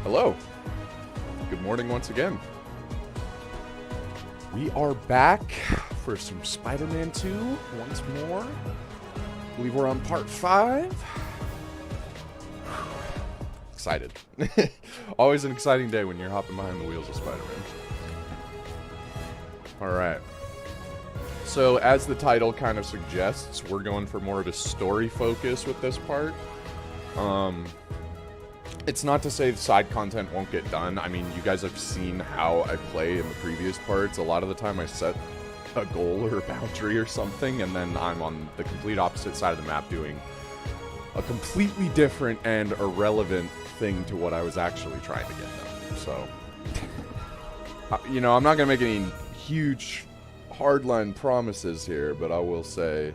Hello. Good morning once again. We are back for some Spider-Man 2 once more. I believe we're on part 5. Excited. Always an exciting day when you're hopping behind the wheels of Spider-Man. Alright. So, as the title kind of suggests, we're going for more of a story focus with this part. It's not to say the side content won't get done. I mean, you guys have seen how I play in the previous parts. A lot of the time I set a goal or a boundary or something, and then I'm on the complete opposite side of the map doing a completely different and irrelevant thing to what I was actually trying to get done. So, you know, I'm not going to make any huge hardline promises here, but I will say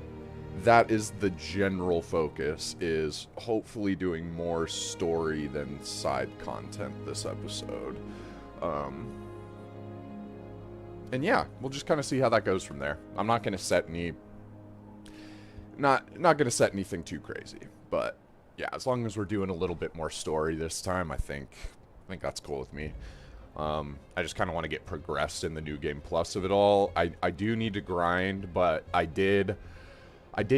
that is the general focus, is hopefully doing more story than side content this episode. And yeah, we'll just kind of see how that goes from there. I'm not going to set any... Not going to set anything too crazy, but yeah, as long as we're doing a little bit more story this time, I think that's cool with me. I just kind of want to get progressed in the New Game Plus of it all. I do need to grind, but I did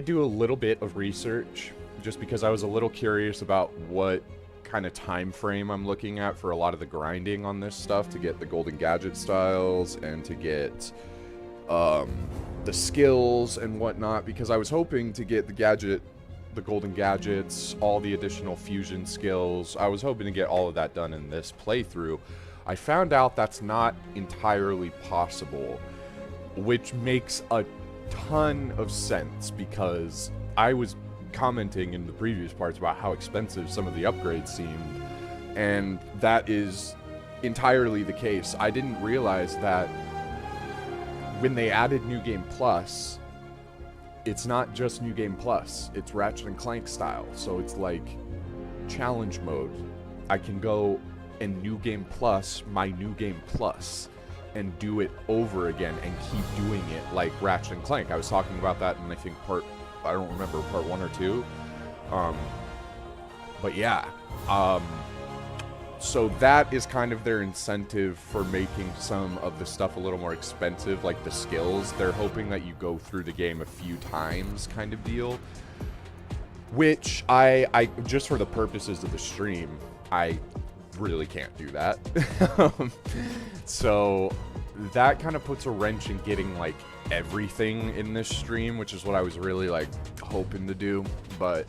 do a little bit of research just because I was a little curious about what kind of time frame I'm looking at for a lot of the grinding on this stuff to get the golden gadget styles and to get the skills and whatnot, because I was hoping to get the golden gadgets, all the additional fusion skills. I was hoping to get all of that done in this playthrough. I found out that's not entirely possible, which makes a ton of sense, because I was commenting in the previous parts about how expensive some of the upgrades seemed, and that is entirely the case. I didn't realize that when they added New Game Plus, it's not just New Game Plus, it's Ratchet and Clank style. So it's like challenge mode. I can go and New Game Plus my New Game Plus and do it over again and keep doing it like Ratchet and Clank. I was talking about that in, I think, I don't remember, part 1 or 2. But yeah. So that is kind of their incentive for making some of the stuff a little more expensive, like the skills. They're hoping that you go through the game a few times kind of deal. Which I just for the purposes of the stream, I really can't do that. So that kind of puts a wrench in getting like everything in this stream, which is what I was really like hoping to do, but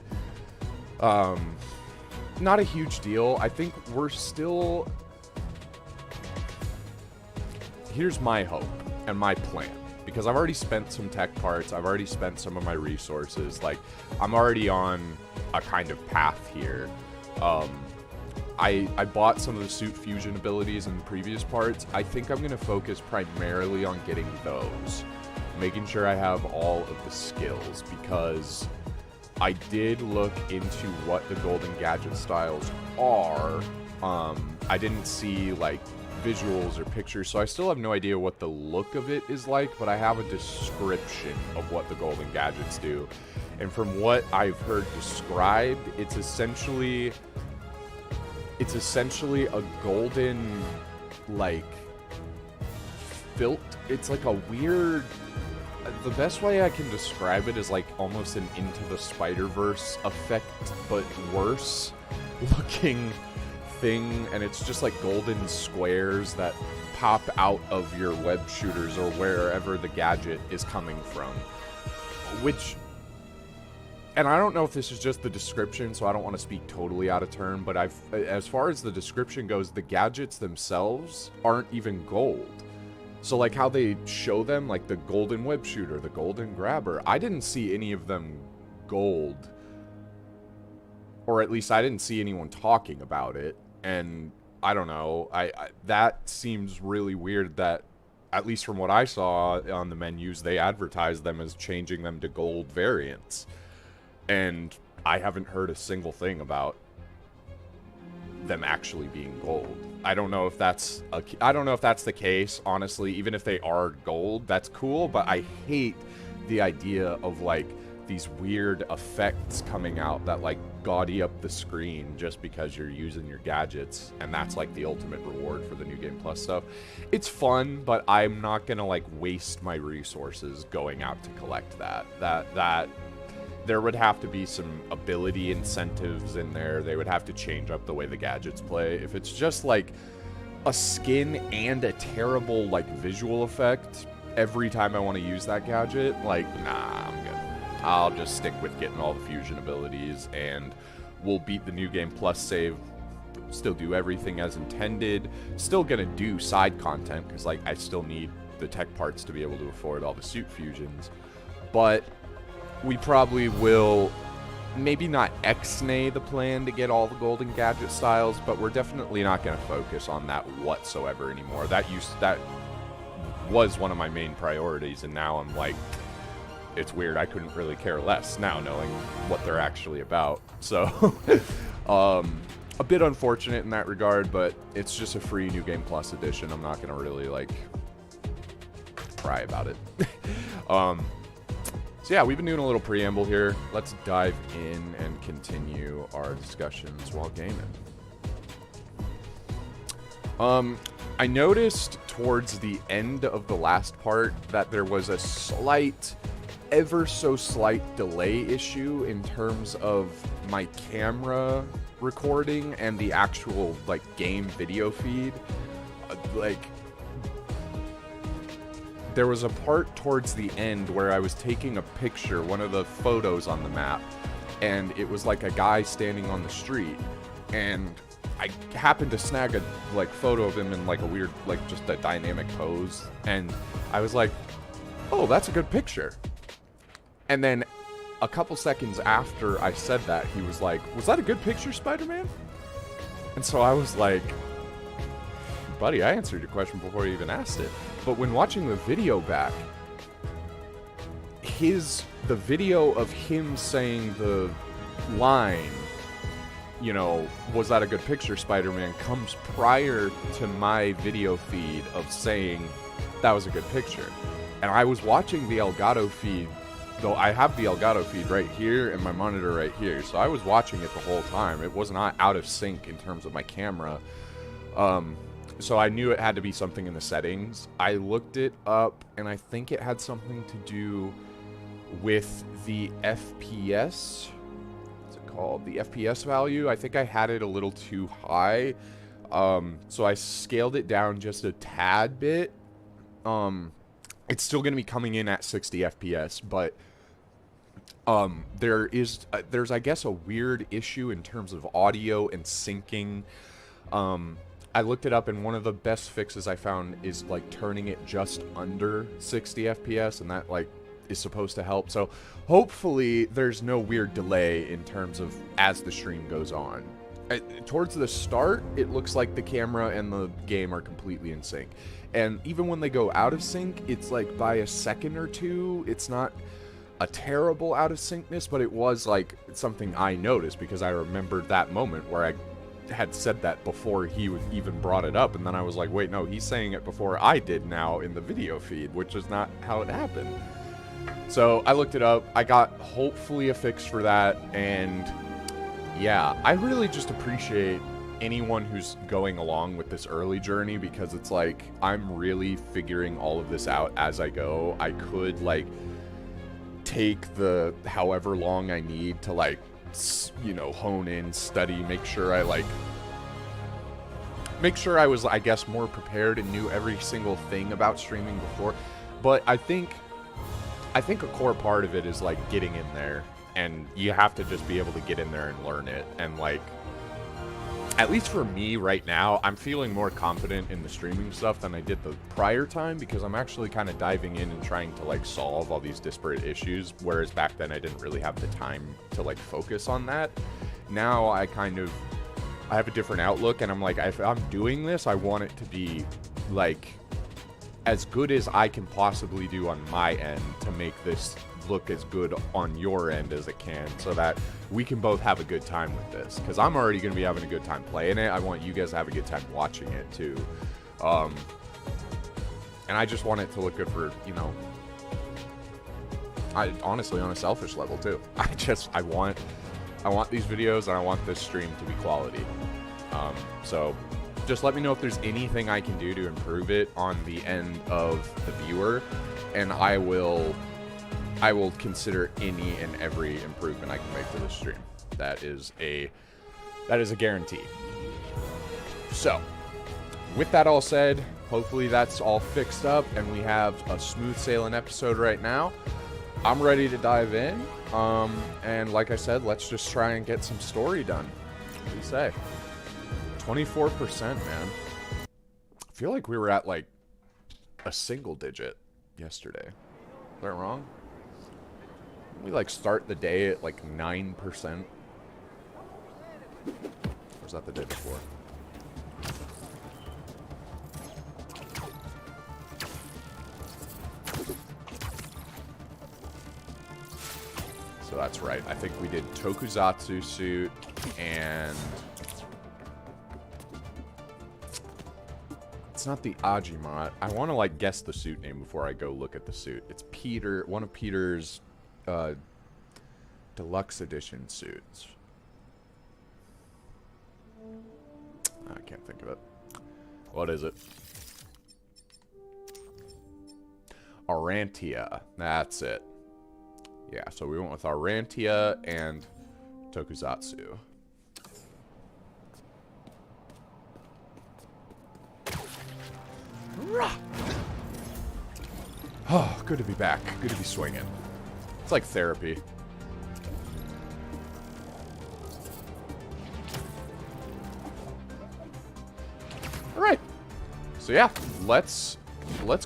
not a huge deal. I think we're still... Here's my hope and my plan, because I've already spent some tech parts, I've already spent some of my resources, like I'm already on a kind of path here. I bought some of the suit fusion abilities in the previous parts. I think I'm going to focus primarily on getting those. Making sure I have all of the skills, because I did look into what the golden gadget styles are. I didn't see like visuals or pictures, so I still have no idea what the look of it is like, but I have a description of what the golden gadgets do. And from what I've heard described, it's essentially a golden, like, filter. It's like a weird... The best way I can describe it is like almost an Into the Spider-Verse effect, but worse looking thing. And it's just like golden squares that pop out of your web shooters or wherever the gadget is coming from. Which... And I don't know if this is just the description, so I don't want to speak totally out of turn, but as far as the description goes, the gadgets themselves aren't even gold. So like how they show them, like the golden web shooter, the golden grabber, I didn't see any of them gold. Or at least I didn't see anyone talking about it. And I don't know, that seems really weird that, at least from what I saw on the menus, they advertised them as changing them to gold variants. And I haven't heard a single thing about them actually being gold. I don't know if that's the case, honestly. Even if they are gold, that's cool, but I hate the idea of like these weird effects coming out that like gaudy up the screen just because you're using your gadgets, and that's like the ultimate reward for the New Game Plus stuff. It's fun, but I'm not gonna like waste my resources going out to collect that. That there would have to be some ability incentives in there. They would have to change up the way the gadgets play. If it's just like a skin and a terrible like visual effect every time I want to use that gadget, like, nah, I'm good. I'll just stick with getting all the fusion abilities, and we'll beat the New Game Plus save, still do everything as intended, still gonna do side content, because like I still need the tech parts to be able to afford all the suit fusions, but we probably will maybe not X-nay the plan to get all the golden gadget styles, but we're definitely not going to focus on that whatsoever anymore. That was one of my main priorities, and now I'm like, it's weird, I couldn't really care less now knowing what they're actually about. So a bit unfortunate in that regard, but it's just a free New Game Plus edition. I'm not going to really like cry about it. So yeah, we've been doing a little preamble here. Let's dive in and continue our discussions while gaming. I noticed towards the end of the last part that there was a slight, ever so slight delay issue in terms of my camera recording and the actual like game video feed. There was a part towards the end where I was taking a picture, one of the photos on the map, and it was like a guy standing on the street, and I happened to snag a like photo of him in like a weird, like just a dynamic pose, and I was like, oh, that's a good picture. And then a couple seconds after I said that, he was like, was that a good picture, Spider-Man? And so I was like, buddy, I answered your question before you even asked it. But when watching the video back, the video of him saying the line, you know, was that a good picture, Spider-Man, comes prior to my video feed of saying that was a good picture. And I was watching the Elgato feed, though I have the Elgato feed right here and my monitor right here, so I was watching it the whole time. It was not out of sync in terms of my camera. So I knew it had to be something in the settings. I looked it up, and I think it had something to do with the FPS. What's it called? The FPS value. I think I had it a little too high. So I scaled it down just a tad bit. It's still going to be coming in at 60 FPS, but there's I guess a weird issue in terms of audio and syncing. I looked it up, and one of the best fixes I found is like turning it just under 60 FPS, and that like is supposed to help. So hopefully there's no weird delay in terms of as the stream goes on. Towards the start, it looks like the camera and the game are completely in sync. And even when they go out of sync, it's like by a second or two. It's not a terrible out of syncness, but it was like something I noticed because I remembered that moment where I had said that before he even brought it up, and then I was like, wait, no, he's saying it before I did now in the video feed, which is not how it happened. So I looked it up. I got hopefully a fix for that, and yeah, I really just appreciate anyone who's going along with this early journey, because it's like I'm really figuring all of this out as I go. I could like take the however long I need to like, you know, hone in, study, make sure I was, I guess, more prepared and knew every single thing about streaming before. But I think a core part of it is like getting in there, and you have to just be able to get in there and learn it. And like, at least for me right now, I'm feeling more confident in the streaming stuff than I did the prior time, because I'm actually kind of diving in and trying to like solve all these disparate issues, whereas back then I didn't really have the time to like focus on that. Now I have a different outlook, and I'm like, if I'm doing this, I want it to be like as good as I can possibly do on my end to make this look as good on your end as it can, so that we can both have a good time with this, because I'm already going to be having a good time playing it. I want you guys to have a good time watching it too, and I just want it to look good for, you know, honestly, on a selfish level too. I want these videos and I want this stream to be quality. So just let me know if there's anything I can do to improve it on the end of the viewer, and I will consider any and every improvement I can make to this stream. That is a guarantee. So, with that all said, hopefully that's all fixed up and we have a smooth sailing episode right now. I'm ready to dive in. And like I said, let's just try and get some story done. What do you say? 24%, man. I feel like we were at like a single digit yesterday. Is that wrong? We like start the day at like 9%. Or was that the day before? So that's right. I think we did Tokusatsu suit and it's not the Ajimot. I want to like guess the suit name before I go look at the suit. It's Peter, one of Peter's deluxe edition suits. I can't think of it. What is it? Aurantia. That's it. Yeah, so we went with Aurantia and Tokusatsu. Oh, good to be back. Good to be swinging. It's like therapy. Alright. So yeah, let's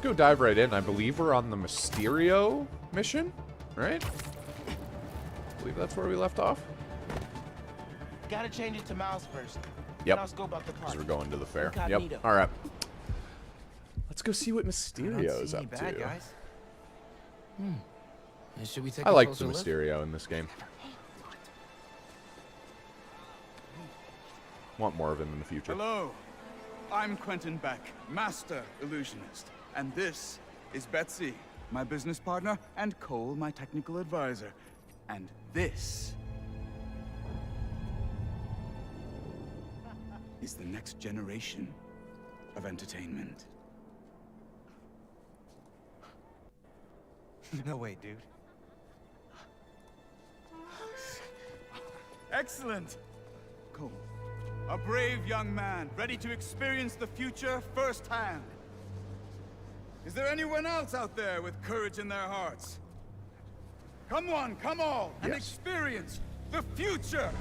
go dive right in. I believe we're on the Mysterio mission, right? I believe that's where we left off. Gotta change it to mouse first. Yep. Because we're going to the fair. Yep. Alright. Let's go see what Mysterio's up to. Guys. Should we take I like the Mysterio in this game. Want more of him in the future. Hello, I'm Quentin Beck, Master Illusionist. And this is Betsy, my business partner, and Cole, my technical advisor. And this is the next generation of entertainment. No way, dude. Excellent! Cole, a brave young man, ready to experience the future firsthand. Is there anyone else out there with courage in their hearts? Come on, come all, and experience the future!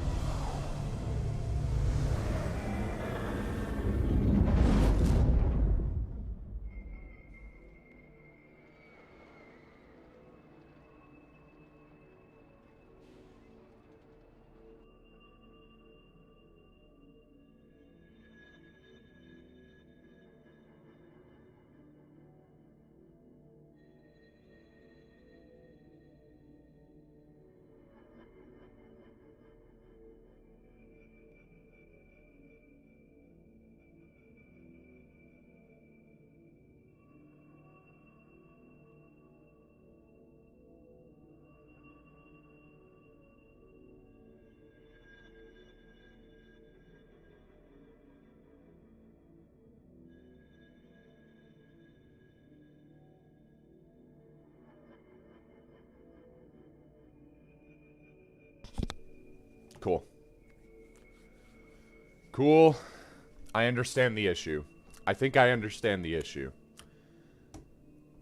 Cool. Cool. I understand the issue. I think I understand the issue.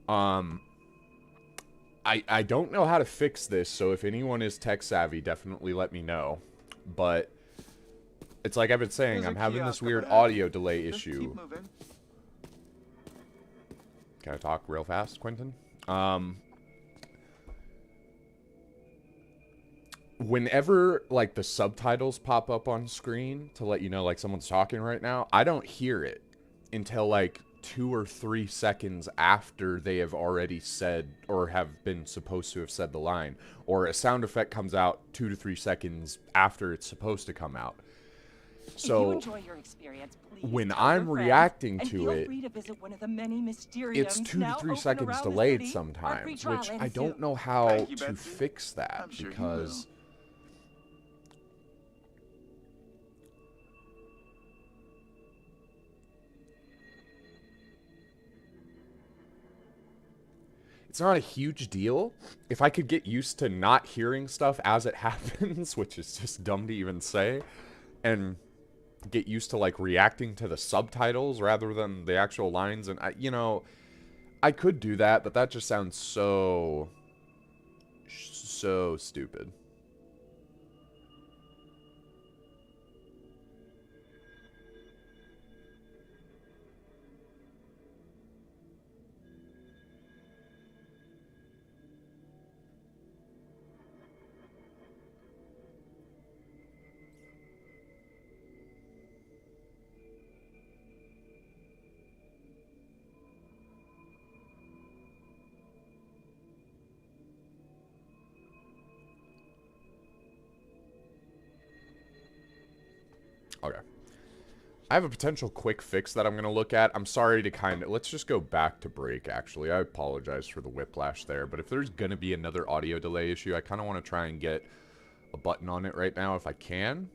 I don't know how to fix this, so if anyone is tech savvy, definitely let me know. But it's like I've been saying, I'm having this weird audio delay issue. Can I talk real fast, Quentin? Whenever, like, the subtitles pop up on screen to let you know, like, someone's talking right now, I don't hear it until, like, 2 or 3 seconds after they have already said or have been supposed to have said the line. Or a sound effect comes out 2 to 3 seconds after it's supposed to come out. If you So enjoy your experience, please when tell your I'm friends, reacting and to feel it, free to visit one of the many Mysteriums it's 2 to now 3 open seconds around the delayed city. Our free sometimes, trial which I ends don't soon. know how Thank you, to Betsy. fix that I'm sure you because it's not a huge deal. If I could get used to not hearing stuff as it happens, which is just dumb to even say, and get used to like reacting to the subtitles rather than the actual lines, and I could do that, but that just sounds so stupid. Okay. I have a potential quick fix that I'm going to look at. I'm sorry to let's just go back to break, actually. I apologize for the whiplash there, but if there's going to be another audio delay issue, I kind of want to try and get a button on it right now if I can,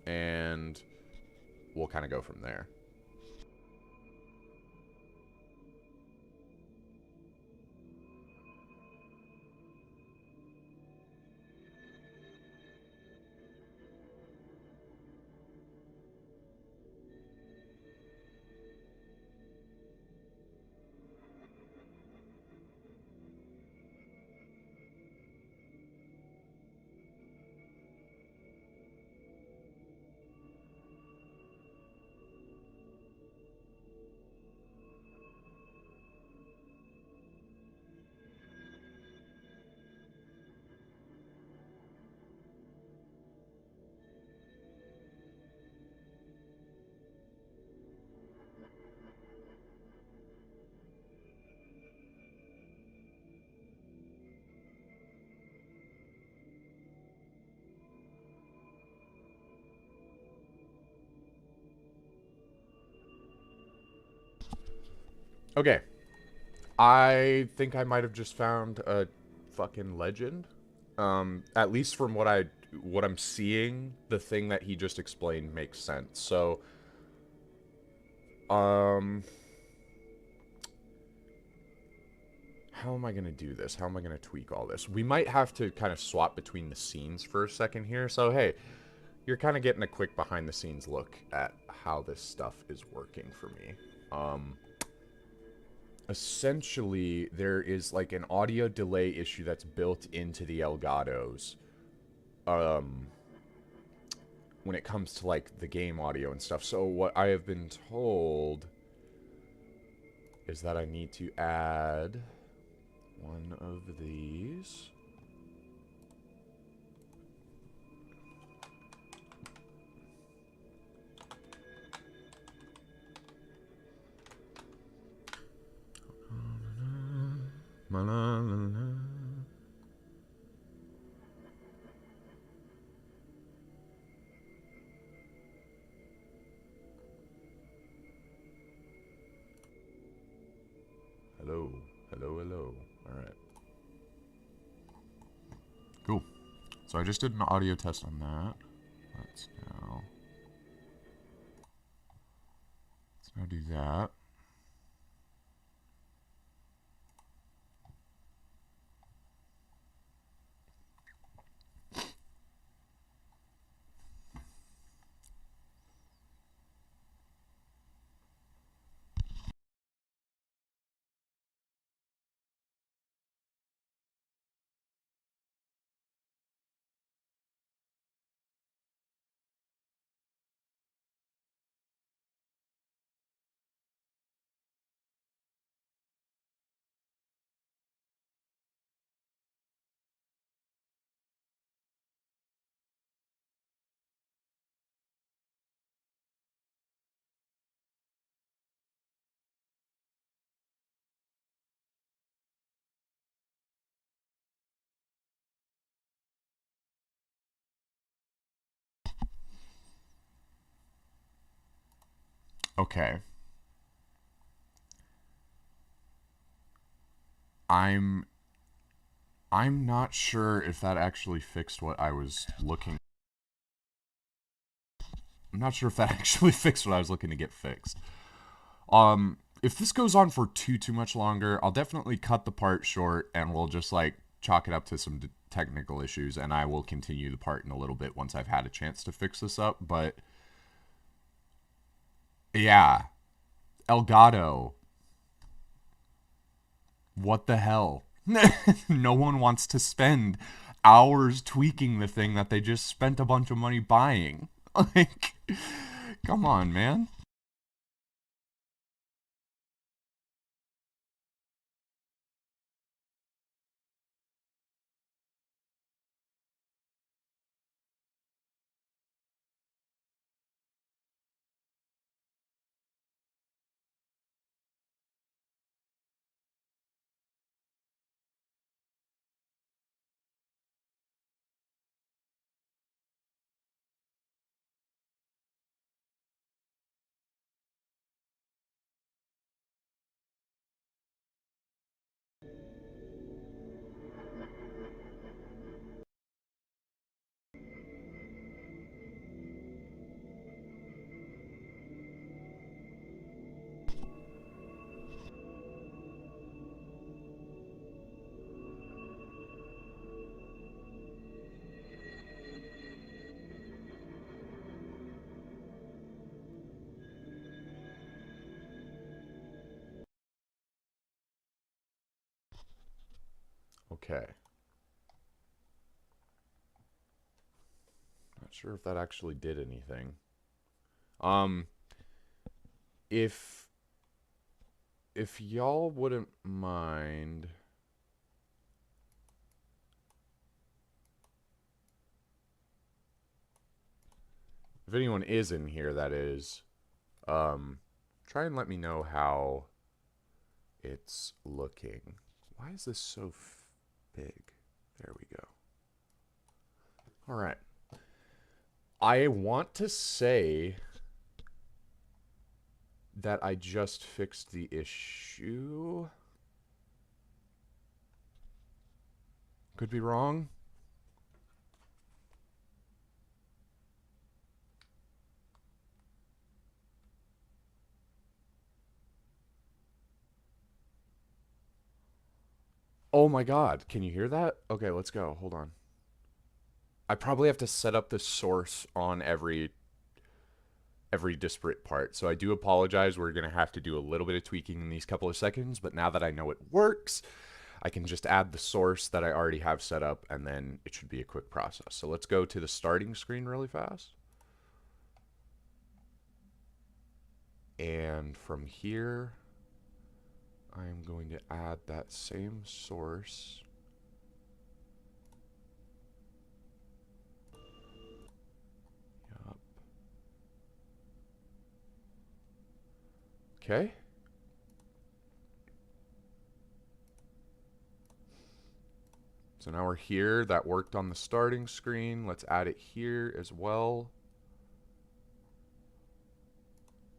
and we'll kind of go from there. Okay. I think I might have just found a fucking legend. At least from what I'm seeing, the thing that he just explained makes sense. So, how am I going to do this? How am I going to tweak all this? We might have to kind of swap between the scenes for a second here. So, hey, you're kind of getting a quick behind-the-scenes look at how this stuff is working for me. Essentially, there is like an audio delay issue that's built into the Elgatos. When it comes to like the game audio and stuff. So what I have been told is that I need to add one of these. Hello, hello, hello. All right. Cool. So I just did an audio test on that. Let's now do that. Okay. I'm I'm not sure if that actually fixed what I was looking. I'm not sure if that actually fixed what I was looking to get fixed. If this goes on for too much longer, I'll definitely cut the part short and we'll just like chalk it up to some technical issues, and I will continue the part in a little bit once I've had a chance to fix this up. But yeah, Elgato, what the hell? No one wants to spend hours tweaking the thing that they just spent a bunch of money buying. Like, come on, man. Okay. Not sure if that actually did anything. Um, if y'all wouldn't mind, if anyone is in here, that is, try and let me know how it's looking. Why is this so big? There we go. All right. I want to say that I just fixed the issue. Could be wrong. Oh my god, can you hear that? Okay, let's go. Hold on. I probably have to set up the source on every disparate part. So I do apologize. We're going to have to do a little bit of tweaking in these couple of seconds, but now that I know it works, I can just add the source that I already have set up, and then it should be a quick process. So let's go to the starting screen really fast. And from here, I'm going to add that same source. Yup. Okay. So now we're here. That worked on the starting screen. Let's add it here as well.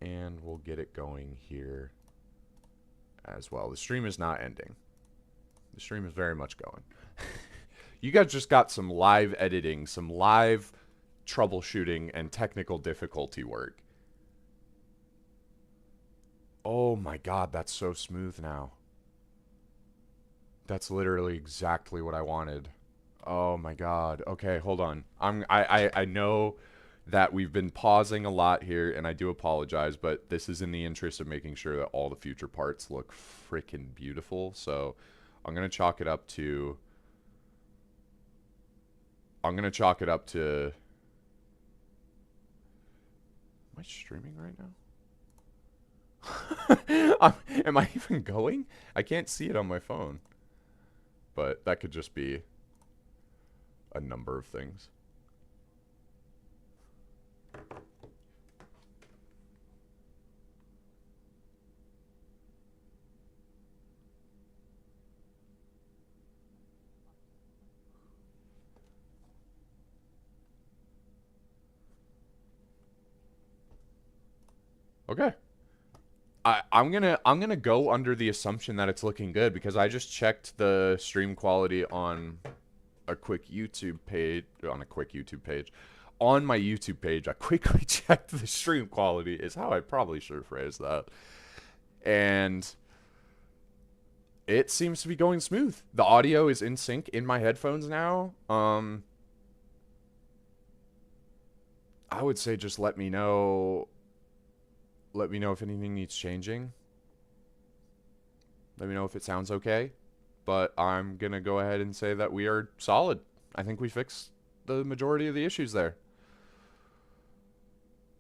And we'll get it going here as well. The stream is not ending. The stream is very much going. You guys just got some live editing, some live troubleshooting, and technical difficulty work. Oh my god, that's so smooth now. That's literally exactly what I wanted. Oh my god. Okay, hold on. I know that we've been pausing a lot here, and I do apologize, but this is in the interest of making sure that all the future parts look freaking beautiful. So I'm gonna chalk it up to. I'm gonna chalk it up to. Am I streaming right now? Am I even going? I can't see it on my phone. But that could just be a number of things. Okay. I'm gonna go under the assumption that it's looking good because I just checked the stream quality on a quick YouTube page on my YouTube page. I quickly checked the stream quality is how I probably should have phrased that, and it seems to be going smooth. The audio is in sync in my headphones now. I would say just let me know. Let me know if anything needs changing. Let me know if it sounds okay. But I'm going to go ahead and say that we are solid. I think we fixed the majority of the issues there.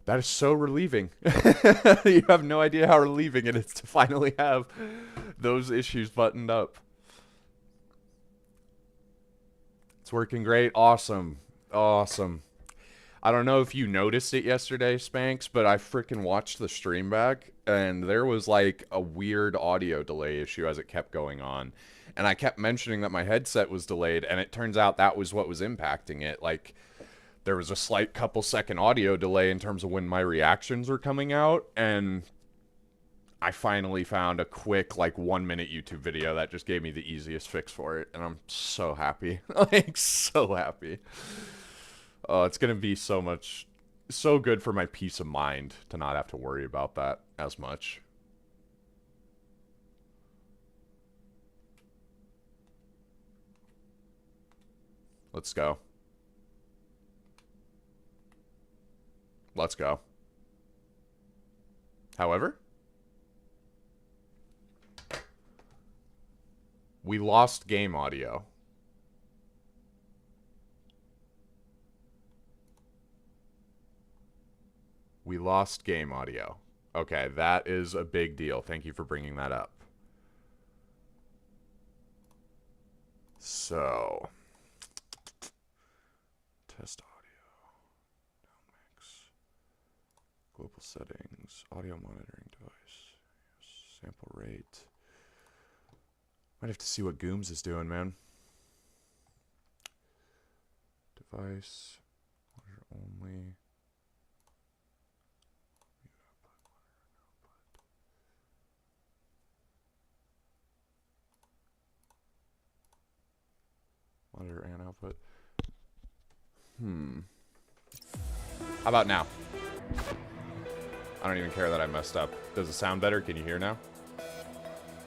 That is so relieving. You have no idea how relieving it is to finally have those issues buttoned up. It's working great. Awesome. Awesome. I don't know if you noticed it yesterday, Spanx, but I freaking watched the stream back, and there was like a weird audio delay issue as it kept going on. And I kept mentioning that my headset was delayed, and it turns out that was what was impacting it. Like, there was a slight couple second audio delay in terms of when my reactions were coming out, and I finally found a quick, like, 1 minute YouTube video that just gave me the easiest fix for it, and I'm so happy. Like, so happy. It's going to be so good for my peace of mind to not have to worry about that as much. Let's go. Let's go. However, we lost game audio. We lost game audio. Okay, that is a big deal. Thank you for bringing that up. So, test audio, down mix, global settings, audio monitoring device, sample rate. Might have to see what Gooms is doing, man. Device, monitor only. Monitor and output. How about now? I don't even care that I messed up. Does it sound better? Can you hear now?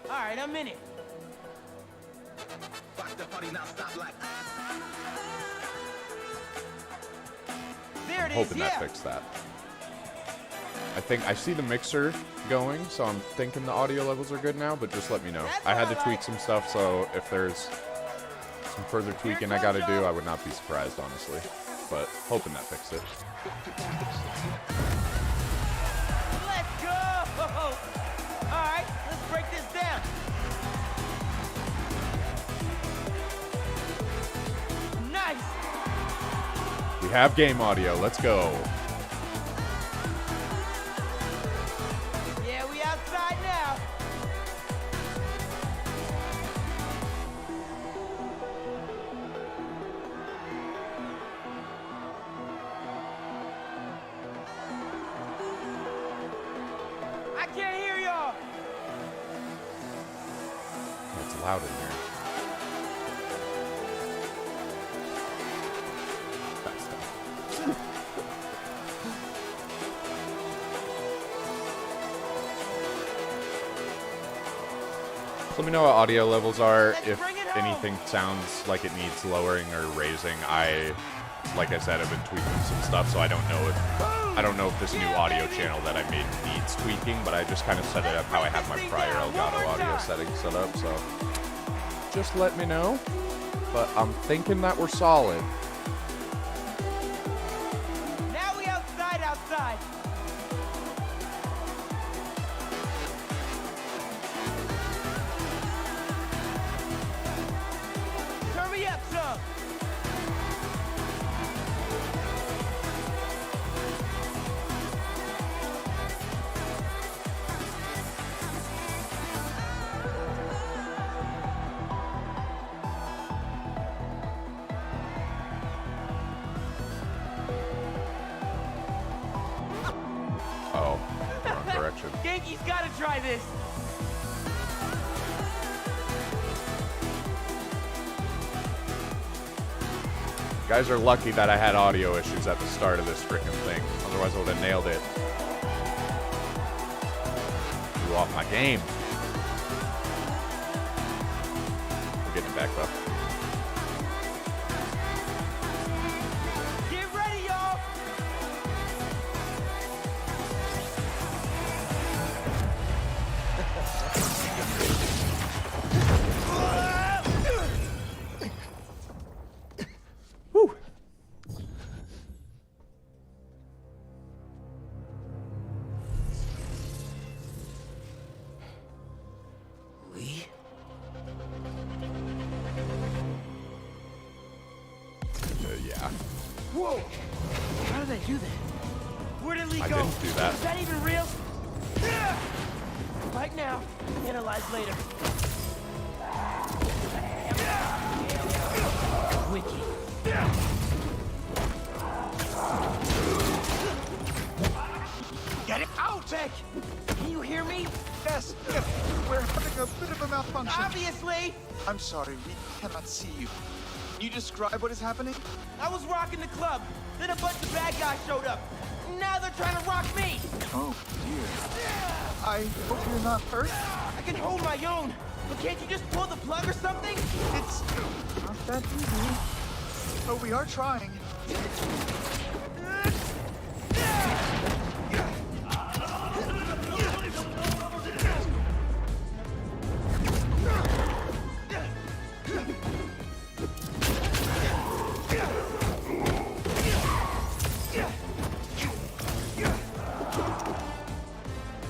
Alright, I'm in it. There it is, Hoping that yeah. fixed that. I think I see the mixer going, so I'm thinking the audio levels are good now, but just let me know. I had to tweak some stuff, so if there's some further tweaking I gotta do, I would not be surprised, honestly. But hoping that fixed it. Let's go! Alright, let's break this down. Nice! We have game audio. Let's go. Yeah, we outside now. I can't hear y'all. It's loud in here. That's tough. Let me know what audio levels are. If anything sounds like it needs lowering or raising, like I said, I've been tweaking some stuff, so I don't know if this new audio channel that I made needs tweaking, but I just kind of set it up how I have my prior Elgato audio settings set up, so just let me know. But I'm thinking that we're solid. Now we outside. Turn me up some. Mickey's gotta try this. Guys are lucky that I had audio issues at the start of this freaking thing. Otherwise, I would have nailed it. Threw off my game. We're getting it back, though. Get ready, y'all. Whew. Lee? Yeah. Whoa! How did I do that? Where did Lee I go? didn't do that. Is that even real? Right now, analyze later. Wiki. Get it out! Beck, can you hear me? Yes, yes. We're having a bit of a malfunction. Obviously! I'm sorry, we cannot see you. Can you describe what is happening? I was rocking the club, then a bunch of bad guys showed up. Now they're trying to rock me! Oh, dear. I hope you're not hurt. I can hold my own, but can't you just pull the plug or something? It's not that easy. But we are trying.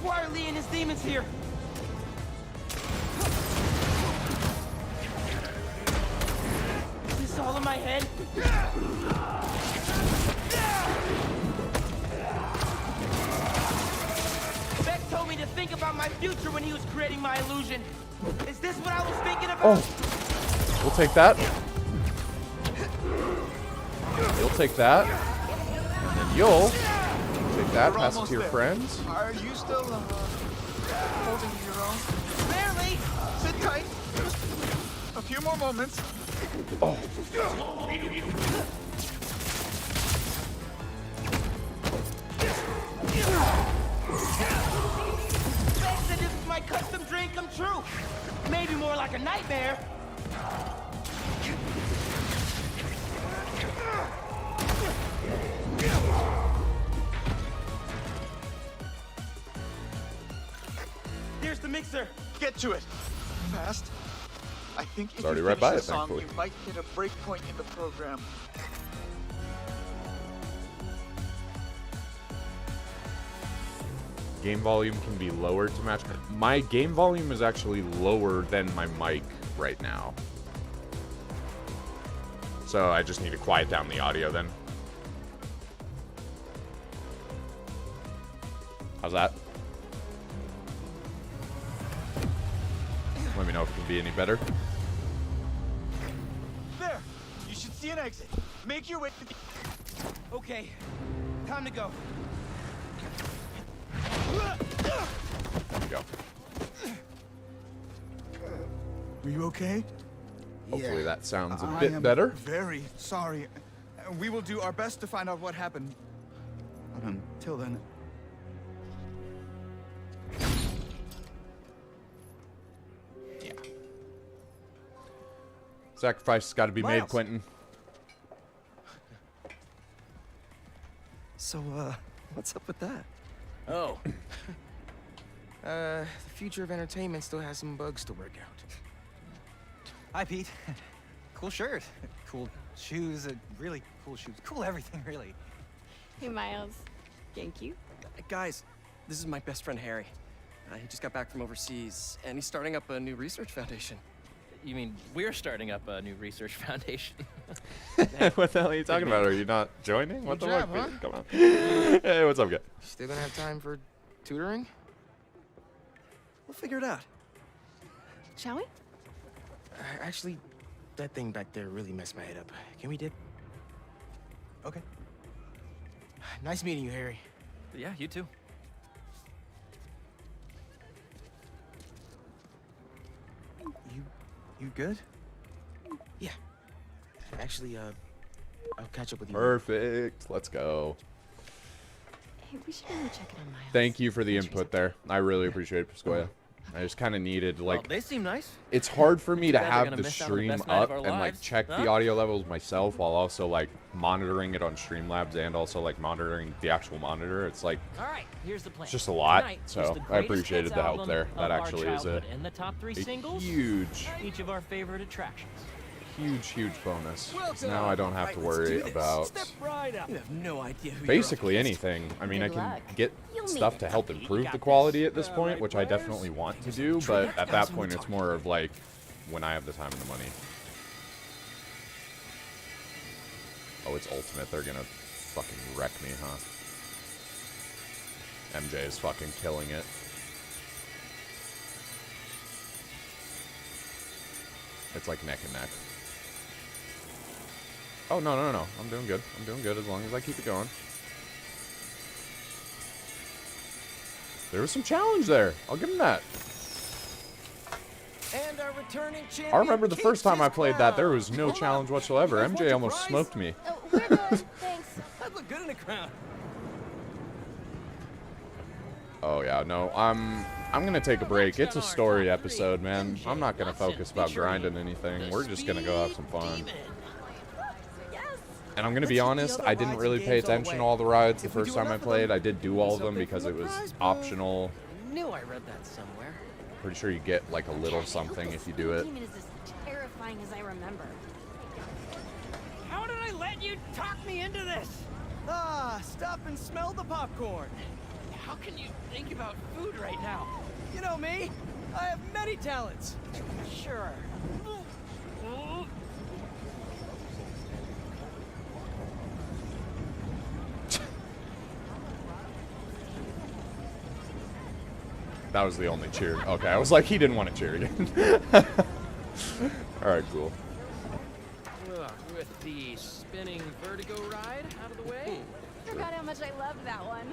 Why are Lee and his demons here? Is this all in my head? Beck told me to think about my future when he was creating my illusion. Is this what I was thinking about? Oh. We'll take that. You'll take that. And then you'll take that, We're pass it almost to your there. friends. Are you still holding your own? Barely. Sit tight. Just a few more moments. Oh. Beck said this is my custom dream come true. Maybe more like a nightmare. Here's the mixer. Get to it. Fast. I think if already you right finish by the it, song, thankfully. we might hit a break point in the program. Game volume can be lowered to match. My game volume is actually lower than my mic right now. So I just need to quiet down the audio then. How's that? Let me know if it can be any better. There. You should see an exit. Make your way to the... Okay, time to go. There we go. Are you okay? Hopefully that sounds a I bit am better. Very sorry. We will do our best to find out what happened. But until then... Yeah. Sacrifice has got to be made, Miles. Quentin. So, what's up with that? Oh. The future of entertainment still has some bugs to work out. Hi, Pete. Cool shirt. Cool shoes. Really cool shoes. Cool everything, really. Hey, Miles. Thank you. Guys, this is my best friend Harry. He just got back from overseas, and he's starting up a new research foundation. You mean we're starting up a new research foundation? What the hell are you talking about? Are you not joining? What the job, fuck? huh? Come on. Hey, what's up, guy? Still gonna have time for tutoring? We'll figure it out. Shall we? Actually, that thing back there really messed my head up. Can we dip? Okay. Nice meeting you, Harry. Yeah, you too. You good? Yeah. Actually, I'll catch up with you. Perfect. Let's go. Hey, we should really check it on Miles. Thank you for the input there. I really appreciate it, Pascoya. I just kind of needed, Well, like, they seem nice. it's hard for me to Too bad they're have gonna the miss out on the stream best night of up our and, like, lives, check huh? the audio levels myself while also, like, monitoring it on Streamlabs and also, like, monitoring the actual monitor. It's, like, All right, here's the plan. it's just a lot, Tonight is so the I greatest appreciated hits the help album there. of That our actually is a childhood, and the top 3 singles, huge, each of our favorite attractions. huge bonus. 'Cause now I don't have to worry about Right up. You have no idea who basically you're up against. anything. I mean, I Good can luck. get You'll stuff make to it. help improve the quality at this point, which I definitely want to do, but at that point it's more of like when I have the time and the money. Oh, it's ultimate. They're gonna fucking wreck me, huh? MJ is fucking killing it. It's like neck and neck. Oh, no. I'm doing good. I'm doing good as long as I keep it going. There was some challenge there. I'll give him that. And our returning champion. I remember the first time I keeps his played that, there crown. was no Hold challenge up. whatsoever. You guys want MJ your almost prize? smoked me. Oh, we're good. Thanks. I'd look good in a crown. Oh, yeah, no. I'm gonna take a break. It's a story episode, man. I'm not gonna focus about grinding anything. We're just gonna go have some fun. And I'm gonna be honest, I didn't really pay attention to all the rides the first time I played. I did do all of them because it was optional. Knew I read that somewhere. Pretty sure you get like a little something if you do it. Demon is as terrifying as I remember. How did I let you talk me into this? Ah, stop and smell the popcorn. How can you think about food right now? You know me. I have many talents. Sure. That was the only cheer. Okay, I was like, he didn't want to cheer again. Alright, cool. With the spinning vertigo ride out of the way. Forgot how much I loved that one.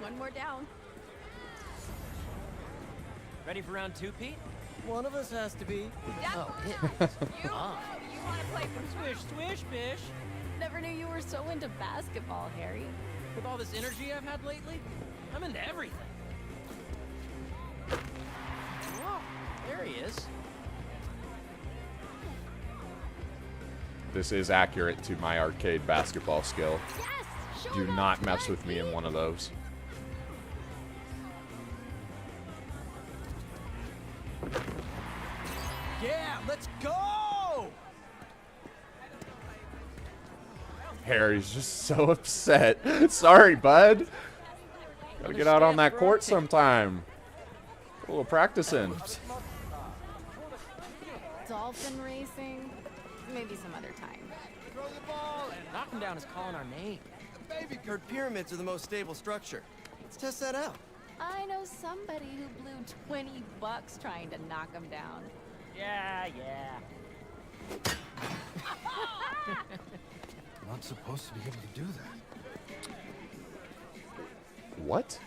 One more down. Ready for round 2, Pete? One of us has to be. Oh, you? You want to play for Swish, swish, bish. Never knew you were so into basketball, Harry. With all this energy I've had lately, I'm into everything. Whoa, there he is. This is accurate to my arcade basketball skill. Yes! Show Do them not mess that with me in one of those. Yeah, let's go! Harry's just so upset. Sorry, bud. Gotta get out on that court sometime. A little practicing. Dolphin racing? Maybe some other time. Throw the ball and knock him down is calling our name. Baby heard pyramids are the most stable structure. Let's test that out. I know somebody who blew $20 trying to knock him down. Yeah. Not supposed to be able to do that. What?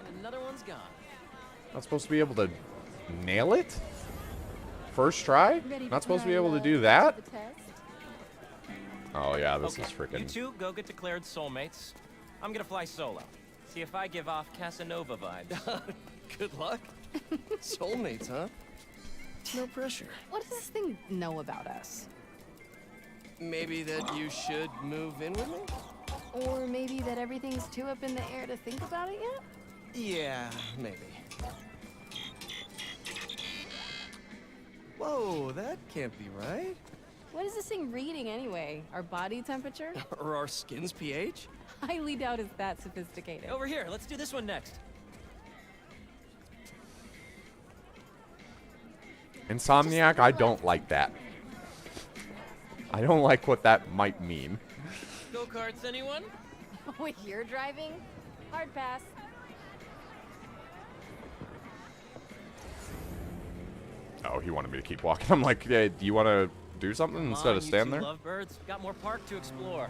And another one's gone. Not supposed to be able to nail it? First try? Not supposed to be able to do that? Oh yeah, this is You freaking. two go get declared soulmates. I'm gonna fly solo. See if I give off Casanova vibes. Good luck. Soulmates, huh? No pressure. What does this thing know about us? Maybe that you should move in with me? Or maybe that everything's too up in the air to think about it yet? Yeah, maybe. Whoa, that can't be right. What is this thing reading anyway? Our body temperature? Or our skin's pH? Highly doubt it's that sophisticated. Over here, let's do this one next. Insomniac, I don't like that. I don't like what that might mean. Go-karts, anyone? Wait, you're driving? Hard pass. Oh, he wanted me to keep walking. I'm like, hey, do you want to do something Come instead on, of you stand two there? lovebirds. Got more park to explore.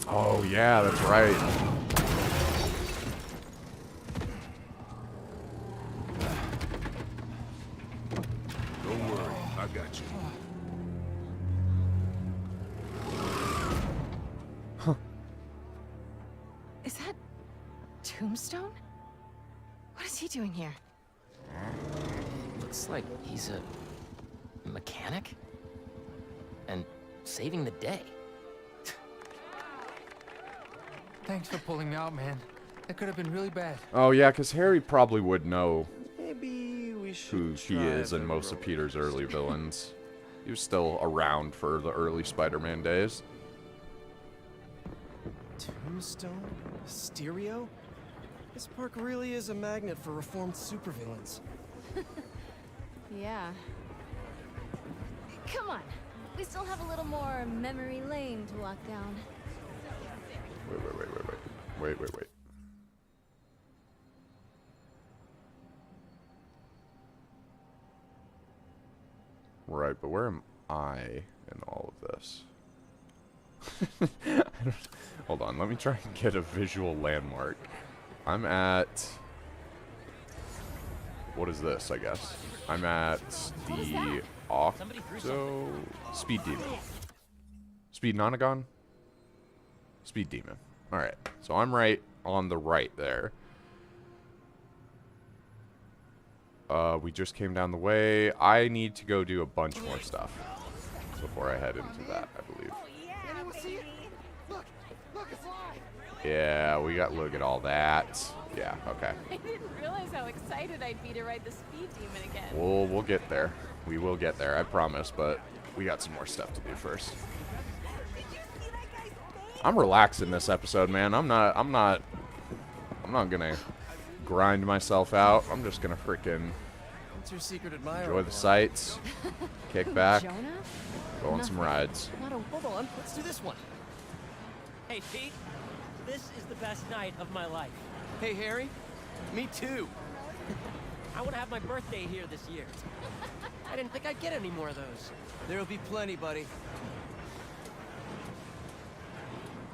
Oh, yeah, that's right. Tombstone? What is he doing here? Looks like he's a mechanic. And saving the day. Thanks for pulling me out, man. That could have been really bad. Oh, yeah, because Harry probably would know Maybe we should who he is in most of Peter's early villains. He was still around for the early Spider-Man days. Tombstone? Mysterio? This park really is a magnet for reformed supervillains. Yeah. Come on. We still have a little more memory lane to walk down. Wait. Right, but where am I in all of this? Hold on, let me try and get a visual landmark. I'm at... What is this, I guess? I'm at the Octo... Speed Demon. Speed Nonagon? Speed Demon. Alright, so I'm right on the right there. We just came down the way. I need to go do a bunch more stuff before I head into that, I believe. Yeah, we got look at all that. Yeah, okay. I didn't realize how excited I'd be to ride the Speed Demon again. We'll get there. We will get there, I promise, but we got some more stuff to do first. I'm relaxing this episode, man. I'm not gonna grind myself out. I'm just gonna freaking What's your secret admirer? enjoy the sights, kick back, Jonah? go on some rides. Not a Hold on, let's do this one. Hey, Pete. This is the best night of my life. Hey, Harry. Me too. I want to have my birthday here this year. I didn't think I'd get any more of those. There'll be plenty, buddy.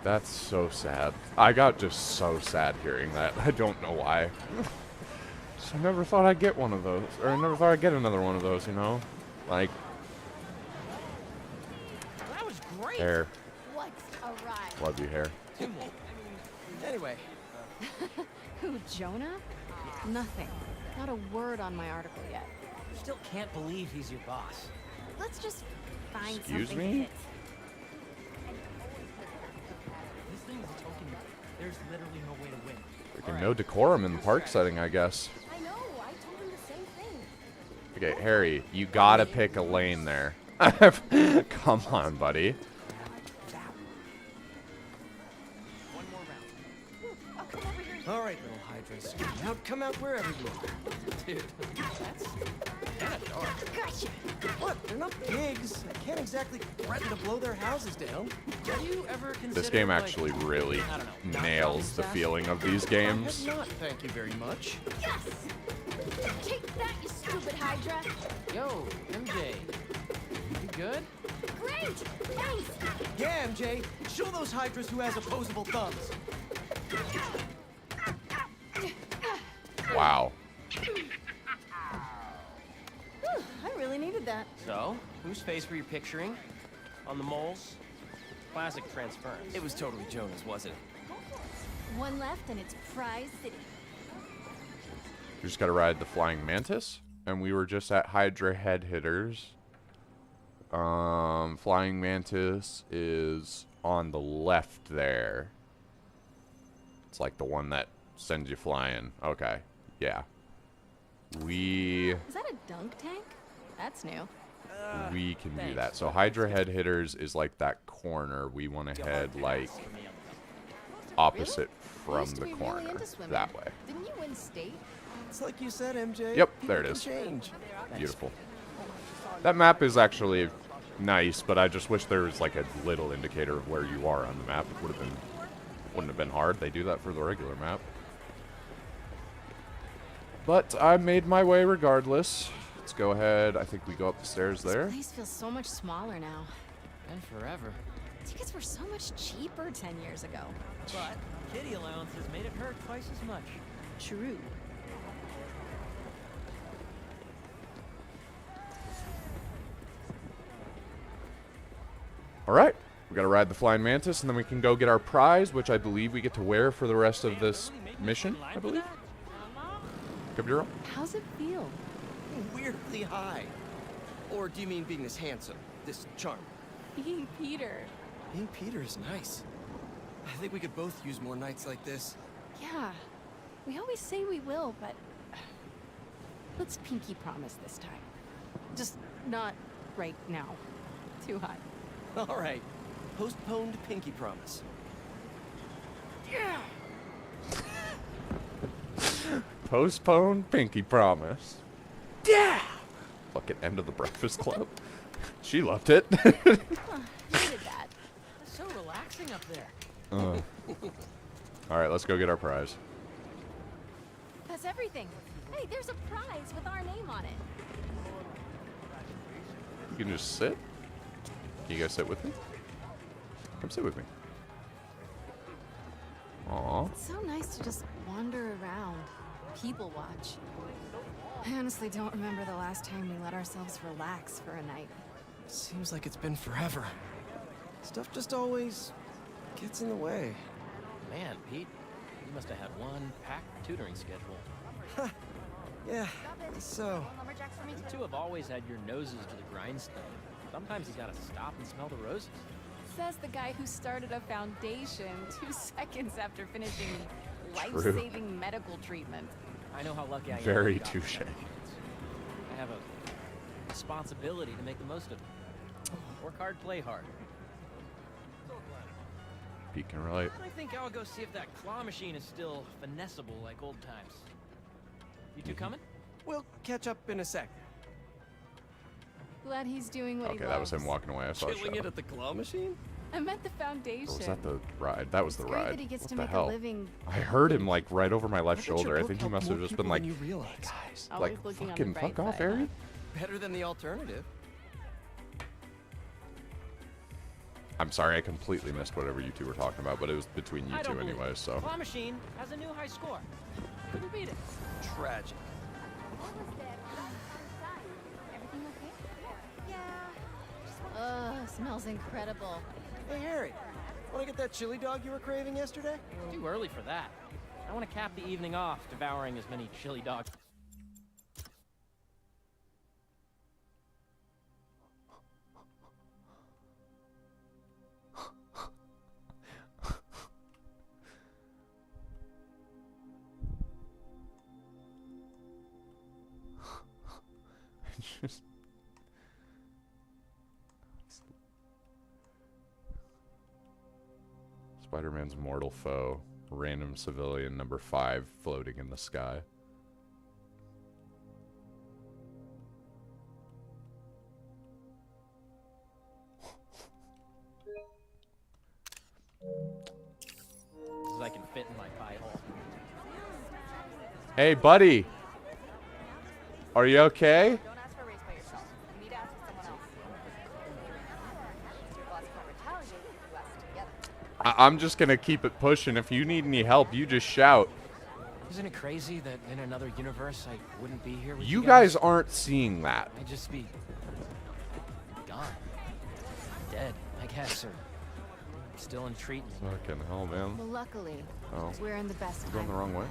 That's so sad. I got just so sad hearing that. I don't know why. I never thought I'd get one of those, or I never thought I'd get another one of those, you know? Like, That was great. Hair. What a ride. Love you, Hair. Anyway, Who, Jonah? Nothing. Not a word on my article yet. Still can't believe he's your boss. Let's just find Excuse something me? to hit. This thing is a token. There's literally no way to win. Freaking no decorum in the park setting, I guess. I know, I told him the same thing. Okay, Harry, you gotta pick a lane there. Come on, buddy. One more round. all right, little Hydras. Now come out wherever you are. Dude, that's kind of dark. Gotcha. Look, they're not pigs. I can't exactly threaten to blow their houses down. Have you ever considered, This game like, actually really I don't know, not nails the stuff? feeling of these games. Not, thank you very much. Yes! Take that, you stupid Hydra! Yo, MJ. You good? Great! Thanks! Yeah, MJ, show those Hydras who has opposable thumbs. Wow. Whew, I really needed that. So, whose face were you picturing? On the moles? Classic transference. It was totally Jonah's, wasn't it? One left and it's Prize City. We just gotta ride the Flying Mantis. And we were just at Hydra Head Hitters. Flying Mantis is on the left there. It's like the one that sends you flying. Okay. Yeah. We Is that a dunk tank? That's new. can do thanks. that. So Hydra Head Hitters is like that corner. We want to head like opposite I from used to the be corner. really into swimming. That way. Didn't you win state? It's like you said, MJ. Yep, People there it can is. Change. Beautiful. That map is actually nice, but I just wish there was like a little indicator of where you are on the map. It wouldn't have been hard. They do that for the regular map. But I made my way regardless. Let's go ahead. I think we go up the stairs there. This place feels so much smaller now. And forever. Tickets were so much cheaper 10 years ago. But kitty allowances made it hurt twice as much. True. All right. We gotta ride the flying mantis, and then we can go get our prize, which I believe we get to wear for the rest of this mission, I believe. Could be wrong. How's it feel? Weirdly high. Or do you mean being this handsome, this charming? Being Peter. Being Peter is nice. I think we could both use more nights like this. Yeah. We always say we will, but let's pinky promise this time. Just not right now. Too high. All right. Postponed pinky promise. Postpone pinky promise. Yeah! Fucking end of the Breakfast Club. She loved it. Huh, needed that. It's so relaxing up there. Alright, let's go get our prize. That's everything. Hey, there's a prize with our name on it. You can just sit. Can you guys sit with me? Come sit with me. Aw. It's so nice to just wander around, people watch. I honestly don't remember the last time we let ourselves relax for a night. Seems like it's been forever. Stuff just always gets in the way. Man, Pete, you must have had one packed tutoring schedule. Yeah, so. You two have always had your noses to the grindstone. Sometimes you gotta stop and smell the roses. Says the guy who started a foundation 2 seconds after finishing life-saving medical treatment. I know how lucky I am. Very I got touche. this. I have a responsibility to make the most of it. Work hard, play hard. Pete can relate. I think I'll go see if that claw machine is still finessable like old times. You two coming? We'll catch up in a sec. Glad he's doing what he Okay, loves. that was him walking away. I saw a Chilling it shadow. at the claw machine? I meant the foundation. Or was that the ride? That was the It's great ride. that he gets What to the make hell? a living. I heard him like right over my left I bet your shoulder. I book think he helped must have more just been people like, than you realize. guys, Always like looking on the fucking bright fuck off, side. Arian. Better than the alternative. I'm sorry, I completely missed whatever you two were talking about, but it was between you I two don't believe anyway, it. so. Claw machine has a new high score. Couldn't beat it. Tragic. Everything okay? Yeah. Ugh, smells incredible. Hey, Harry. Want to get that chili dog you were craving yesterday? Too early for that. I want to cap the evening off devouring as many chili dogs. Just Spider-Man's mortal foe, random civilian number 5 floating in the sky. As I can fit in my pie hole. Hey, buddy. Are you okay? Don't ask for a raise by yourself. You need to ask for someone else. Your boss can't retaliate if you ask together. I'm just gonna keep it pushing. If you need any help, you just shout. Isn't it crazy that in another universe I wouldn't be here with You you guys aren't seeing that. I'd just be gone. Dead, I guess, or still in treatment. Fucking hell, man. Well, luckily, Oh, we're in the best going the time. wrong way.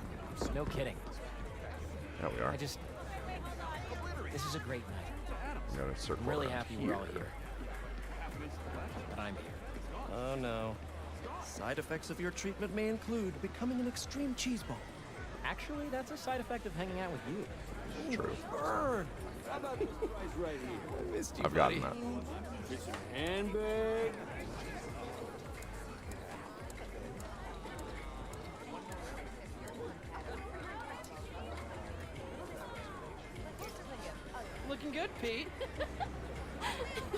No kidding. Yeah, we are. This is a great night. We gotta circle I'm really around happy we're all here. But I'm here. Oh no. Side effects of your treatment may include becoming an extreme cheeseball. Actually, that's a side effect of hanging out with you. It's true. Burn! How about this prize right here? I missed you, I've gotten that. It's your handbag. Looking good, Pete.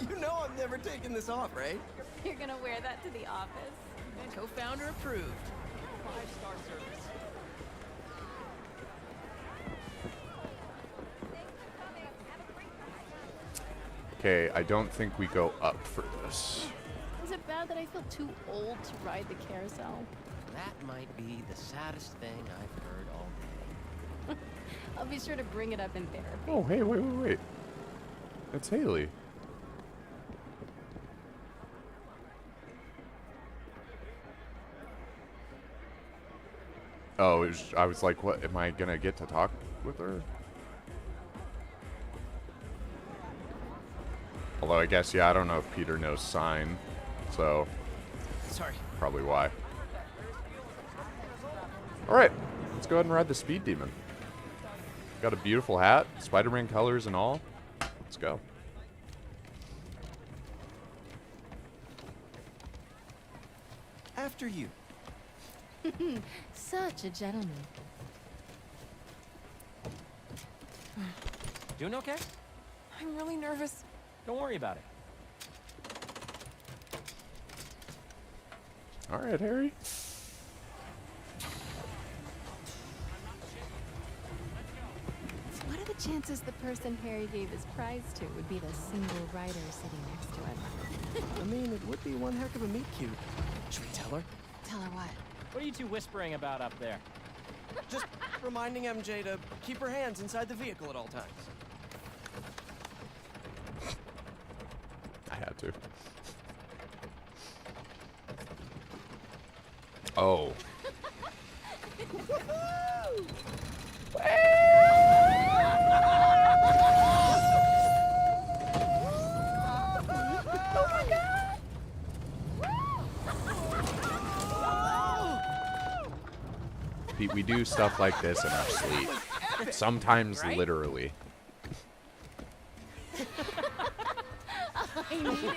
You know I'm never taking this off, right? You're gonna wear that to the office. Co-founder approved. 5-star service. Okay, I don't think we go up for this. Is it bad that I feel too old to ride the carousel? That might be the saddest thing I've heard all day. I'll be sure to bring it up in therapy. Oh, hey, wait. It's Haley. Oh, I was like, what? Am I gonna get to talk with her? Although I guess, yeah, I don't know if Peter knows sign, so Sorry. probably why. All right, let's go ahead and ride the speed demon. Got a beautiful hat, Spider-Man colors and all. Let's go. After you. Such a gentleman. Doing okay? I'm really nervous. Don't worry about it. All right, Harry. So what are the chances the person Harry gave his prize to would be the single rider sitting next to him? I mean, it would be one heck of a meet cute. Should we tell her? Tell her what? What are you two whispering about up there? Just reminding MJ to keep her hands inside the vehicle at all times. I had to. Oh. Pete, we do stuff like this in our sleep. Sometimes literally. I needed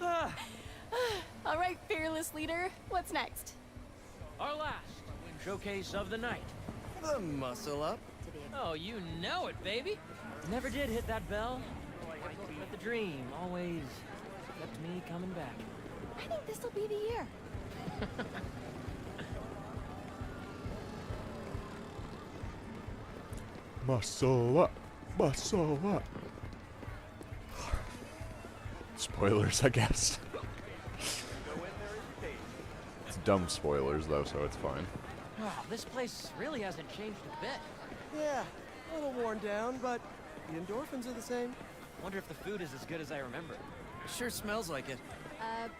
that. All right, fearless leader. What's next? Our last showcase of the night. The muscle up. Oh, you know it, baby. Never did hit that bell. But the dream always kept me coming back. I think this'll be the year. Muscle up. Muscle up. Spoilers, I guess. It's dumb spoilers, though, so it's fine. Wow, this place really hasn't changed a bit. Yeah, a little worn down, but the endorphins are the same. Wonder if the food is as good as I remember. It sure smells like it.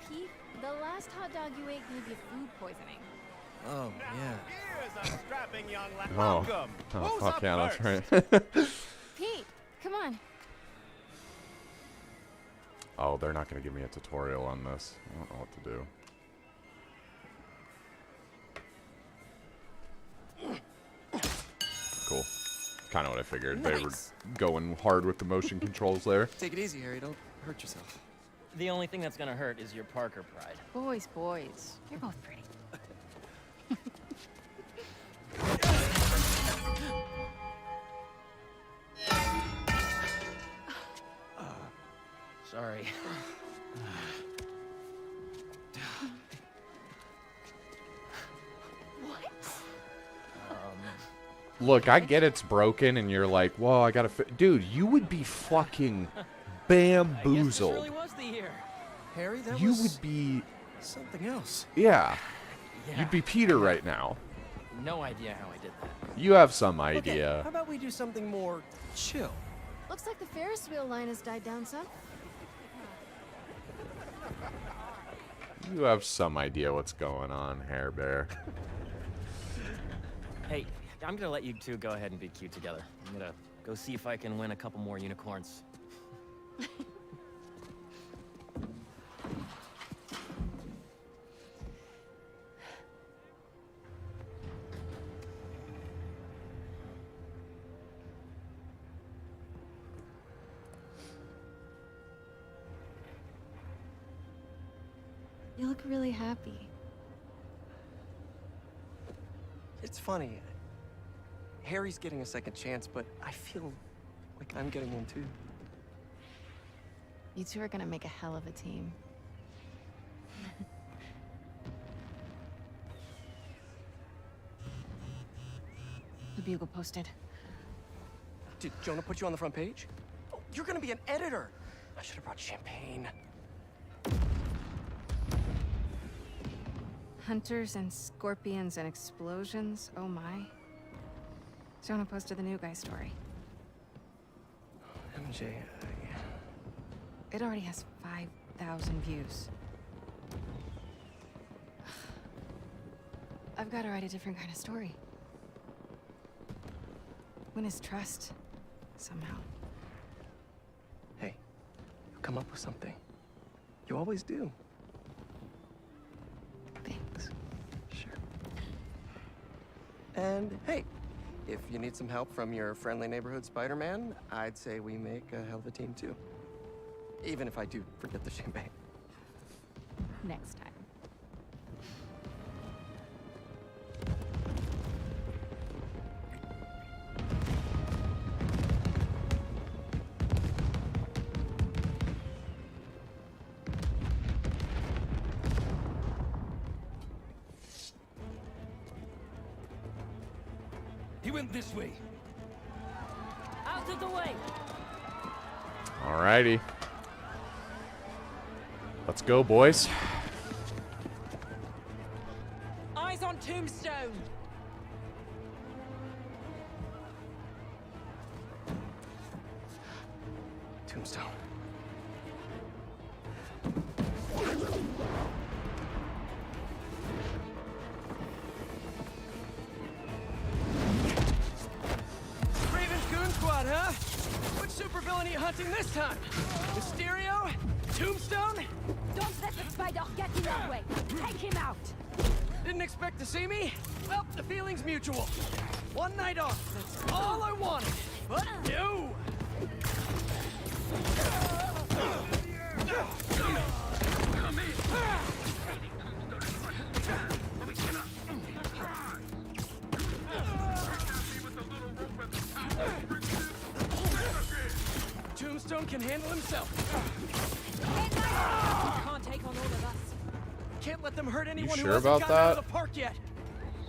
Pete, the last hot dog you ate gave you food poisoning. Oh, yeah. Here's a strapping young lad. Oh. Welcome. Oh, Who's fuck up yeah, that's first? right. Pete, come on. Oh, they're not going to give me a tutorial on this. I don't know what to do. Cool. Kind of what I figured. They were Nice. going hard with the motion controls there. Take it easy, Harry. Don't hurt yourself. The only thing that's gonna hurt is your Parker pride. Boys, boys. You're both pretty. Sorry. What? Look, I get it's broken, and you're like, "Whoa, I gotta." Dude, you would be fucking I guess this bamboozled. really was the year. Harry, that You was would be, something else. yeah. Yeah. You'd be Peter right now. No idea how I did that. You have some Okay, idea. how about we do something more chill? Looks like the Ferris wheel line has died down some. You have some idea what's going on, Hair Bear. Hey, I'm gonna let you two go ahead and be cute together. I'm gonna go see if I can win a couple more unicorns. You look really happy. It's funny. Harry's getting a second chance, but I feel like I'm getting one too. You two are gonna make a hell of a team. The Bugle posted. Did Jonah put you on the front page? Oh, you're gonna be an editor. I should have brought champagne. Hunters and scorpions and explosions. Oh my. Jonah posted the new guy story. MJ, It already has 5,000 views. I've got to write a different kind of story. Win his trust, somehow. Hey, you'll come up with something. You always do. Thanks. Sure. And hey, if you need some help from your friendly neighborhood Spider-Man, I'd say we make a hell of a team too. Even if I do forget the champagne. Next time. He went this way. Out of the way! Alrighty. Let's go, boys. Eyes on Tombstone! Tombstone. Raven's Goon Squad, huh? Which supervillain are you hunting this time? Mysterio? Tombstone? Don't let the spider get in your way. Take him out. Didn't expect to see me? Well, the feeling's mutual. One night off, that's all I wanted. But no! Tombstone can handle himself. Can't take on all of us. Can't let them hurt anyone who sure hasn't about gotten out of that? the park yet.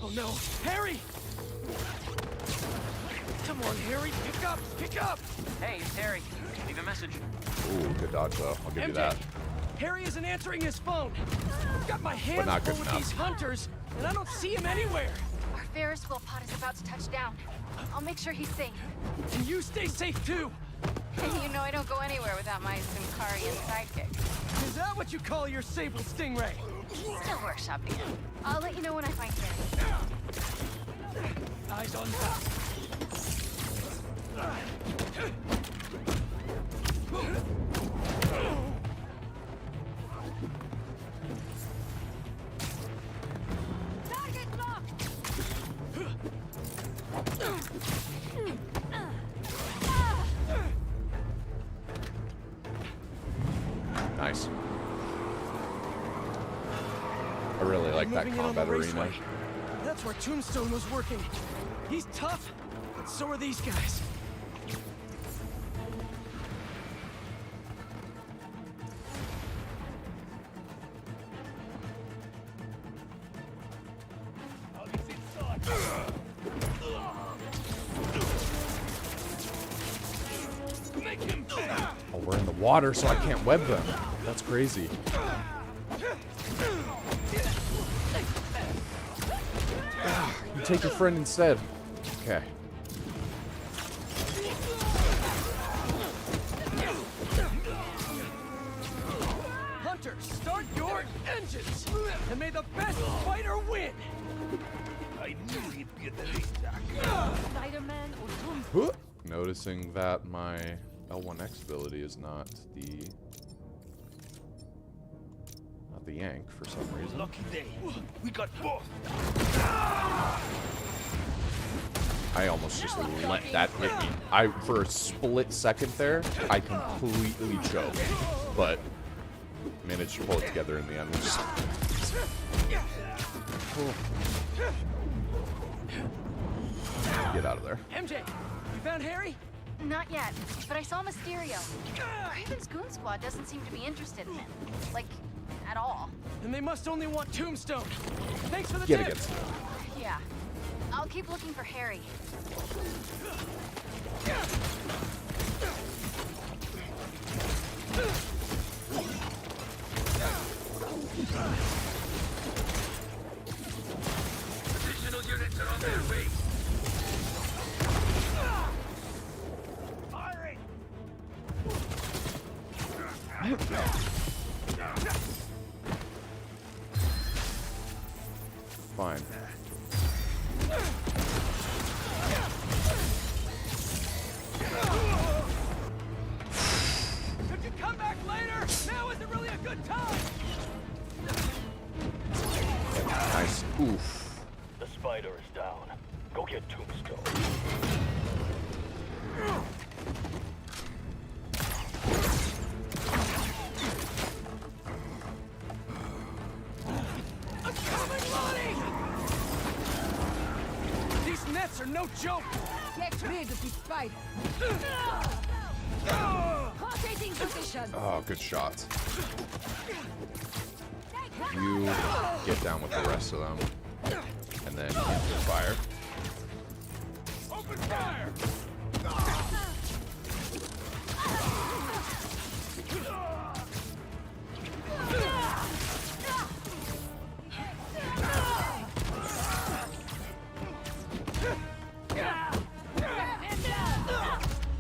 Oh no, Harry! Come on, Harry, pick up, pick up! Hey, it's Harry. Leave a message. Ooh, good dodge though. I'll give you MJ, that. Harry isn't answering his phone. I've got my hands not full good with enough. these hunters, and I don't see him anywhere. Our Ferris wheel pod is about to touch down. I'll make sure he's safe. And you stay safe too. You know I don't go anywhere without my Simkarian sidekick. Is that what you call your Sable Stingray? Still workshopping it. I'll let you know when I find Harry. Eyes on top. Target locked. Nice. I really like that Moving in on the combat arena. raceway. That's where Tombstone was working. He's tough, but so are these guys. Oh, we're in the water, so I can't web them. That's crazy. You take your friend instead. Okay. Hunters, start your engines, and may the best fighter win. I knew he'd get the Spider-Man or Tombstone? Noticing that my L1X ability is not the yank for some reason. Lucky day. We got both. I almost just let that hit me. For a split second there, I completely choked, but managed to pull it together in the end. Get out of there. MJ, you found Harry? Not yet, but I saw Mysterio. Raven's Goon Squad doesn't seem to be interested in him. Like, at all. And they must only want Tombstone. Thanks for the Get tip. against it. Yeah. I'll keep looking for Harry. Additional units are on their way. Firing! Fine. Nice. Oof. The spider is down. Go get Tombstone. I'm coming, Lonnie! These nets are no joke! Get rid of the spider. Rotating position. Oh, good shots. You get down with the rest of them. And then into fire. Open fire!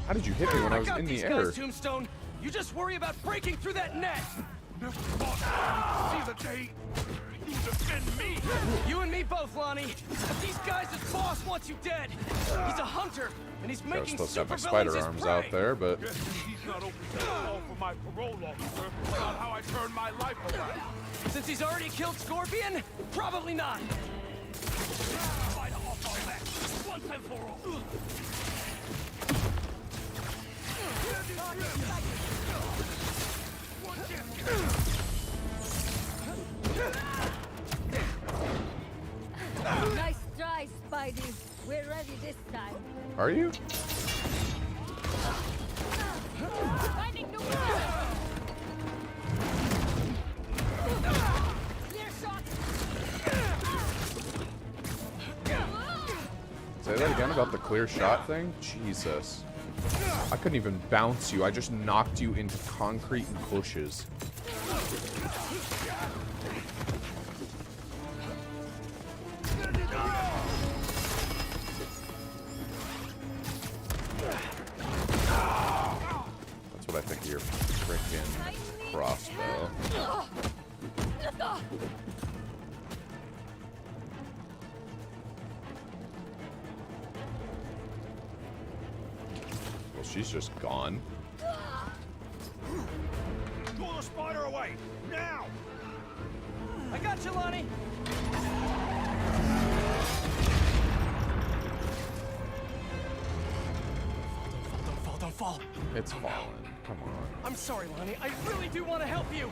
How did you hit me when I was got in the these air? guys, Tombstone. You just worry about breaking through that net. See the day you defend me. You and me both, Lonnie. But these guys' boss wants you dead. He's a hunter, and he's I was making supposed to have my supervillains spider his arms prey. out there, but Guess he's not open to the call for my parole officer about how I turned my life around. Since he's already killed Scorpion, probably not. Fight off our back, once and for all. Nice try, Spidey. We're ready this time. are you? Finding new clear shot. Say that again about the clear shot thing? Jesus. I couldn't even bounce you. I just knocked you into concrete bushes. That's what I think of your frickin' crossbow. Well, she's just gone. Pull the spider away, now! I got you, Lonnie. Don't fall. It's fallen. Come on. I'm sorry, Lonnie. I really do want to help you.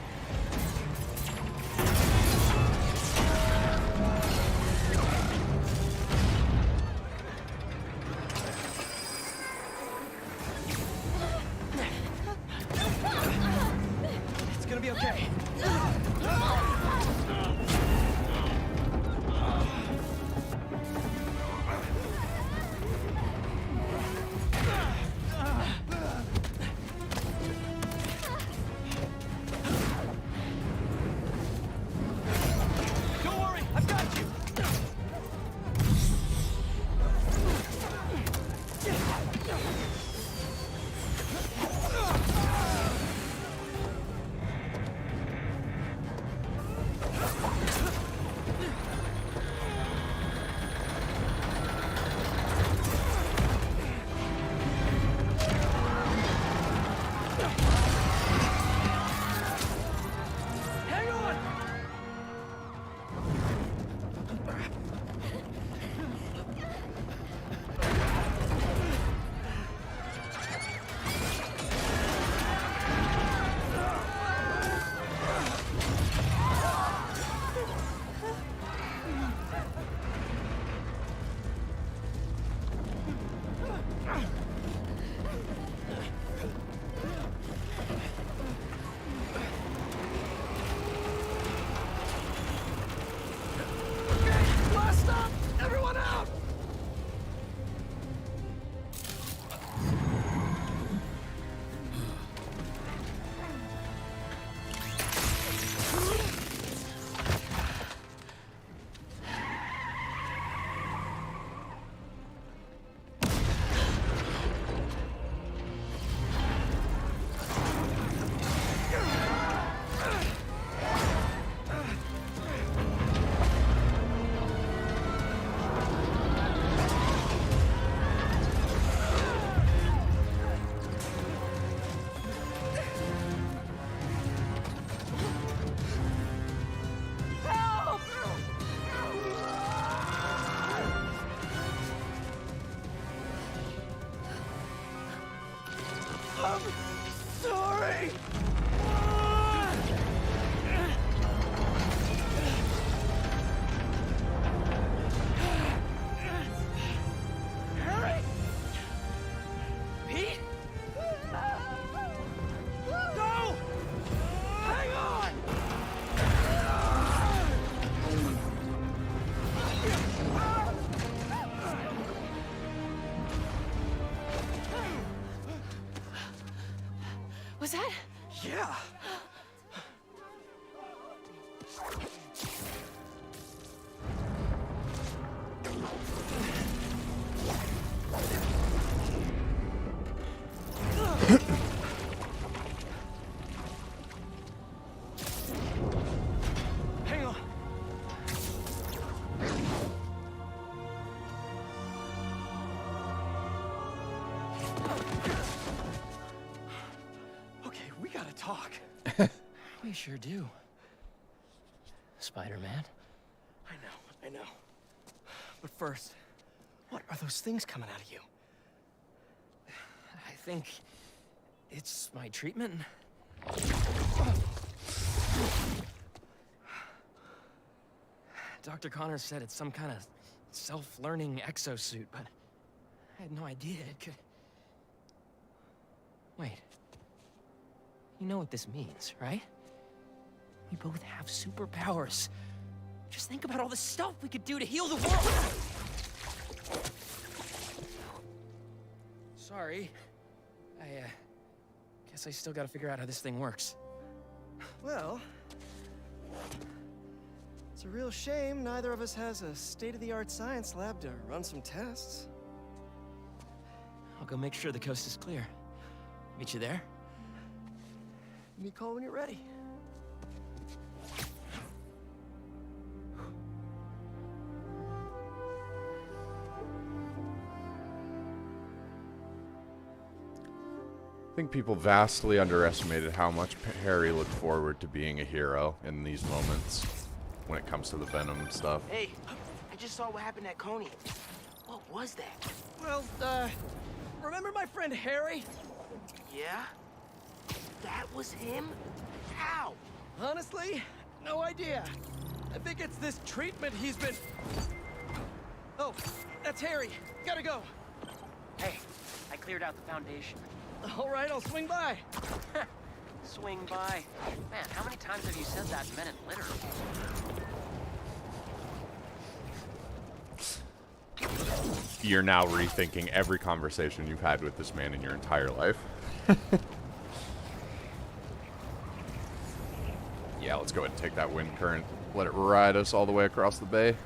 It's gonna be okay. Hang on. Okay, we gotta talk. We sure do. Spider-Man. I know. But first, what are those things coming out of you? I think it's my treatment. Dr. Connors said it's some kind of self-learning exosuit, but I had no idea it could... Wait. You know what this means, right? We both have superpowers. Just think about all the stuff we could do to heal the world! Sorry. Guess I still gotta figure out how this thing works. Well, it's a real shame neither of us has a state-of-the-art science lab to run some tests. I'll go make sure the coast is clear. Meet you there? Give me a call when you're ready. I think people vastly underestimated how much Harry looked forward to being a hero in these moments when it comes to the Venom stuff. Hey, I just saw what happened at Coney. What was that? Well, remember my friend Harry? Yeah? That was him? How? Honestly, no idea. I think it's this treatment he's been... Oh, that's Harry. Gotta go. Hey, I cleared out the foundation. All right, I'll swing by. Swing by. Man, how many times have you said that and meant it literally? You're now rethinking every conversation you've had with this man in your entire life. Yeah, let's go ahead and take that wind current. Let it ride us all the way across the bay.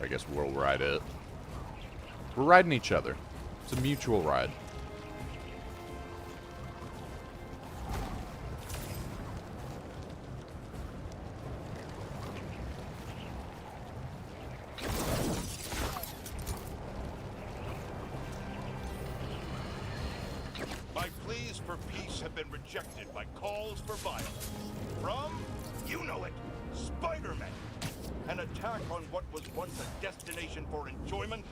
I guess we'll ride it. We're riding each other. It's a mutual ride. My pleas for peace have been rejected by calls for violence. From, you know it, Spider-Man. An attack on what was once a destination for enjoyment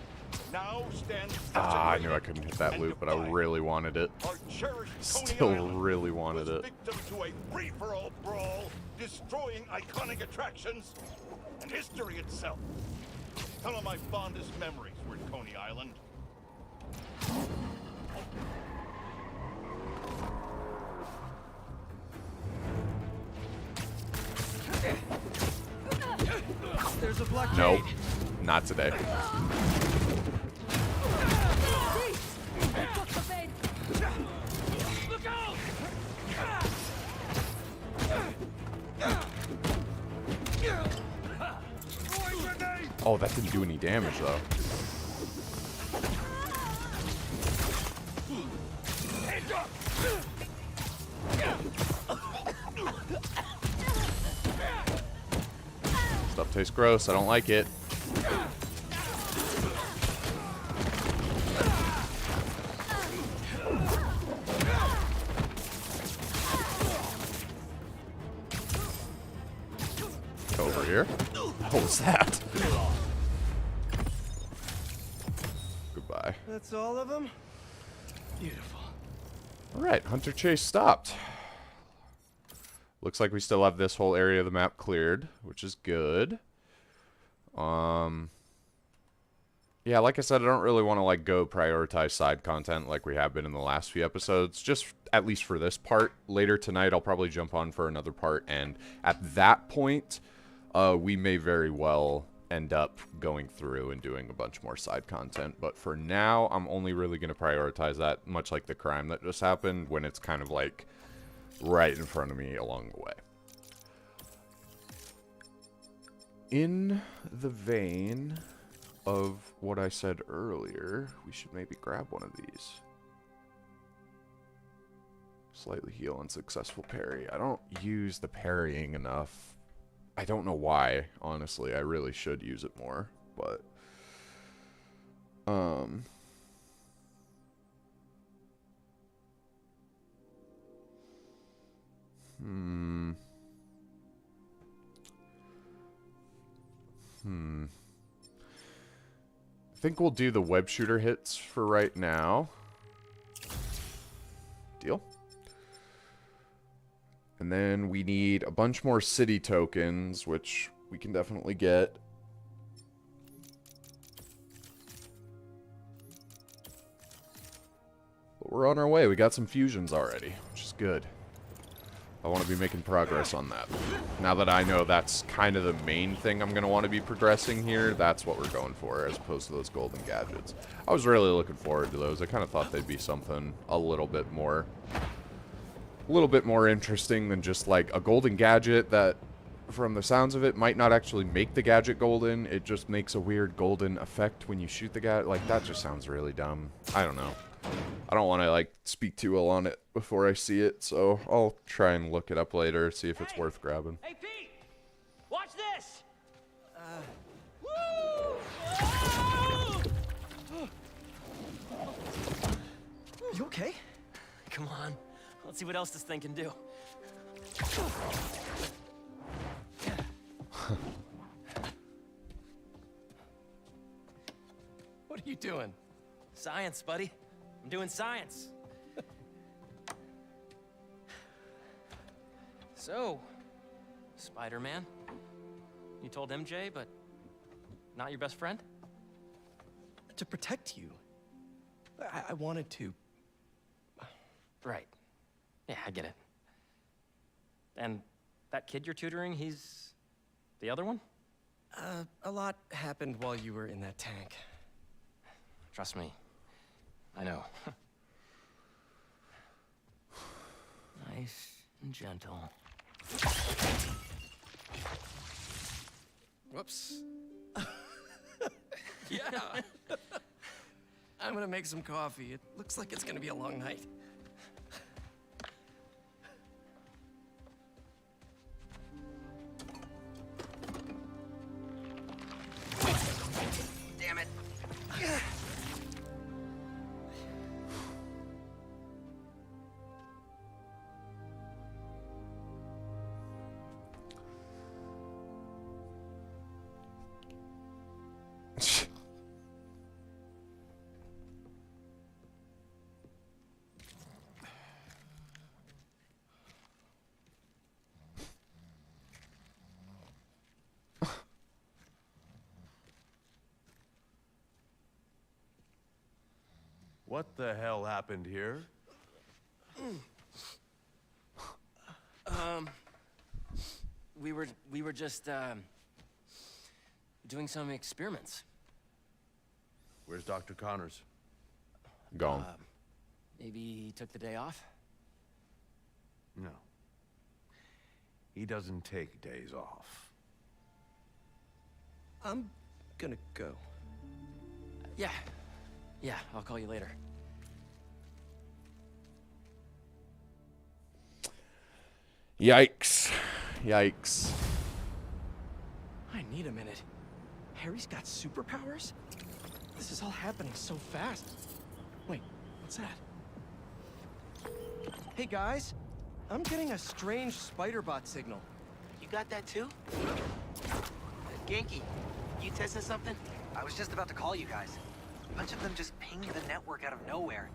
now stands I knew I couldn't hit that loop, but I really wanted it. Our cherished Still Coney Island really wanted was it. victim to a free-for-all brawl, destroying iconic attractions and history itself. Some of my fondest memories were at Coney Island. There's a blockade. Nope. Not today. Look out! Oh, that didn't do any damage, though. Stuff tastes gross. I don't like it. Over here. What was that? Goodbye. That's all of them? Beautiful. Alright, Hunter Chase stopped. Looks like we still have this whole area of the map cleared, which is good. Yeah, like I said, I don't really want to like go prioritize side content like we have been in the last few episodes, just at least for this part. Later tonight, I'll probably jump on for another part, and at that point, we may very well end up going through and doing a bunch more side content. But for now, I'm only really going to prioritize that, much like the crime that just happened, when it's kind of like right in front of me along the way. In the vein of what I said earlier, we should maybe grab one of these. Slightly heal and successful parry. I don't use the parrying enough. I don't know why, honestly. I really should use it more, but I think we'll do the web shooter hits for right now. Deal. And then we need a bunch more city tokens, which we can definitely get. But we're on our way. We got some fusions already, which is good. I want to be making progress on that. Now that I know that's kind of the main thing I'm going to want to be progressing here, that's what we're going for, as opposed to those golden gadgets. I was really looking forward to those. I kind of thought they'd be something a little bit more interesting than just like a golden gadget that, from the sounds of it, might not actually make the gadget golden. It just makes a weird golden effect when you shoot the gadget. Like, that just sounds really dumb. I don't know. I don't want to, like, speak too well on it before I see it, so I'll try and look it up later, see if it's worth grabbing. Hey, Pete! Watch this! You okay? Come on. Let's see what else this thing can do. What are you doing? Science, buddy. I'm doing science. So, Spider-Man, you told MJ, but not your best friend? To protect you. I wanted to. Right. Yeah, I get it. And that kid you're tutoring, he's the other one? A lot happened while you were in that tank. Trust me. I know. Nice and gentle. Whoops. Yeah. I'm gonna make some coffee. It looks like it's gonna be a long night. Damn it. What the hell happened here? We were just doing some experiments. Where's Dr. Connors? Gone. Maybe he took the day off? No. He doesn't take days off. I'm gonna go. Yeah. Yeah, I'll call you later. Yikes. Yikes. I need a minute. Harry's got superpowers? This is all happening so fast. Wait, what's that? Hey guys, I'm getting a strange spider bot signal. You got that too? Genki, you testing something? I was just about to call you guys. A bunch of them just pinged the network out of nowhere.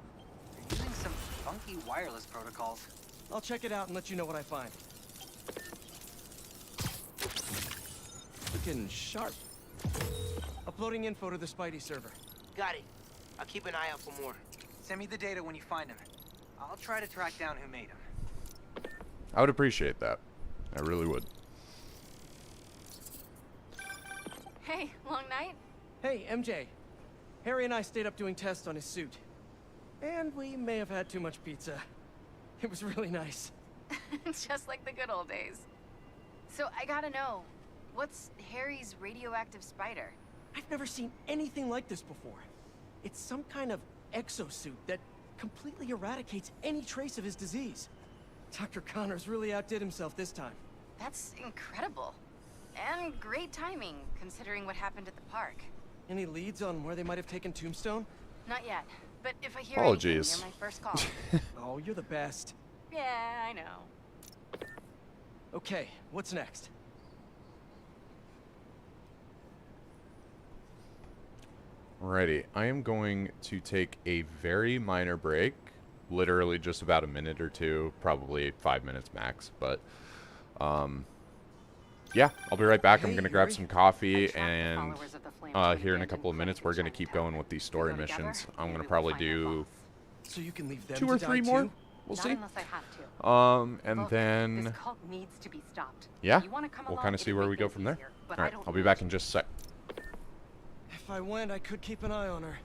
They're using some funky wireless protocols. I'll check it out and let you know what I find. Looking sharp. Uploading info to the Spidey server. Got it. I'll keep an eye out for more. Send me the data when you find them. I'll try to track down who made them. I would appreciate that. I really would. Hey, long night? Hey, MJ. Harry and I stayed up doing tests on his suit. And we may have had too much pizza. It was really nice. Just like the good old days. So I gotta know, what's Harry's radioactive spider? I've never seen anything like this before. It's some kind of exosuit that completely eradicates any trace of his disease. Dr. Connors really outdid himself this time. That's incredible. And great timing, considering what happened at the park. Any leads on where they might have taken Tombstone? Not yet, but if I hear Apologies. anything, you're my first call. Oh, you're the best. Yeah, I know. Okay, what's next? Alrighty, I am going to take a very minor break, literally just about a minute or two, probably 5 minutes max, but yeah, I'll be right back. I'm going to grab some coffee, and here in a couple of minutes we're going to keep going with these story missions. I'm going to probably do So you can leave them 2 or 3 more. We'll see. And then yeah, we'll kind of see where we go from there. Alright, I'll be back in just a sec. If I went, I could keep an eye on her.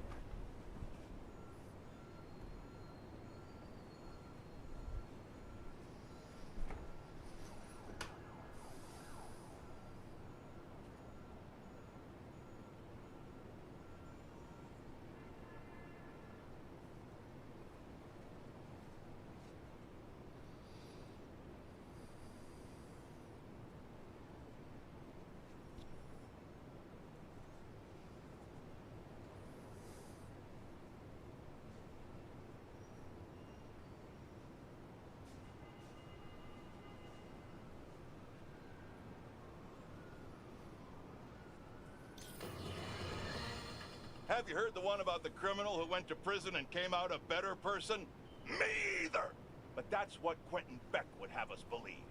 Have you heard the one about the criminal who went to prison and came out a better person? Me either! But that's what Quentin Beck would have us believe.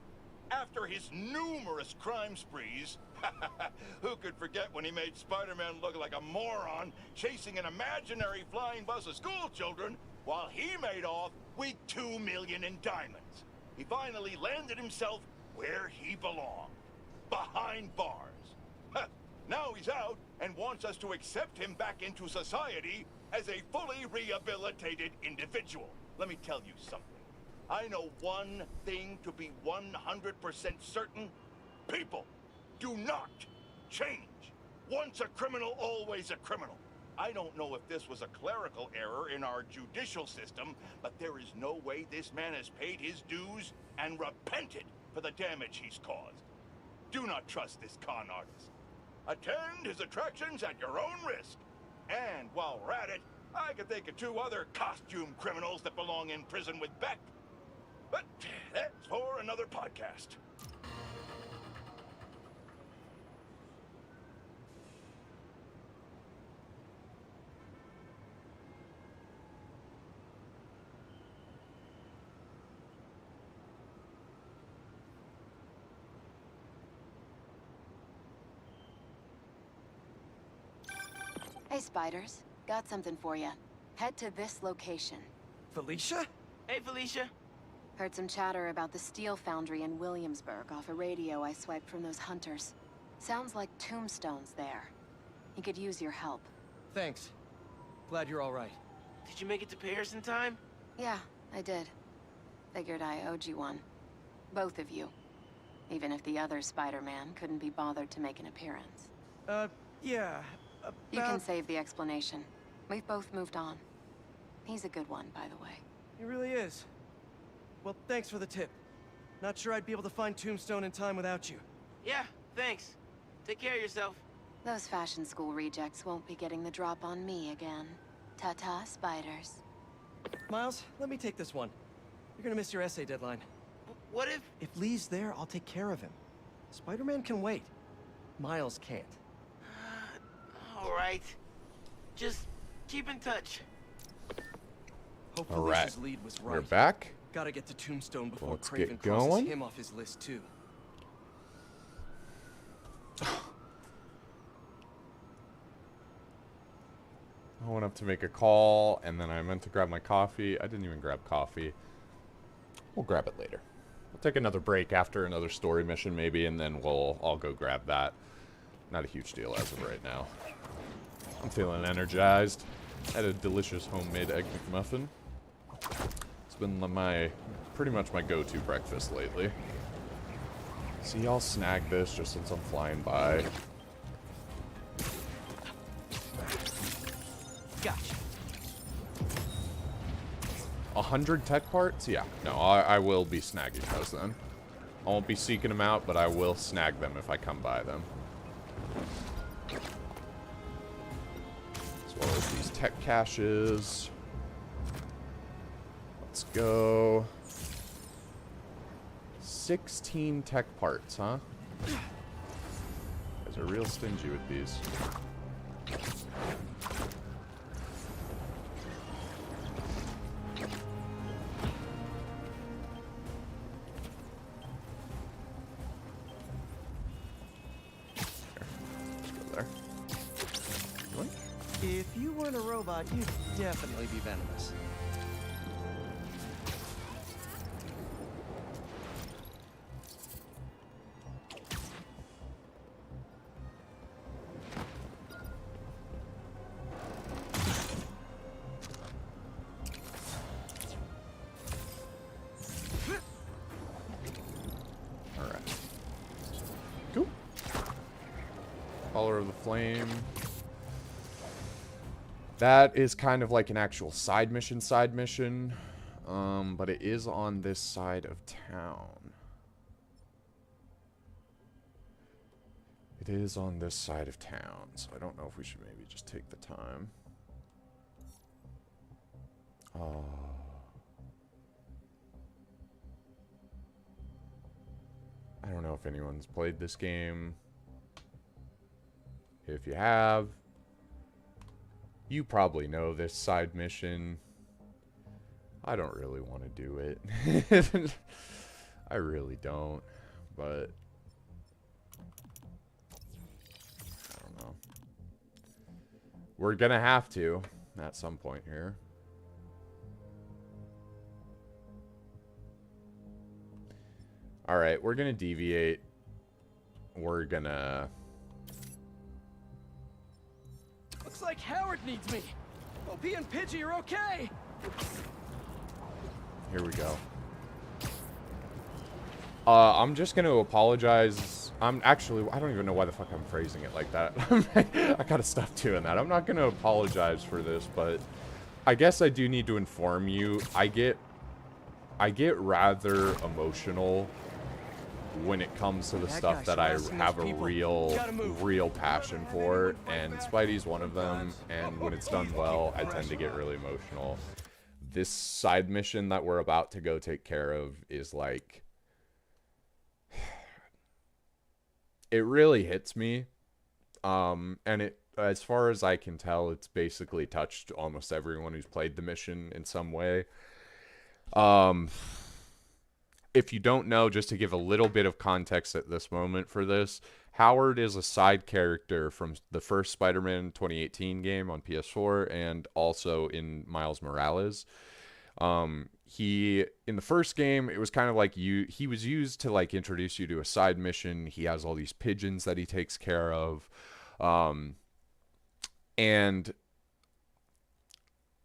After his numerous crime sprees, who could forget when he made Spider-Man look like a moron chasing an imaginary flying bus of school children while he made off with $2 million in diamonds? He finally landed himself where he belonged, behind bars. Now he's out and wants us to accept him back into society as a fully rehabilitated individual. Let me tell you something. I know one thing to be 100% certain. People do not change. Once a criminal, always a criminal. I don't know if this was a clerical error in our judicial system, but there is no way this man has paid his dues and repented for the damage he's caused. Do not trust this con artist. Attend his attractions at your own risk. And while we're at it, I can think of 2 other costume criminals that belong in prison with Beck. But that's for another podcast. Hey, Spiders. Got something for you. Head to this location. Felicia? Hey, Felicia. Heard some chatter about the steel foundry in Williamsburg off a radio I swiped from those hunters. Sounds like Tombstone's there. He could use your help. Thanks. Glad you're all right. Did you make it to Paris in time? Yeah, I did. Figured I owed you one. Both of you. Even if the other Spider-Man couldn't be bothered to make an appearance. Yeah. You can save the explanation. We've both moved on. He's a good one, by the way. He really is. Well, thanks for the tip. Not sure I'd be able to find Tombstone in time without you. Yeah, thanks. Take care of yourself. Those fashion school rejects won't be getting the drop on me again. Ta-ta, Spiders. Miles, let me take this one. You're gonna miss your essay deadline. What if... If Lee's there, I'll take care of him. Spider-Man can wait. Miles can't. All right. Just keep in touch. Hope All right. Felicia's lead was right. We're back. Gotta get to Tombstone before Let's Craven get crosses going. him off his list too. I went up to make a call, and then I meant to grab my coffee. I didn't even grab coffee. We'll grab it later. We'll take another break after another story mission, maybe, and then I'll go grab that. not a huge deal as of right now. I'm feeling energized. Had a delicious homemade egg McMuffin. It's been pretty much my go-to breakfast lately. See, I'll snag this just since I'm flying by. Gotcha. 100 tech parts? Yeah. No, I will be snagging those then. I won't be seeking them out, but I will snag them if I come by them. As well as these tech caches. Let's go. 16 tech parts, huh? You guys are real stingy with these. If you weren't a robot, you'd definitely be venomous. Alright. Cool. Follower of the Flame. That is kind of like an actual side mission, but it is on this side of town. It is on this side of town, so I don't know if we should maybe just take the time. I don't know if anyone's played this game. If you have, you probably know this side mission. I don't really want to do it. I really don't, but I don't know. We're gonna have to at some point here. Alright, we're gonna deviate. We're gonna... Looks like Howard needs me. OP and Pidgey are okay. Here we go. I'm just gonna apologize. I don't even know why the fuck I'm phrasing it like that. I gotta stop doing that. I'm not gonna apologize for this, but I guess I do need to inform you. I get rather emotional when it comes to the stuff that I have a real passion for, and Spidey's one of them, and when it's done well, I tend to get really emotional. This side mission that we're about to go take care of is like... it really hits me, and it, as far as I can tell, it's basically touched almost everyone who's played the mission in some way. If you don't know, just to give a little bit of context at this moment for this, Howard is a side character from the first Spider-Man 2018 game on PS4 and also in Miles Morales. In the first game, it was kind of like he was used to like introduce you to a side mission. He has all these pigeons that he takes care of. And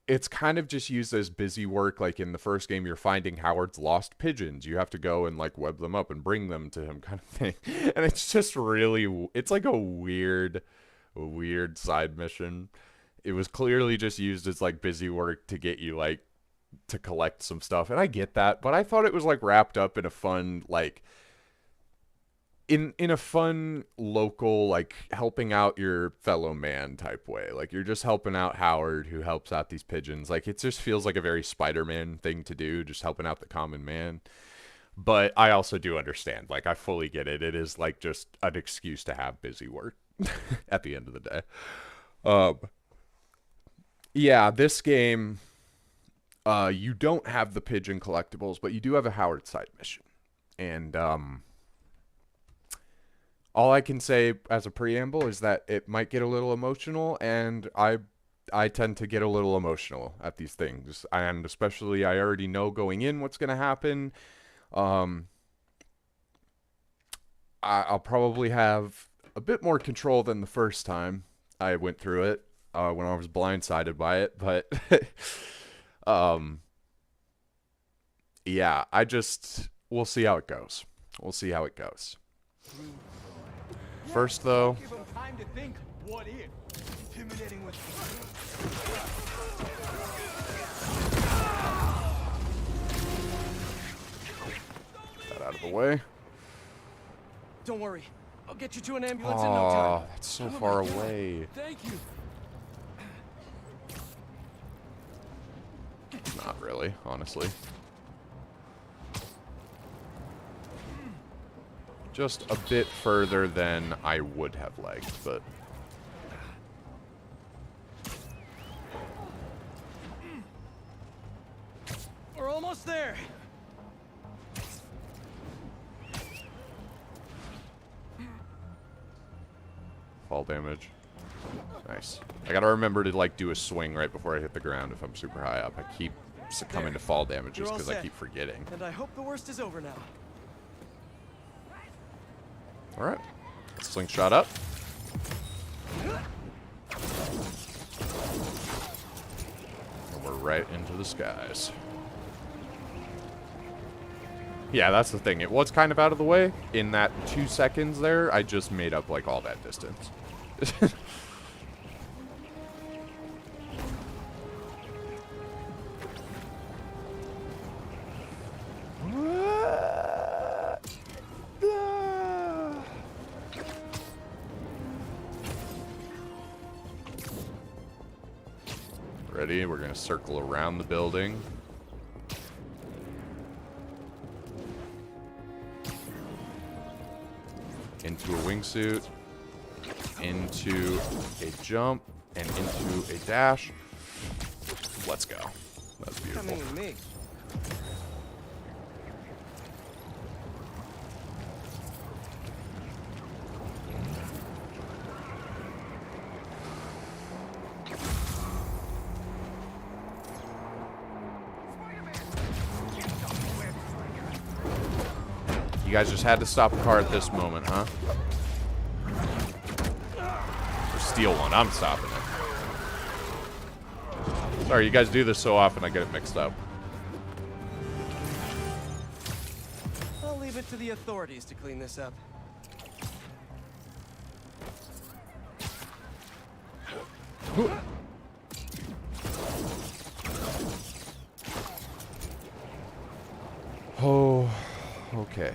it's kind of just used as busy work. Like in the first game, you're finding Howard's lost pigeons. You have to go and like web them up and bring them to him, kind of thing. And it's just really, it's like a weird side mission. It was clearly just used as like busy work to get you like to collect some stuff. And I get that, but I thought it was like wrapped up in a fun, like in a fun local, like helping out your fellow man type way. Like you're just helping out Howard, who helps out these pigeons. Like it just feels like a very Spider-Man thing to do, just helping out the common man. But I also do understand, like I fully get it. It is like just an excuse to have busy work at the end of the day. Yeah, this game, you don't have the pigeon collectibles, but you do have a Howard side mission. And all I can say as a preamble is that it might get a little emotional, and I tend to get a little emotional at these things. And especially, I already know going in what's going to happen. I'll probably have a bit more control than the first time I went through it when I was blindsided by it, but yeah, we'll see how it goes. We'll see how it goes. First, though, Give him time to think. What if? Intimidating with. that out of the way. Don't worry. I'll get you to an ambulance in no time. Oh, that's so far away. Thank you. Not really, honestly. Just a bit further than I would have liked, but... We're almost there. Fall damage. Nice. I gotta remember to, like, do a swing right before I hit the ground if I'm super high up. I keep succumbing to fall damage just because I keep forgetting. And I hope the worst is over now. Alright. Slingshot up. And we're right into the skies. Yeah, that's the thing. It was kind of out of the way. In that 2 seconds there, I just made up, like, all that distance. Ready? We're going to circle around the building. Into a wingsuit. Into a jump. And into a dash. Let's go. That's beautiful. Coming with me. You guys just had to stop a car at this moment, huh? Or steal one. I'm stopping it. Sorry, you guys do this so often I get it mixed up. I'll leave it to the authorities to clean this up. Oh, okay.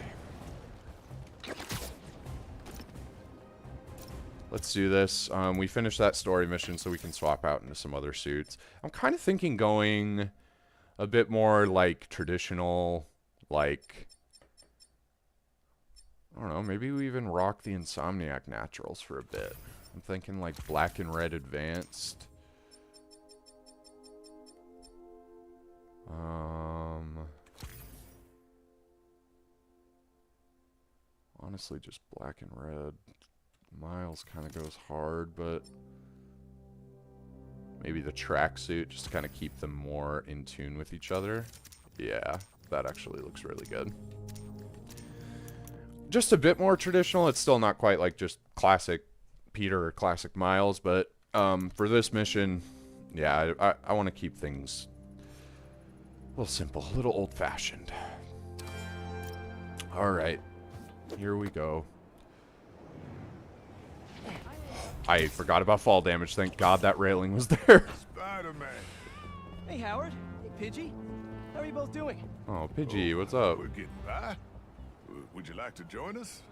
Let's do this. We finished that story mission so we can swap out into some other suits. I'm kind of thinking going a bit more like traditional, like, I don't know, maybe we even rock the Insomniac Naturals for a bit. I'm thinking like black and red advanced. Honestly, just black and red. Miles kind of goes hard, but maybe the tracksuit just to kind of keep them more in tune with each other. Yeah, that actually looks really good. Just a bit more traditional. It's still not quite like just classic Peter or classic Miles, but for this mission, yeah, I want to keep things a little simple, a little old-fashioned. All right, here we go. I forgot about fall damage. Thank God that railing was there. Spider-Man. Hey, Howard. Hey, Pidgey. How are you both doing? Oh, Pidgey, what's up? We're getting by. Would you like to join us?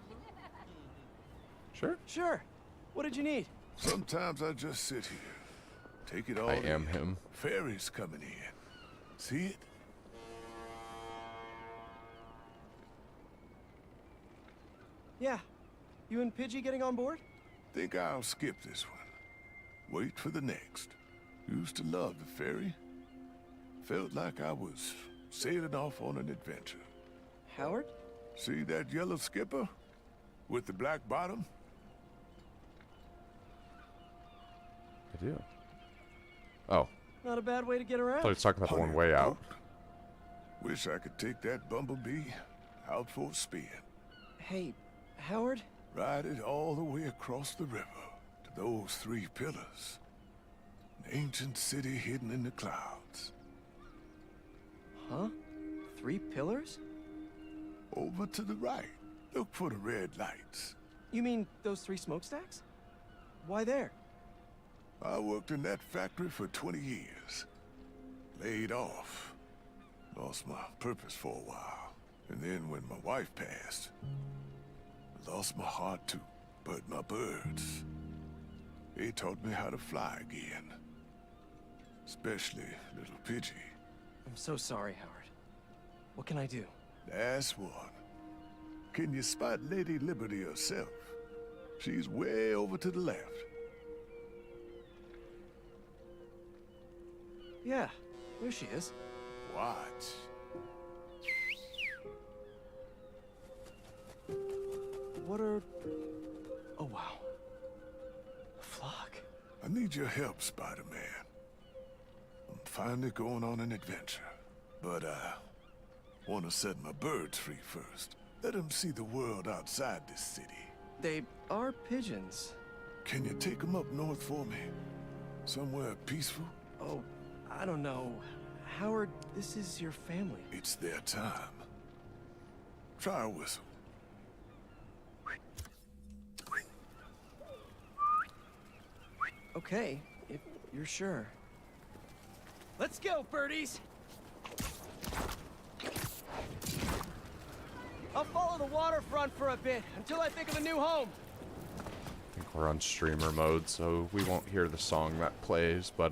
Sure. Sure. What did you need? Sometimes I just sit here. Take it all I in. am him. Fairies coming in. See it? Yeah. You and Pidgey getting on board? Think I'll skip this one. Wait for the next. Used to love the ferry. Felt like I was sailing off on an adventure. Howard? See that yellow skipper? With the black bottom? I do. Oh. Not a bad way to get I around. thought he was talking about the one way out. Wish I could take that bumblebee out for a spin. Hey, Howard? Ride it all the way across the river to those 3 pillars. An ancient city hidden in the clouds. Huh? 3 pillars? Over to the right. Look for the red lights. You mean those 3 smokestacks? Why there? I worked in that factory for 20 years. Laid off. Lost my purpose for a while. And then when my wife passed, I lost my heart too. But my birds, they taught me how to fly again. Especially little Pidgey. I'm so sorry, Howard. What can I do? That's one. Can you spot Lady Liberty herself? She's way over to the left. Yeah, there she is. Watch. What are... Oh, wow. A flock. I need your help, Spider-Man. I'm finally going on an adventure. But I want to set my birds free first. Let them see the world outside this city. They are pigeons. Can you take them up north for me? Somewhere peaceful? Oh, I don't know. Howard, this is your family. It's their time. Try a whistle. Okay, if you're sure. Let's go, birdies! I'll follow the waterfront for a bit, until I think of a new home. I think we're on streamer mode, so we won't hear the song that plays, but,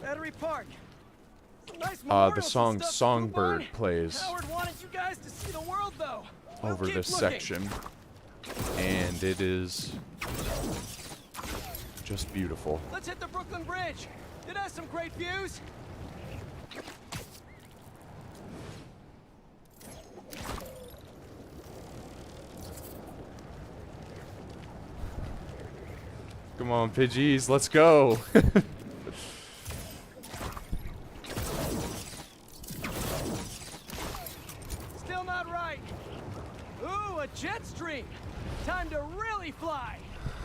Battery Park. Nice the song Songbird plays Howard wanted you guys to see the world, though. over this section, and it is just beautiful. Let's hit the Brooklyn Bridge. It has some great views. Come on, Pidgeys, let's go. Still not right. Ooh, a jet stream. Time to really fly.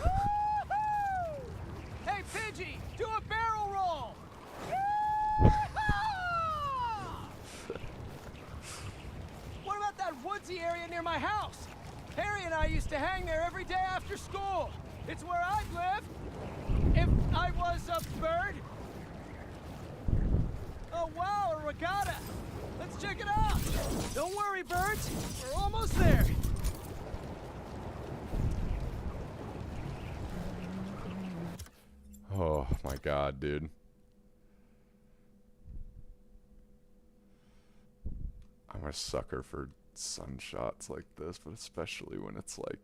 Woo-hoo! Hey, Pidgey, do a barrel roll. What about that woodsy area near my house? Harry and I used to hang there every day after school. It's where I'd live if I was a bird. Oh, wow, a regatta. Let's check it out. Don't worry, birds. We're almost there. Oh my god, dude. I'm a sucker for sun shots like this, but especially when it's like...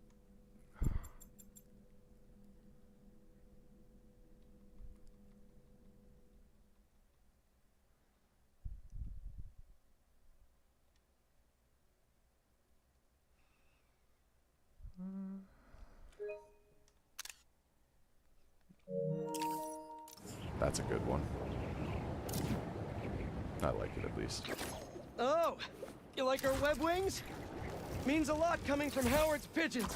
That's a good one. I like it at least. Oh, you like our web wings? Means a lot coming from Howard's pigeons.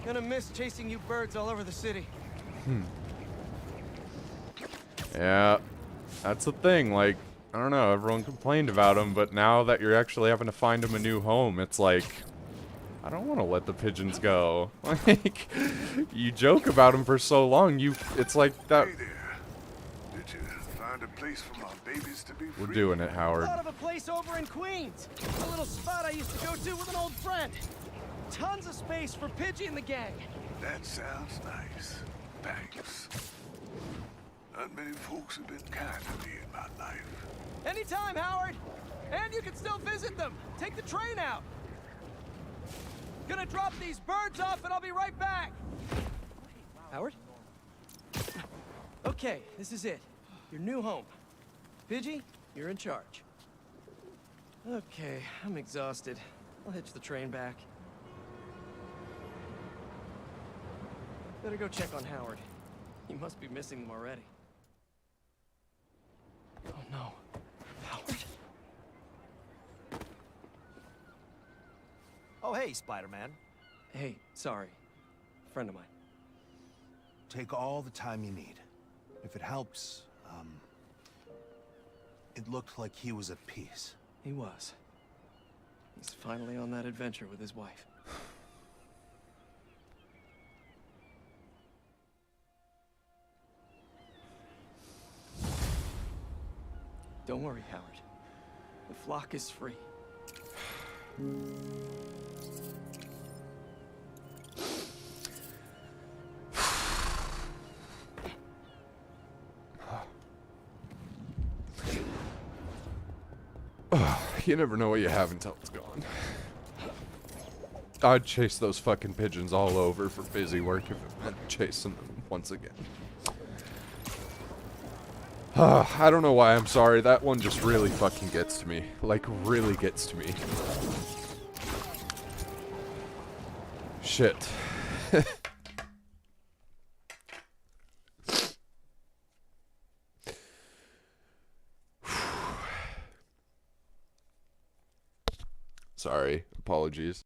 Gonna miss chasing you birds all over the city. Yeah, that's the thing, like, I don't know, everyone complained about them, but now that you're actually having to find them a new home, it's like, I don't want to let the pigeons go. Like, you joke about them for so long, it's like that. Hey there. Did you find a place for my babies to be free? We're doing it, Howard. Thought of a place over in Queens. A little spot I used to go to with an old friend. Tons of space for Pidgey and the gang. That sounds nice. Thanks. Not many folks have been kind to me in my life. Anytime, Howard. And you can still visit them. Take the train out. Gonna drop these birds off and I'll be right back. Howard? Okay, this is it. Your new home. Pidgey, you're in charge. Okay, I'm exhausted. I'll hitch the train back. Better go check on Howard. He must be missing them already. Oh no. Howard? Oh, hey, Spider-Man. Hey, sorry. Friend of mine. Take all the time you need. If it helps, it looked like he was at peace. He was. He's finally on that adventure with his wife. Don't worry, Howard. The flock is free. You never know what you have until it's gone. I'd chase those fucking pigeons all over for busy work if it meant chasing them once again. I don't know why I'm sorry. That one just really fucking gets to me. Like, really gets to me. Shit. Sorry. Apologies.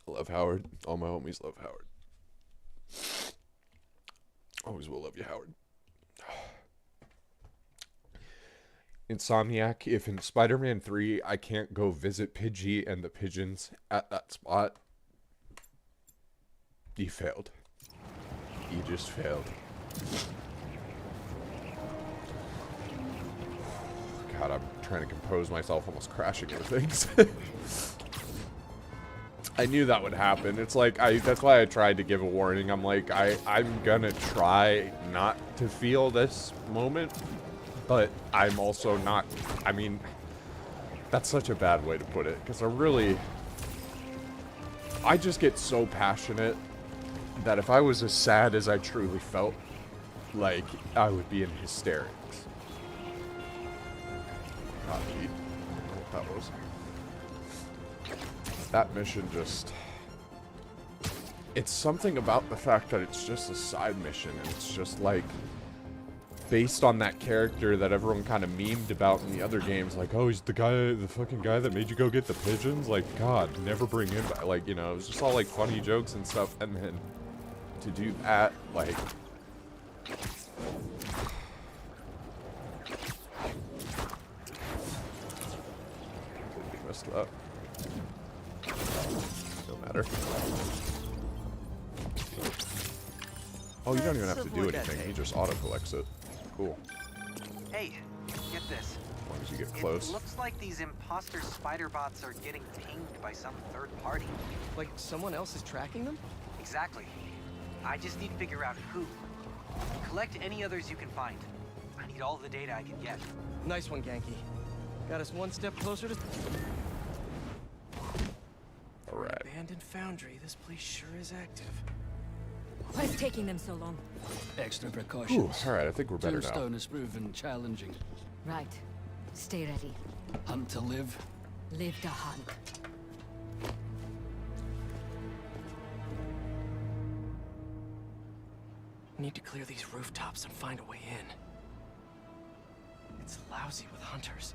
I love Howard. All my homies love Howard. Always will love you, Howard. Insomniac, if in Spider-Man 3 I can't go visit Pidgey and the pigeons at that spot, you failed. You just failed. God, I'm trying to compose myself, almost crashing into things. I knew that would happen. It's like, that's why I tried to give a warning. I'm like, I'm gonna try not to feel this moment, but I'm also not, I mean, that's such a bad way to put it, because I just get so passionate that if I was as sad as I truly felt, like, I would be in hysterics. God, dude. That was... That mission just... It's something about the fact that it's just a side mission, and it's just like... Based on that character that everyone kind of memed about in the other games, like, oh, he's the fucking guy that made you go get the pigeons? Like, God, never bring him back. Like, you know, it was just all, like, funny jokes and stuff, and then to do that, like... Messed up. No matter. Oh, you don't even have to do anything. He just auto-collects it. Cool. Hey, get this. As long as you get close. It looks like these imposter spider bots are getting pinged by some third party. Like someone else is tracking them? Exactly. I just need to figure out who. Collect any others you can find. I need all the data I can get. Nice one, Genki. Got us one step closer to... Alright. Abandoned foundry. This place sure is active. Why's taking them so long? Extra precautions. Alright, I think we're better now. Tombstone has proven challenging. Right. Stay ready. Hunt to live. Live to hunt. Need to clear these rooftops and find a way in. It's lousy with hunters.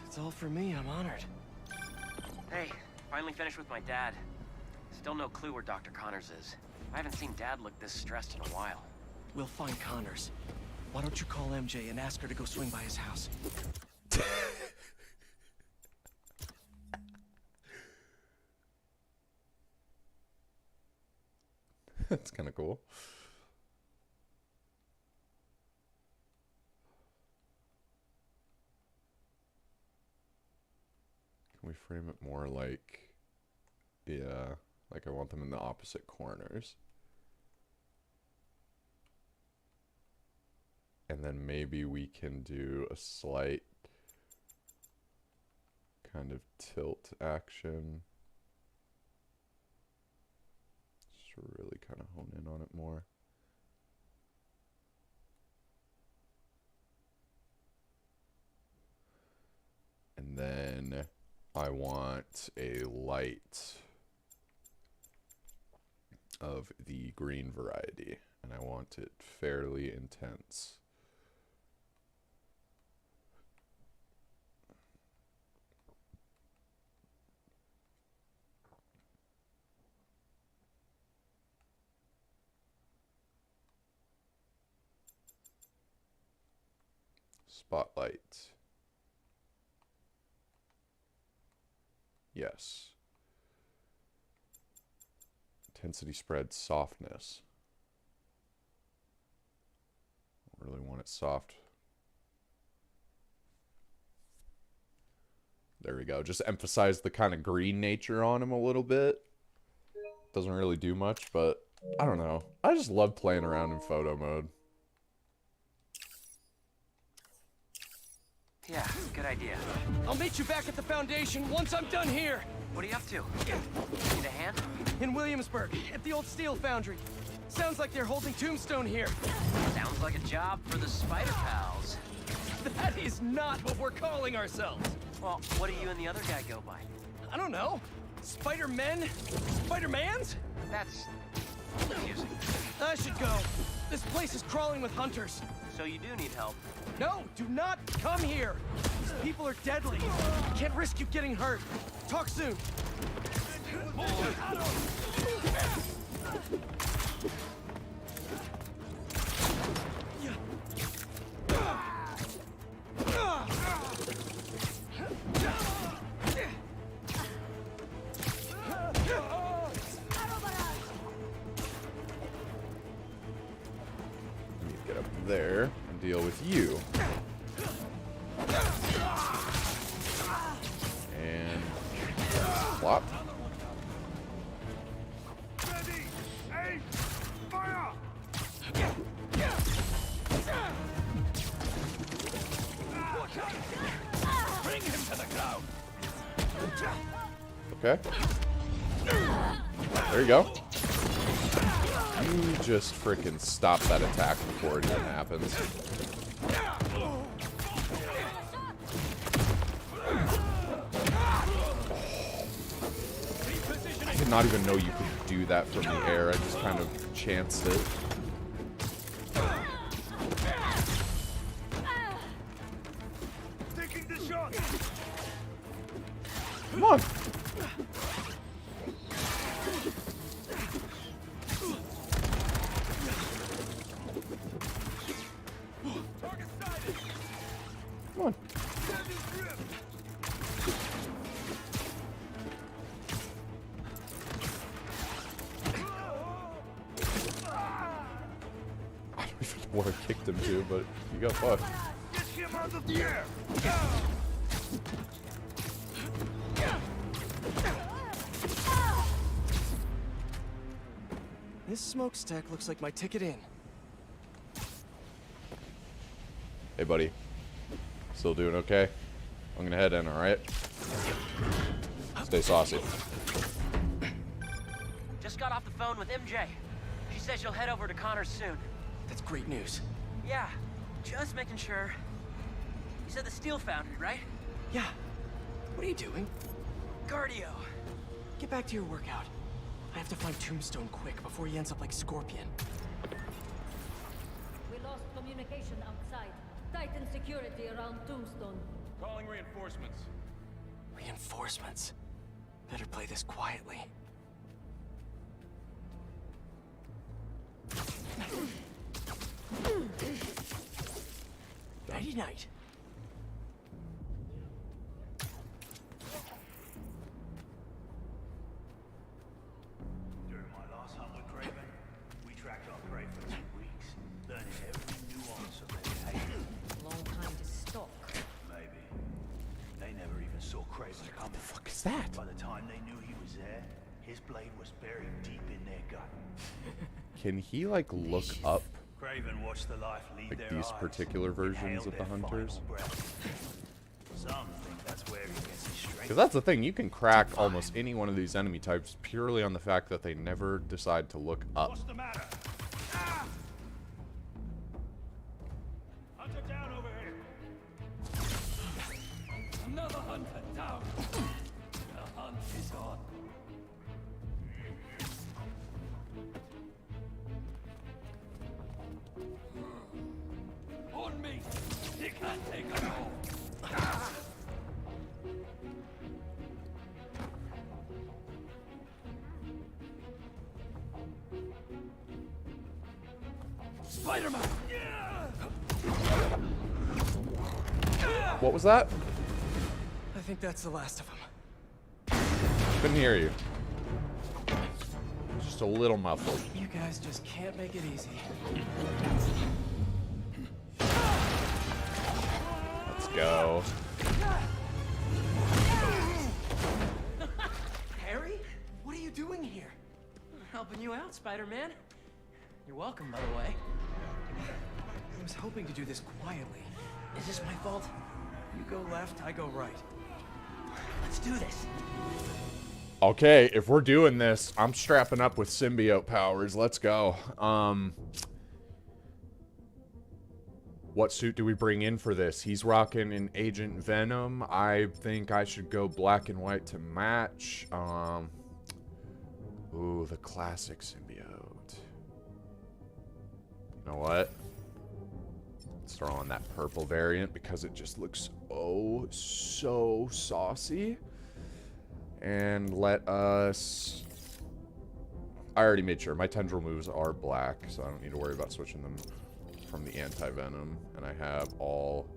If it's all for me, I'm honored. Hey, finally finished with my dad. Still no clue where Dr. Connors is. I haven't seen Dad look this stressed in a while. We'll find Connors. Why don't you call MJ and ask her to go swing by his house? That's kind of cool. Can we frame it more like... Yeah, like I want them in the opposite corners. And then maybe we can do a slight kind of tilt action. Just to really kind of hone in on it more. And then I want a light of the green variety, and I want it fairly intense. Spotlight. Yes. Intensity spread, softness. Really want it soft. There we go. Just emphasize the kind of green nature on him a little bit. Doesn't really do much, but I don't know. I just love playing around in photo mode. Yeah, good idea. I'll meet you back at the Foundation once I'm done here. What are you up to? Need a hand? In Williamsburg, at the old steel foundry. Sounds like they're holding Tombstone here. Sounds like a job for the Spider Pals. That is not what we're calling ourselves. Well, what do you and the other guy go by? I don't know. Spider-Men? Spider-Mans? That's confusing. I should go. This place is crawling with hunters. So you do need help? No, do not come here. These people are deadly. Can't risk you getting hurt. Talk soon. Get up there and deal with you. And flop. Ready, aim, fire! Bring him to the ground. Okay. There you go. You just freaking stop that attack before it even happens. I did not even know you could do that from the air. I just kind of chanced it. Taking the shot! Come on. Come on. I don't even know where I kicked him to, but you got fucked. Get him out of the air! This smokestack looks like my ticket in. Hey, buddy. Still doing okay? I'm gonna head in, alright? Stay saucy. Just got off the phone with MJ. She says she'll head over to Connors soon. That's great news. Yeah, just making sure. You said the steel foundry, right? Yeah. What are you doing? Cardio. Get back to your workout. I have to find Tombstone quick before he ends up like Scorpion. We lost communication outside. Tighten security around Tombstone. Calling reinforcements. Reinforcements? Better play this quietly. Nighty night. During my last hunt with Craven, we tracked our prey for 2 weeks, learning every nuance of their behavior. Long time to stalk. Maybe. They never even saw Craven coming. What the fuck is that? By the time they knew he was there, his blade was buried deep in their gut. Can he, like, look up, Craven watched the life leave like, their these eyes, particular versions inhaled of the their hunters? final breath. Some think that's where he gets his strength. Because that's the thing, you can crack almost any one of these enemy types purely on the fact that they never decide to look up. What's the matter? Ah! Hunter down over here. Another hunter down. The hunt is on. On me. You can't take us all. Spider-Man! What was that? I think that's the last of them. Couldn't hear you. Just a little muffled. You guys just can't make it easy. Let's go. Harry? What are you doing here? Helping you out, Spider-Man. You're welcome, by the way. I was hoping to do this quietly. Is this my fault? You go left, I go right. Let's do this. Okay, if we're doing this, I'm strapping up with symbiote powers. Let's go. What suit do we bring in for this? He's rocking an Agent Venom. I think I should go black and white to match. Ooh, the classic symbiote. You know what? Let's throw on that purple variant because it just looks oh so saucy. And let us... I already made sure. My tendril moves are black, so I don't need to worry about switching them from the anti-venom. And I have all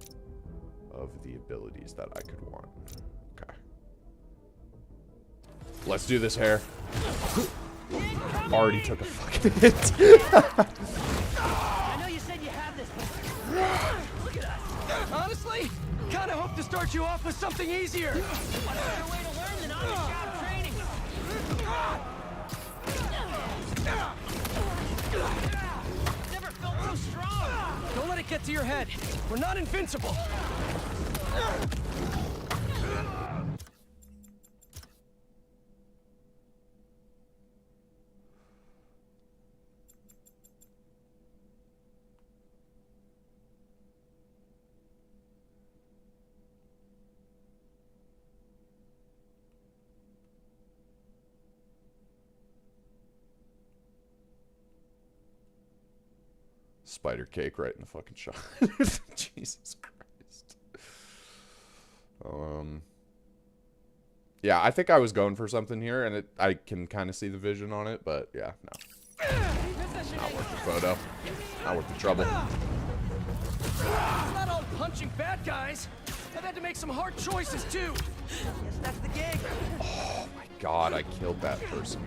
of the abilities that I could want. Okay. Let's do this, Hair. Already took a fucking hit. I know you said you had this, but look at us. Honestly, kinda hope to start you off with something easier. What better way to learn than on-the-job training? Never felt so strong. Don't let it get to your head. We're not invincible. Spider cake right in the fucking shot. Jesus Christ. Yeah, I think I was going for something here, and I can kind of see the vision on it, but yeah, no. Not worth the photo. Not worth the trouble. It's not all punching bad guys. I've had to make some hard choices too. Guess that's the gig. Oh my god, I killed that person.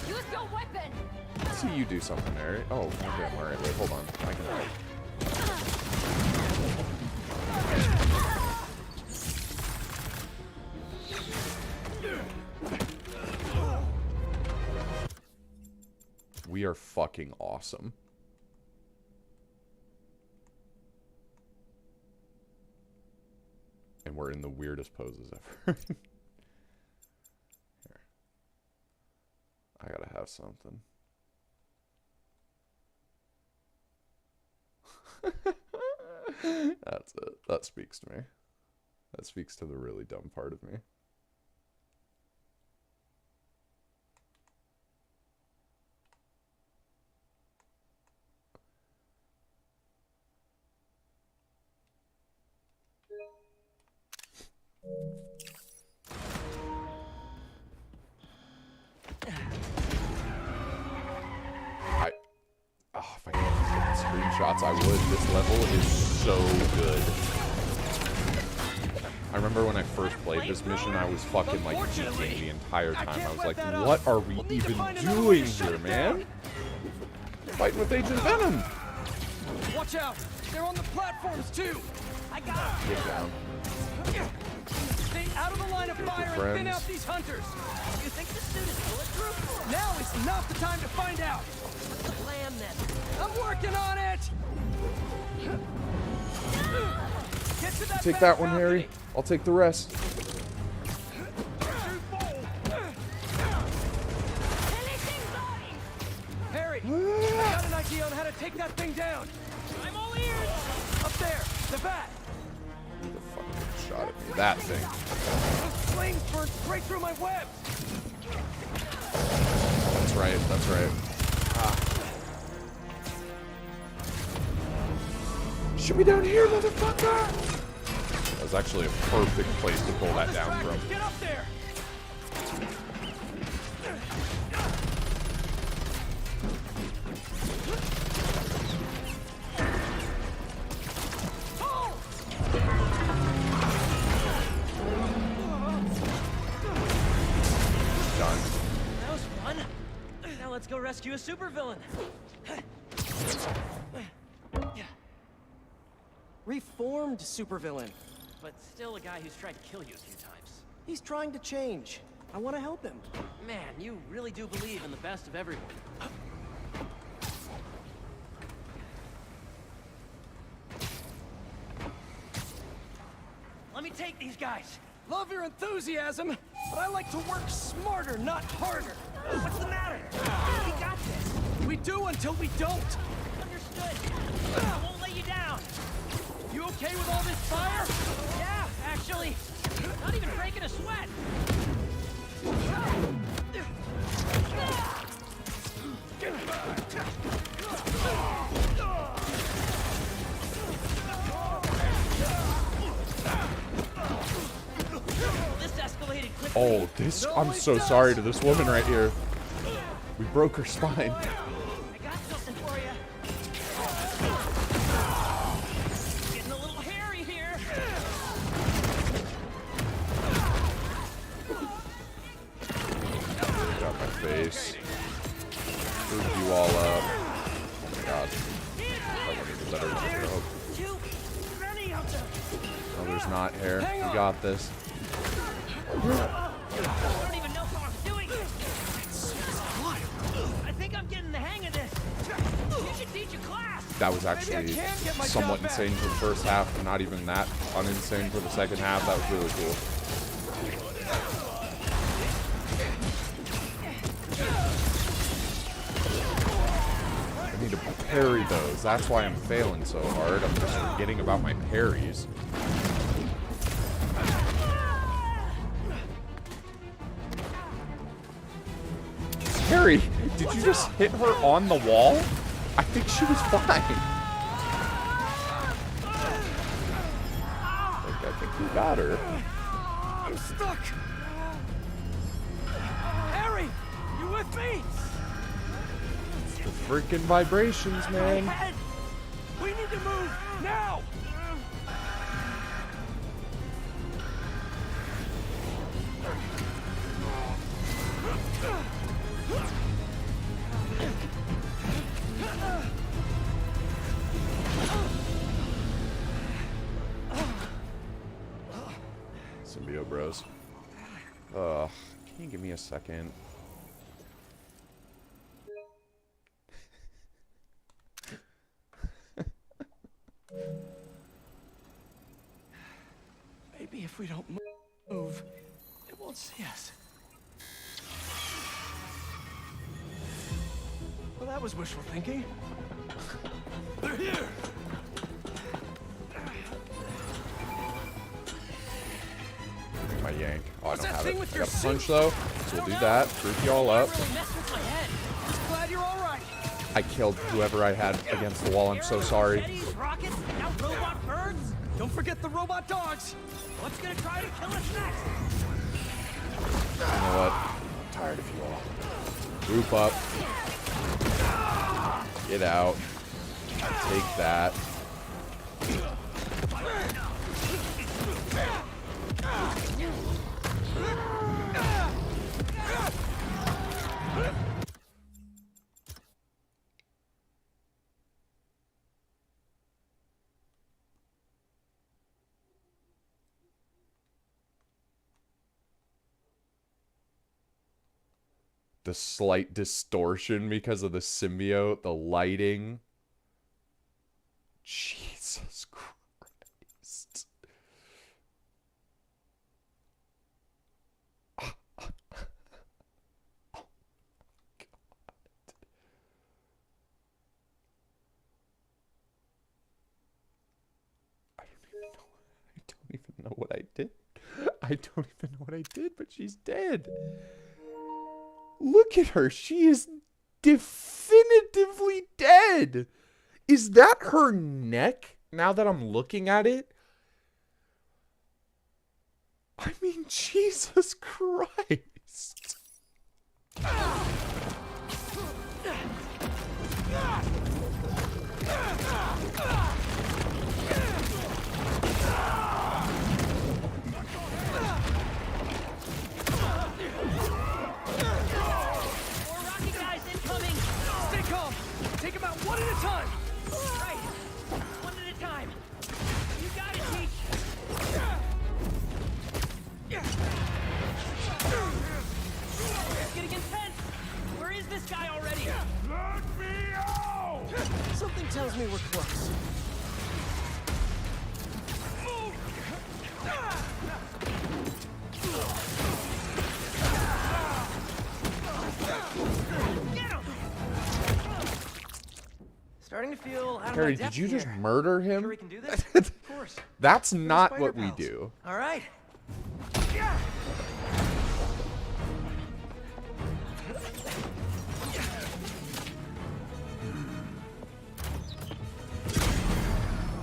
Use your weapon. Let's see you do something, Harry. Oh, okay, alright, wait, hold on. I can... We are fucking awesome. And we're in the weirdest poses ever. Here. I gotta have something. That's it. That speaks to me. That speaks to the really dumb part of me. If I could get screenshots, I would. This level is so good. I remember when I first played this mission, I was fucking like geeking the entire time. I was like, what are we even doing here, man? Fighting with Agent Venom. Watch out! They're on the platforms too. I got him. Get down. Stay out of the line of fire and thin out these hunters. You think this suit is bulletproof? Now is not the time to find out. What's the plan then? I'm working on it. Get to that Take that one, Harry. I'll take the rest. Harry, I got an idea on how to take that thing down. I'm all ears. Up there, the bat. Who the fuck shot at me? That thing. Those flames burn straight through my web. That's right. That's right. Shoot me down here, motherfucker! That's actually a perfect place to pull that down from. Get up there! Done. That was fun. Now let's go rescue a supervillain. Reformed supervillain. But still a guy who's tried to kill you a few times. He's trying to change. I want to help him. Man, you really do believe in the best of everyone. Let me take these guys. Love your enthusiasm, but I like to work smarter, not harder. What's the matter? We got this. We do until we don't. Understood. I won't let you down. You okay with all this fire? Yeah, actually. Not even breaking a sweat. This escalated quickly. Oh, this... I'm so sorry to this woman right here. We broke her spine. I got something for you. Getting a little hairy here. Got my face. Move you all up. Oh my god. I want even better than rope. Too many of them. No, there's not hair. We got this. I don't even know how I'm doing it. I think I'm getting the hang of this. You should teach a class. That was actually somewhat insane for the first half, and not even that uninsane for the second half. That was really cool. I need to parry those. That's why I'm failing so hard. I'm just forgetting about my parries. Harry, did you just hit her on the wall? I think she was fine. I think we got her. I'm stuck. Harry, you with me? It's the freaking vibrations, man. We need to move now. Symbiote bros. Can you give me a second? Maybe if we don't move, it won't see us. Well, that was wishful thinking. They're here! My yank. Oh, I What's don't that have thing it. with I your got a punch though, so we'll do that. Group you all up. Really messed with my head. Just glad you're all right. I killed whoever I had against the wall. I'm so sorry. Jetties, rockets, now robot birds. Don't forget the robot dogs. What's gonna try to kill us next? You know what? I'm tired of you all. Group up. Get out. Take that. The slight distortion because of the symbiote, the lighting. Jesus Christ. Oh my God. I don't even know what I did. I don't even know what I did, but she's dead. Look at her. She is definitively dead. Is that her neck? Now that I'm looking at it. I mean, Jesus Christ. More rocky guys incoming! Stay calm! Take them out one at a time! Right! One at a time! You got it, Teach! It's getting intense! Where is this guy already? Let me out! Something tells me we're close. Get him! Starting to feel out of Harry, my depth did you just here. murder him? Sure we can do this? Of course. That's We're not spider what we pals. do. All right.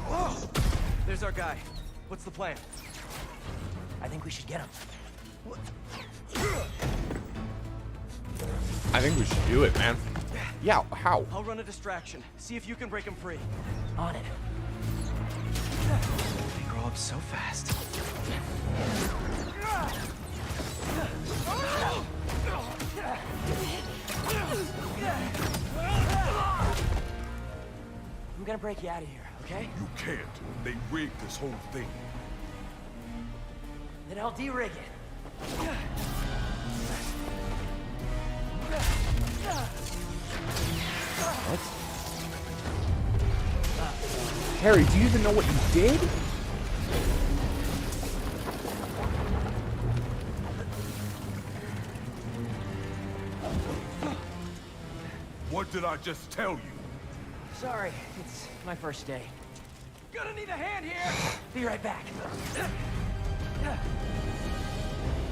Whoa! There's our guy. What's the plan? I think we should get him. I think we should do it, man. Yeah, how? I'll run a distraction. See if you can break him free. On it. They grow up so fast. I'm gonna break you out of here, okay? You can't. They rigged this whole thing. Then I'll de-rig it. What? Harry, do you even know what you did? What did I just tell you? Sorry, it's my first day. Gonna need a hand here! Be right back.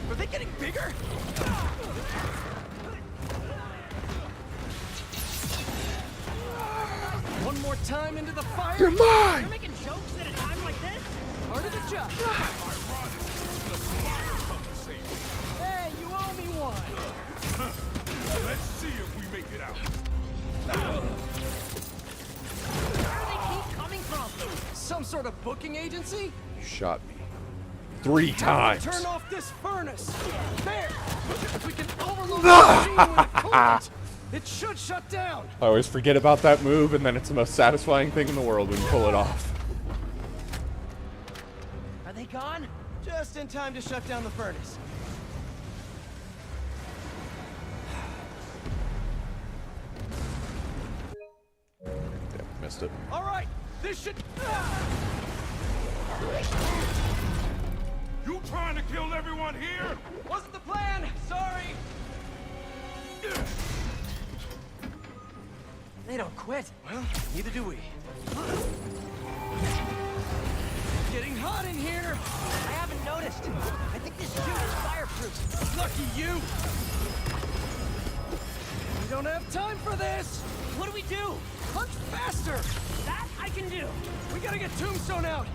Are they getting bigger? One more time into the fire. You're mine! You're making jokes at a time like this? Part of the job. Hey, you owe me one. Let's see if we make it out. Where do they keep coming from? Some sort of booking agency? You shot me 3 times. Turn off this furnace. There. If we can overload the machine with coolant, it should shut down. I always forget about that move, and then it's the most satisfying thing in the world when you pull it off. Are they gone? Just in time to shut down the furnace. Damn, missed it. All right. This should... You trying to kill everyone here? Wasn't the plan. Sorry. They don't quit. Well, neither do we. Getting hot in here. I haven't noticed. I think this suit is fireproof. Lucky you. We don't have time for this. What do we do? Punch faster. That I can do. We gotta get Tombstone out.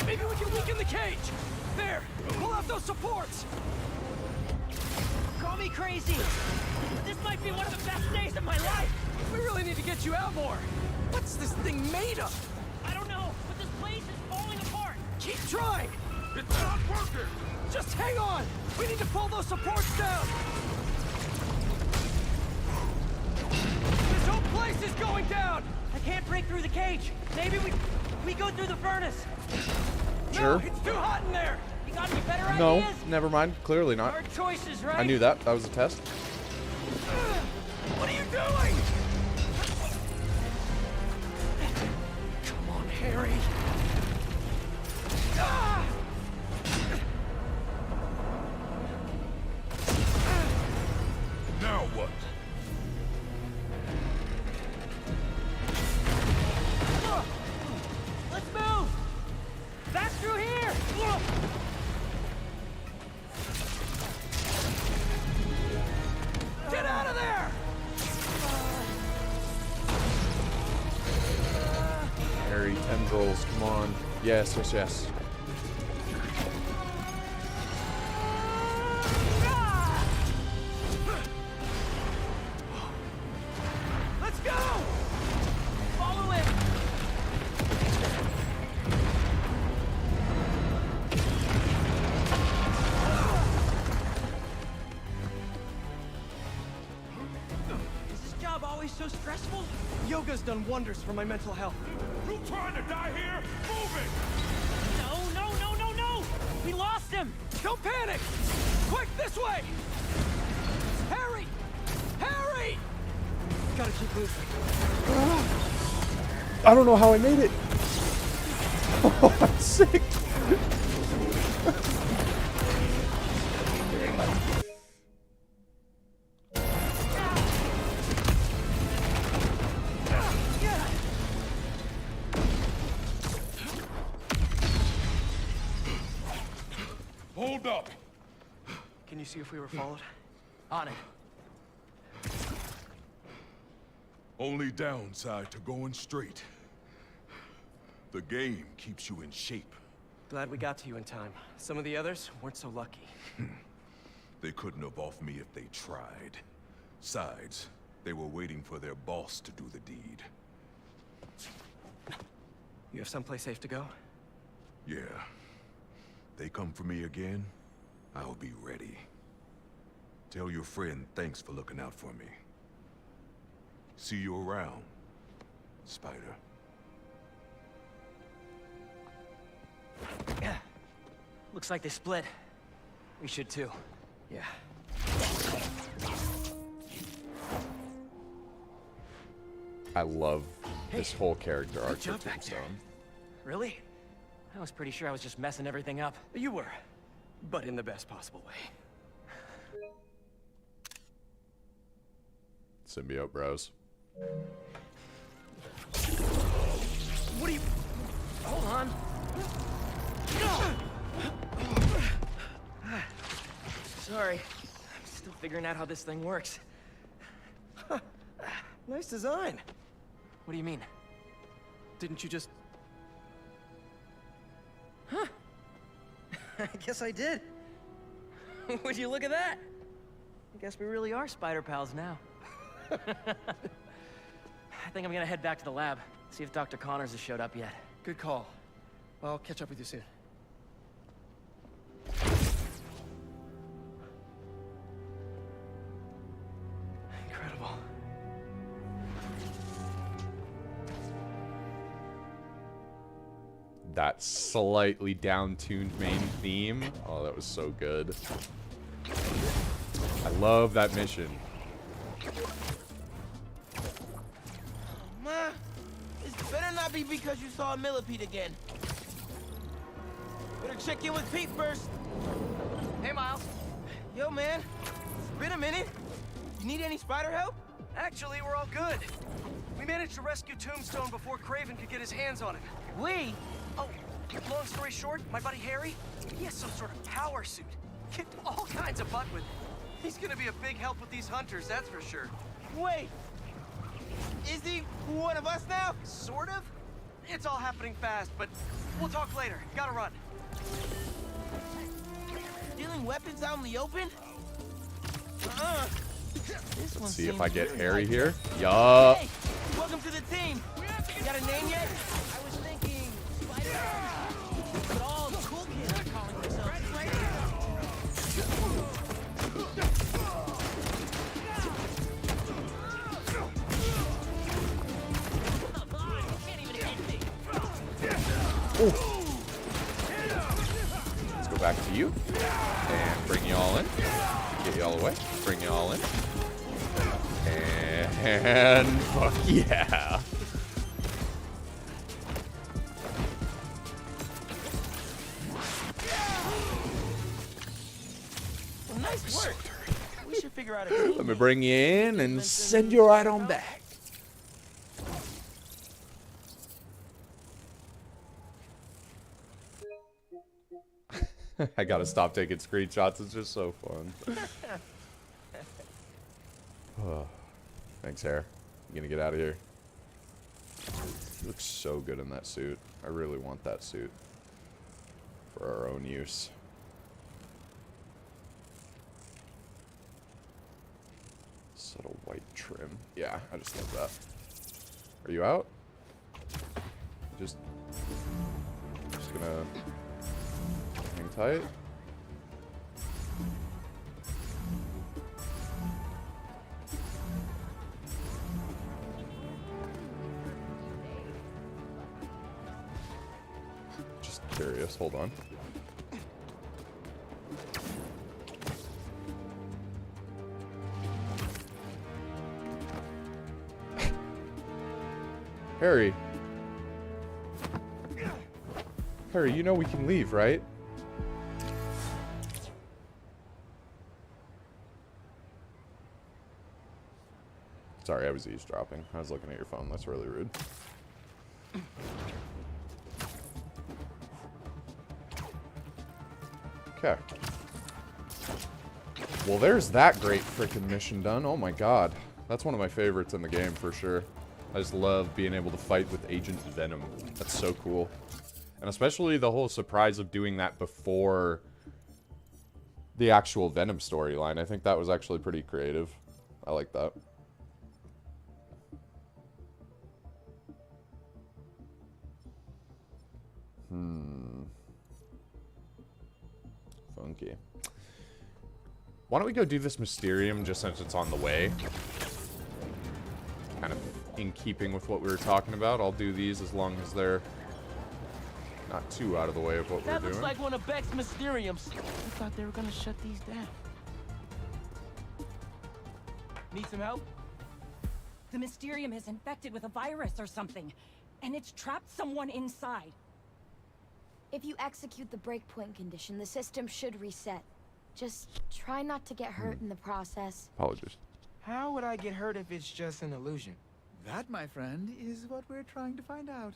Maybe we can weaken the cage. There. Pull out those supports. Call me crazy. But this might be one of the best days of my life. We really need to get you out more. What's this thing made of? I don't know, but this place is falling apart. Keep trying. It's not working. Just hang on. We need to pull those supports down. This whole place is going down. I can't break through the cage. Maybe we go through the furnace. Sure. No, it's too hot in there. You got any better No, ideas? never mind. Clearly not. Hard choices, right? I knew that. That was a test. What are you doing? Come on, Harry. Ah! Now what? Let's move! Fast through here! Get out of there! Harry, tendrils, come on. Yes, yes, yes. always so stressful? Yoga's done wonders for my mental health. You trying to die here? Move it! No, no, no, no, no! We lost him! Don't panic! Quick, this way! Harry! Harry! Gotta keep moving. I don't know how I made it. Oh, I'm sick. Hold up. Can you see if we were followed? On it. Only downside to going straight. The game keeps you in shape. Glad we got to you in time. Some of the others weren't so lucky. They couldn't have off me if they tried. Besides, they were waiting for their boss to do the deed. You have someplace safe to go? Yeah. They come for me again, I'll be ready. Tell your friend thanks for looking out for me. See you around, Spider. Yeah. Looks like they split. We should too. Yeah. I love this whole character arc for job back there. Tombstone. Really? I was pretty sure I was just messing everything up. You were, but in the best possible way. Symbiote bros. What are you... Hold on. Sorry. I'm still figuring out how this thing works. Nice design. What do you mean? Didn't you just... Huh. I guess I did. Would you look at that? I guess we really are spider pals now. I think I'm gonna head back to the lab, see if Dr. Connors has showed up yet. Good call. I'll catch up with you soon. Incredible. That slightly down-tuned main theme. Oh, that was so good. I love that mission. Ma, this better not be because you saw a millipede again. Better check in with Pete first. Hey, Miles. Yo, man. It's been a minute. You need any spider help? Actually, we're all good. We managed to rescue Tombstone before Craven could get his hands on him. We? Oh, long story short, my buddy Harry, he has some sort of power suit. Kicked all kinds of butt with it. He's gonna be a big help with these hunters, that's for sure. Wait. Is he one of us now? Sort of? It's all happening fast, but we'll talk later. Gotta run. Stealing weapons out in the open? This one Let's see if seems I get really Harry like here. it. Yup. Hey, welcome to the team. You got a name yet? I was thinking Spider. But all the cool kids are calling themselves. Let's go back to you. And bring you all in. Get you all away. Bring you all in. And fuck yeah. Well, nice work. We should figure out a team. Let me bring you in and send you right on back. I gotta stop taking screenshots. It's just so fun. Oh, thanks, Hair. You gonna get out of here? He looks so good in that suit. I really want that suit for our own use. Subtle white trim. Yeah, I just love that. Are you out? Just gonna hang tight. just curious. Hold on. Harry. Harry, you know we can leave, right? Sorry, I was eavesdropping. I was looking at your phone. That's really rude. Okay. Well, there's that great freaking mission done. Oh my god. That's one of my favorites in the game for sure. I just love being able to fight with Agent Venom. That's so cool. And especially the whole surprise of doing that before the actual Venom storyline. I think that was actually pretty creative. I like that. Funky. Why don't we go do this Mysterium just since it's on the way? Kind of in keeping with what we were talking about. I'll do these as long as they're not too out of the way of what we're doing. That looks like one of Beck's Mysteriums. I thought they were gonna shut these down. Need some help? The Mysterium is infected with a virus or something, and it's trapped someone inside. If you execute the breakpoint condition, the system should reset. Just try not to get hurt in the process. Apologies. How would I get hurt if it's just an illusion? That, my friend, is what we're trying to find out.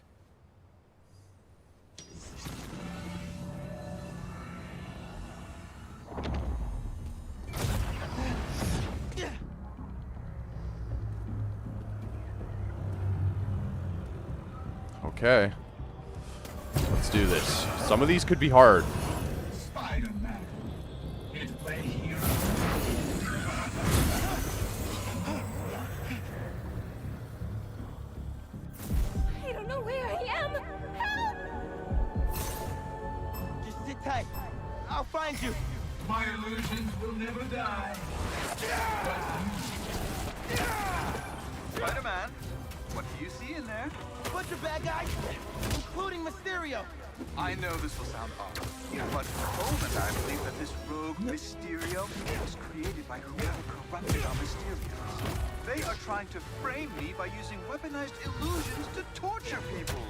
Okay. Let's do this. Some of these could be hard. Spider-Man. Here to play hero. I don't know where I am. Help! Just sit tight. I'll find you. My illusions will never die. Spider-Man, what do you see in there? Bunch of bad guys, including Mysterio. I know this will sound odd, but Cole and I believe that this rogue Mysterio was created by whoever corrupted our Mysterios. They are trying to frame me by using weaponized illusions to torture people.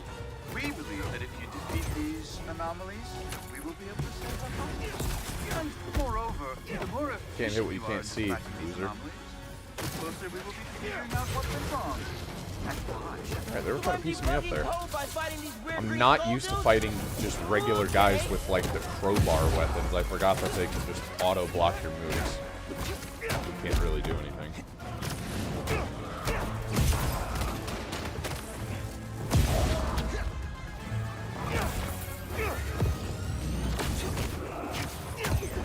We believe that if you defeat these anomalies, we will be able to save our lives. And moreover, the more efficient Can't hit what you are can't in see, combating these loser. anomalies, the closer we will be to figuring out what went wrong. Alright, they were trying to piece me up there. I'm not used to fighting just regular guys with, like, the crowbar weapons. I forgot that they can just auto-block your moves. You can't really do anything.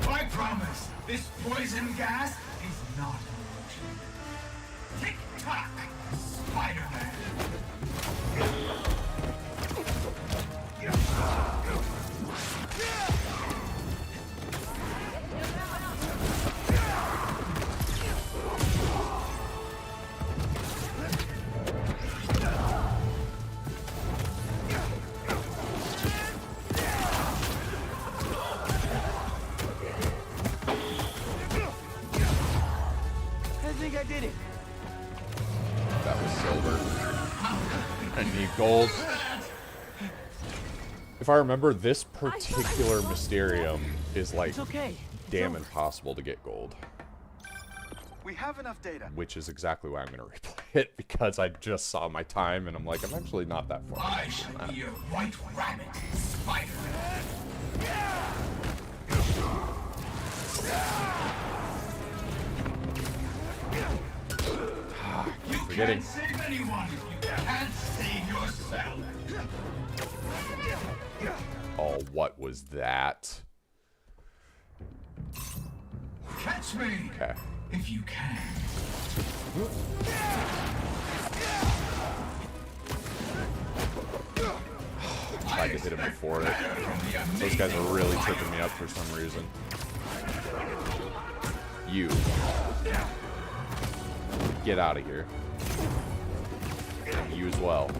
I promise, this poison gas is not an illusion. Tick-tock, Spider-Man. I think I did it. That was silver. I need gold. If I remember, this particular Mysterium is like damn impossible to get gold. We have enough data. Which is exactly why I'm going to replay it, because I just saw my time and I'm like, I'm actually not that far. I shall be your white rabbit, Spider-Man. You Forgetting. can't save anyone. You can't save yourself. Oh, what was that? Catch me. Okay. If you can. Tried to hit him before it. Those guys are really tripping me up for some reason. You. Get out of here. And you as well.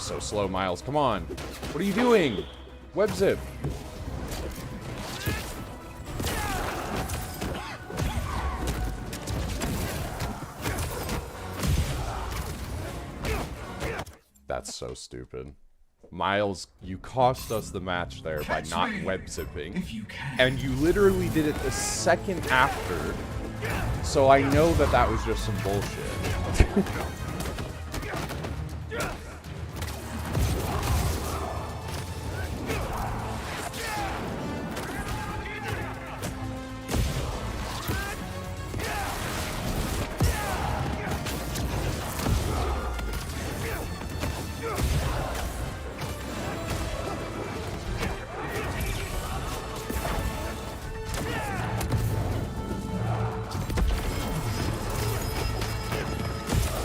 so slow, Miles. Come on. What are you doing? Web zip. That's so stupid. Miles, you cost us the match there by not web zipping. And you literally did it the second after. So I know that that was just some bullshit.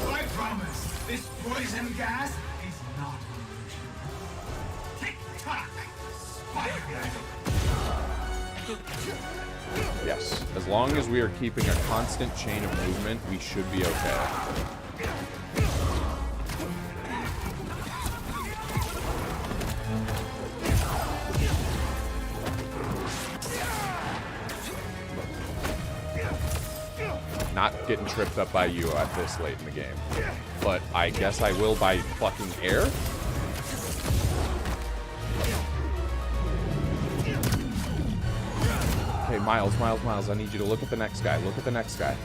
I promise, this poison gas is not an illusion. Tick-tock, Spider-Man. Yes, as long as we are keeping a constant chain of movement, we should be okay. Not getting tripped up by you at this late in the game. But I guess I will by fucking air? Okay, Miles, I need you to look at the next guy. Look at the next guy.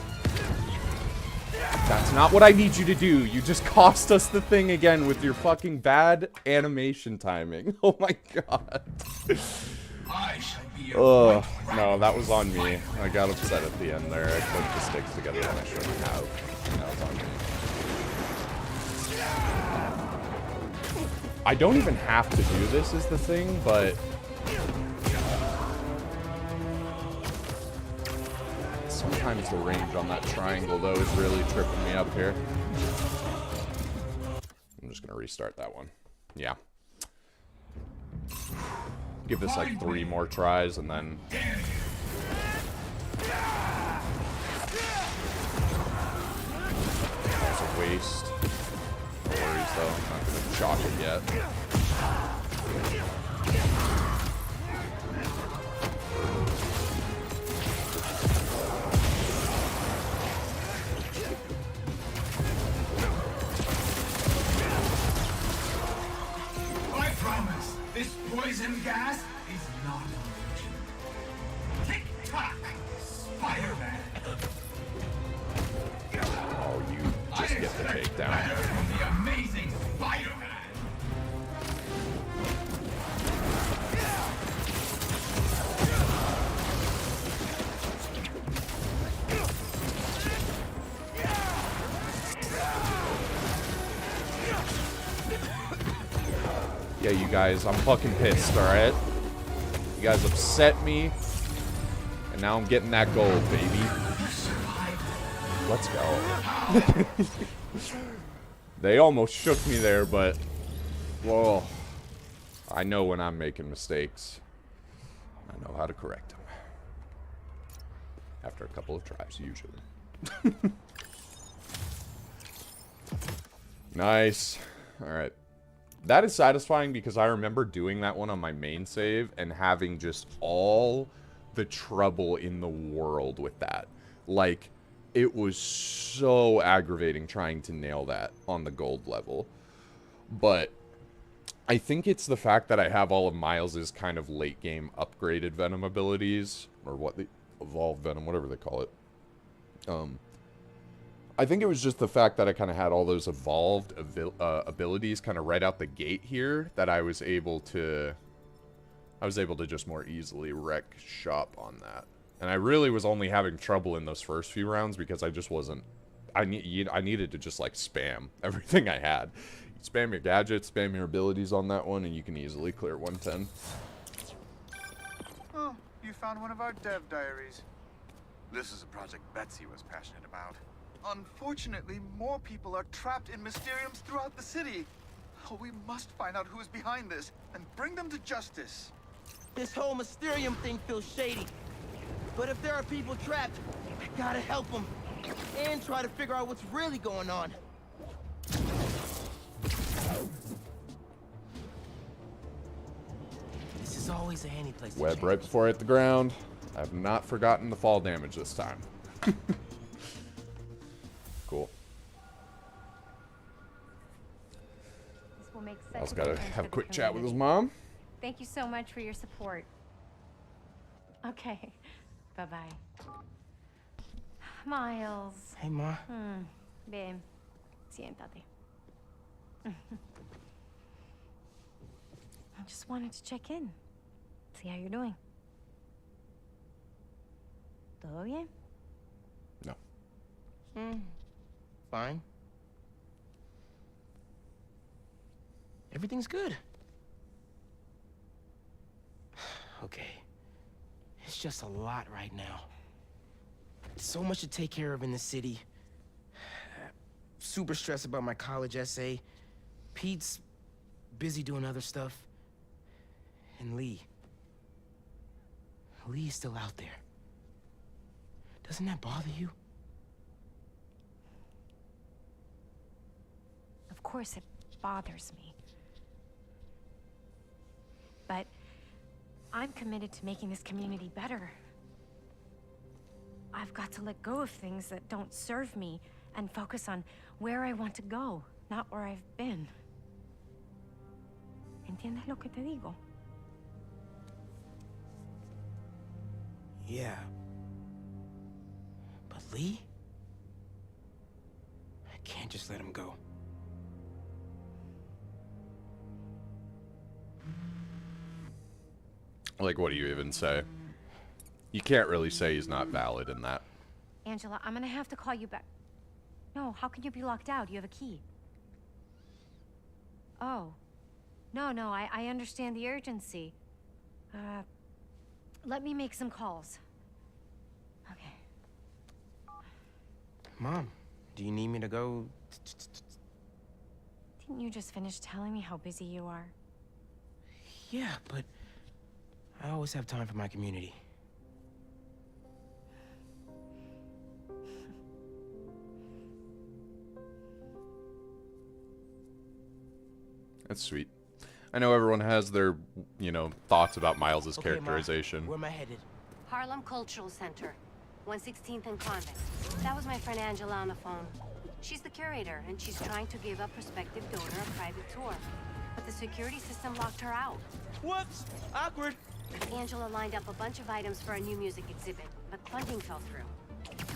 That's not what I need you to do. You just cost us the thing again with your fucking bad animation timing. Oh my god. Ugh, no, that was on me. I got upset at the end there. I clicked the sticks together when I shouldn't have. That was on me. I don't even have to do this is the thing, but... sometimes the range on that triangle, though, is really tripping me up here. I'm just gonna restart that one. Yeah. Give this like 3 more tries and then... That was a waste. No worries though, I'm not gonna shock it yet. I promise, this poison gas is not an illusion. Tick-tock, Spider-Man. Oh, you just get the takedown. From the amazing Spider-Man. Yeah, you guys, I'm fucking pissed, alright? You guys upset me. And now I'm getting that gold, baby. Let's go. They almost shook me there, but... whoa. I know when I'm making mistakes. I know how to correct them. After a couple of tries, usually. Nice. Alright. That is satisfying because I remember doing that one on my main save and having just all the trouble in the world with that. Like, it was so aggravating trying to nail that on the gold level. But I think it's the fact that I have all of Miles's kind of late game upgraded Venom abilities, or what the evolved Venom, whatever they call it. I think it was just the fact that I kind of had all those evolved abilities kind of right out the gate here that I was able to just more easily wreck shop on that. And I really was only having trouble in those first few rounds because I just wasn't... I needed to just, like, spam everything I had. You spam your gadgets, spam your abilities on that one, and you can easily clear 110. Oh, you found one of our dev diaries. This is a project Betsy was passionate about. Unfortunately, more people are trapped in Mysteriums throughout the city. Oh, we must find out who's behind this and bring them to justice. This whole Mysterium thing feels shady. But if there are people trapped, I gotta help them. And try to figure out what's really going on. is always a handy place to Web change. right before I hit the ground. I have not forgotten the fall damage this time. Cool. This will make such I also a gotta difference have for a the quick chat with his community. mom. Thank you so much for your support. Okay. Bye-bye. Miles. Hey, Ma. Ven. Siéntate. I just wanted to check in. See how you're doing. ¿Todo bien? No. Fine. Everything's good. Okay. It's just a lot right now. So much to take care of in the city. Super stressed about my college essay. Pete's busy doing other stuff. And Lee. Lee's still out there. Doesn't that bother you? Of course it bothers me. But I'm committed to making this community better. I've got to let go of things that don't serve me and focus on where I want to go, not where I've been. ¿Entiendes lo que te digo? Yeah. But Lee? I can't just let him go. Like, what do you even say? You can't really say he's not valid in that. Angela, I'm gonna have to call you back. No, how can you be locked out? You have a key. Oh. No, I understand the urgency. Let me make some calls. Okay. Mom, do you need me to go? Didn't you just finish telling me how busy you are? Yeah, but I always have time for my community. That's sweet. I know everyone has their, you know, thoughts about Miles's Okay, characterization. Ma, where am I headed? Harlem Cultural Center, 116th and Convict. That was my friend Angela on the phone. She's the curator, and she's trying to give a prospective donor a private tour. But the security system locked her out. Whoops! Awkward! Angela lined up a bunch of items for a new music exhibit, but funding fell through.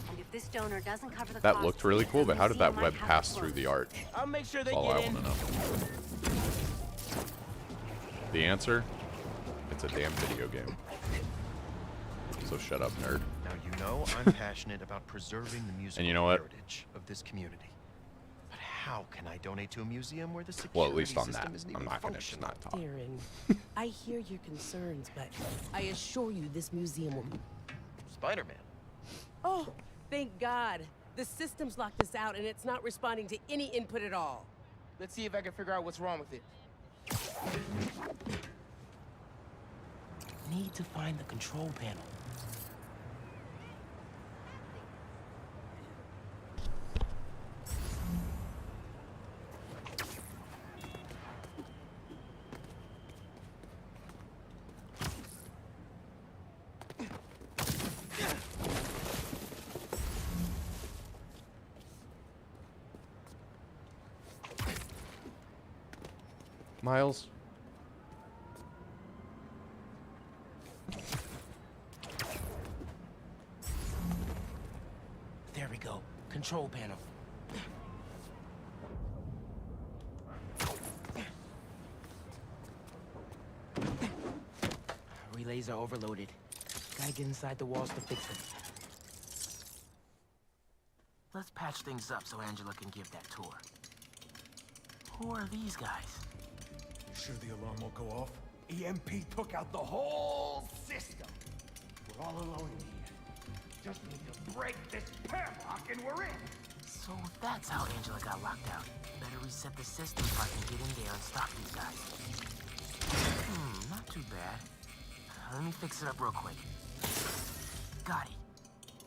And if this donor doesn't cover the That cost, looked really cool, but how did that museum web might have pass to through close. the arch? I'll make sure they That's all get I in. want to know. The answer? It's a damn video game. So shut up, nerd. Now you know I'm passionate about preserving the musical And you know what? heritage of this community. But how can I donate to a museum where the security Well, at least on system that. isn't I'm even not going to just functional? not talk. Darren, I hear your concerns, but I assure you this museum will... Spider-Man. Oh, thank God. The system's locked us out and it's not responding to any input at all. Let's see if I can figure out what's wrong with it. Need to find the control panel. Miles? There we go. Control panel. Relays are overloaded. Gotta get inside the walls to fix them. Let's patch things up so Angela can give that tour. Who are these guys? Sure the alarm won't go off? EMP took out the whole system. We're all alone in here. Just need to break this padlock and we're in. So that's how Angela got locked out. Better reset the system so I can get in there and stop these guys. Not too bad. Let me fix it up real quick. Got it.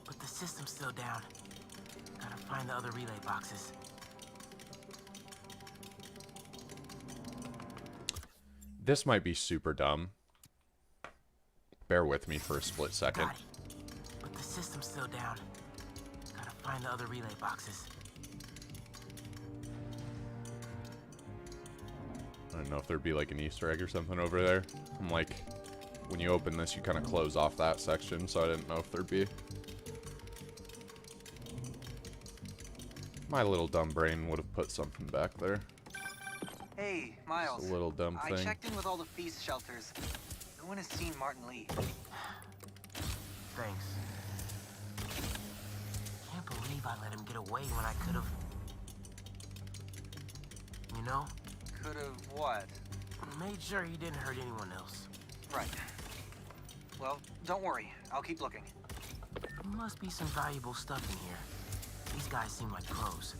But the system's still down. Gotta find the other relay boxes. This might be super dumb, bear with me for a split second. Got it. But the system's still down. Gotta find the other relay boxes. I don't know if there'd be like an Easter egg or something over there. I'm like, when you open this, you kind of close off that section, so I didn't know if there'd be. My little dumb brain would have put something back there. Hey, Miles. Just a little dumb thing. I checked in with all the feast shelters. No one has seen Martin Lee. Thanks. Can't believe I let him get away when I could've... You know? Could've what? Made sure he didn't hurt anyone else. Right. Well, don't worry. I'll keep looking. There must be some valuable stuff in here. These guys seem like pros.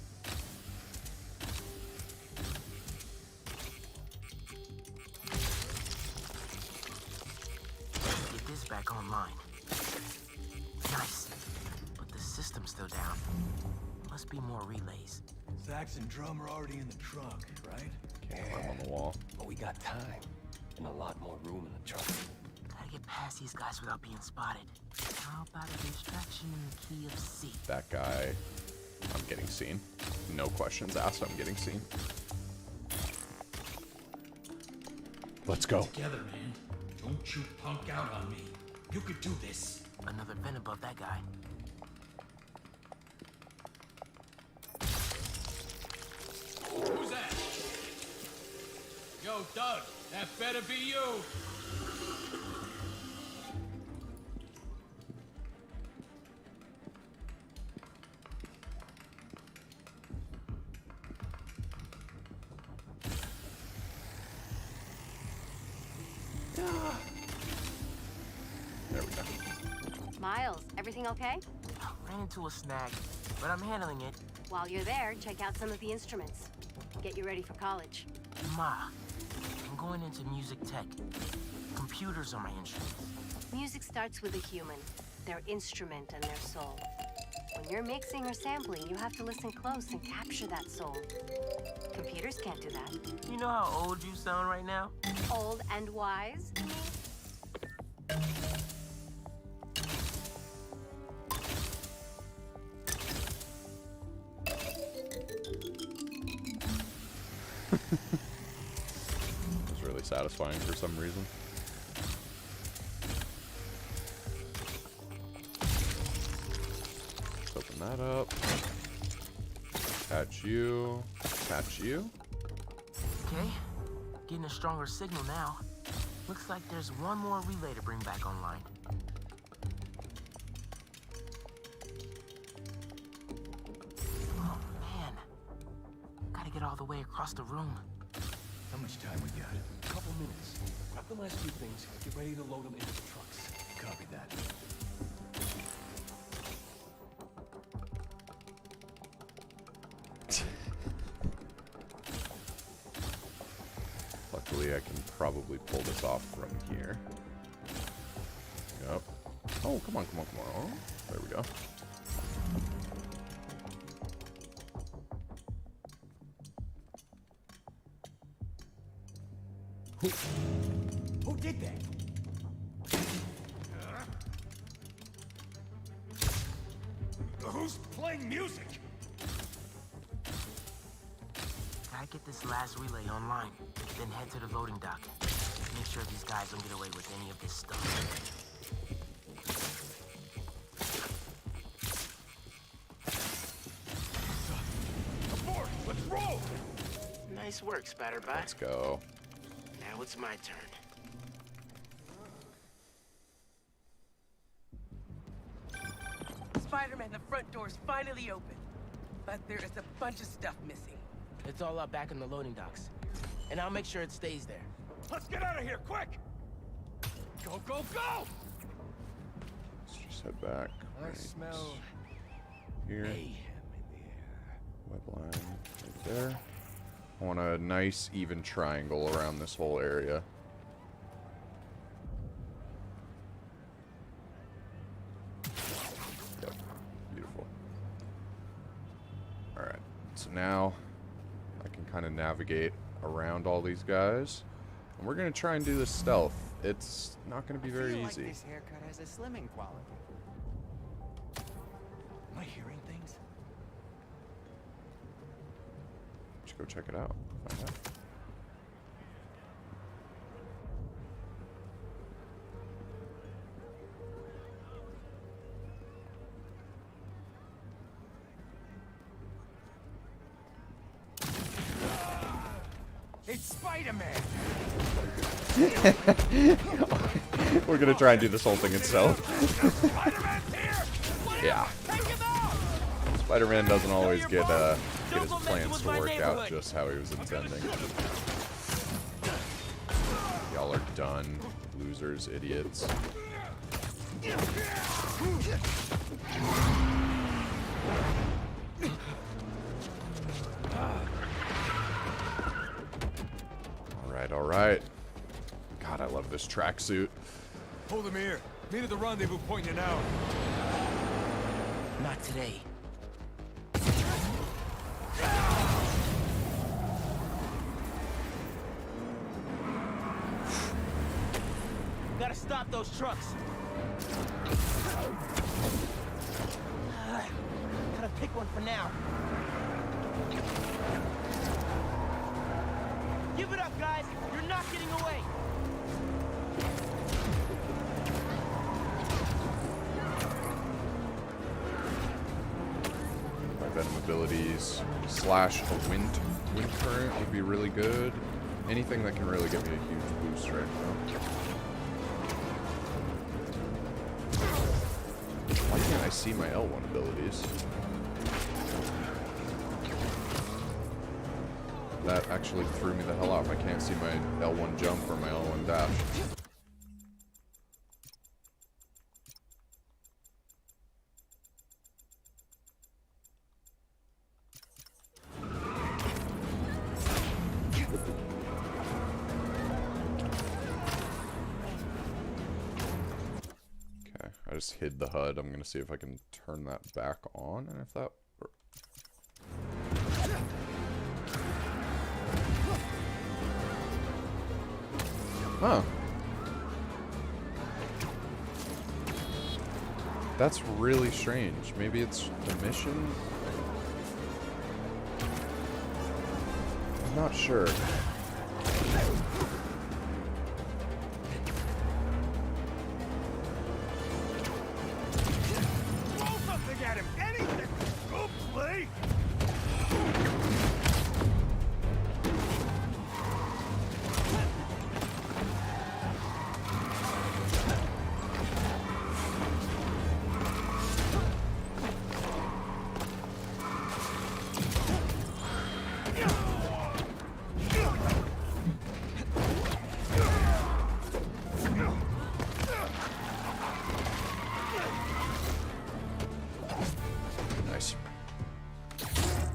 Get this back online. Nice. But the system's still down. Must be more relays. Sax and drum are already in the trunk, right? Can't climb on the wall. But we got time. And a lot more room in the trunk. Gotta get past these guys without being spotted. How about a distraction in the key of C? That guy, I'm getting seen. No questions asked, I'm getting seen. Let's go. Together, man. Don't you punk out on me. You could do this. Another vent above that guy. Who's that? Yo, Doug, that better be you. There we go. Miles, everything okay? Ran into a snag, but I'm handling it. While you're there, check out some of the instruments. Get you ready for college. Ma, I'm going into music tech. Computers are my instruments. Music starts with a human, their instrument and their soul. When you're mixing or sampling, you have to listen close and capture that soul. Computers can't do that. You know how old you sound right now? Old and wise, you mean? It was really satisfying for some reason. Let's open that up. Attach you. Attach you. Okay, getting a stronger signal now. Looks like there's one more relay to bring back online. Oh man, gotta get all the way across the room. How much time we got? A couple minutes. Grab the last few things. Get ready to load them into the trucks. Copy that. Luckily, I can probably pull this off from here. Yep. Oh, come on, come on, come on. Oh, there we go. Who did that? Who's playing music? Gotta get this last relay online, then head to the loading dock. Make sure these guys don't get away with any of this stuff. Abort! Let's roll! Nice work, Spatterbot. Let's go. Now it's my turn. Spider-Man, the front door's finally open. But there is a bunch of stuff missing. It's all up back in the loading docks. And I'll make sure it stays there. Let's get out of here, quick! Go, go, go! Let's just head back. I smell Here. mayhem Web line right there. I want a nice even triangle around this whole area. Yep. Beautiful. Alright. So now I can kind of navigate around all these guys. And we're going to try and do this stealth. it's not going to be very I feel easy. like this haircut has a slimming quality. Am I hearing things? Should go check it out. Find out. It's Spider-Man! We're gonna try and do this whole thing itself. Yeah. Spider-Man doesn't always get his plans to work out just how he was intending. Y'all are done, losers, idiots. All right. God, I love this tracksuit. Hold him here. Meet at the rendezvous point in an hour. Not today. Gotta stop those trucks. Gotta pick one for now. Give it up, guys! You're not getting away! My Venom abilities slash a wind current would be really good. Anything that can really give me a huge boost right now. Why can't I see my L1 abilities? That actually threw me the hell off. I can't see my L1 jump or my L1 dash. Okay, I just hid the HUD. I'm gonna see if I can turn that back on, and if that works. Huh. That's really strange. Maybe it's the mission? I'm not sure. Throw something at him! Anything! Go play! Nice.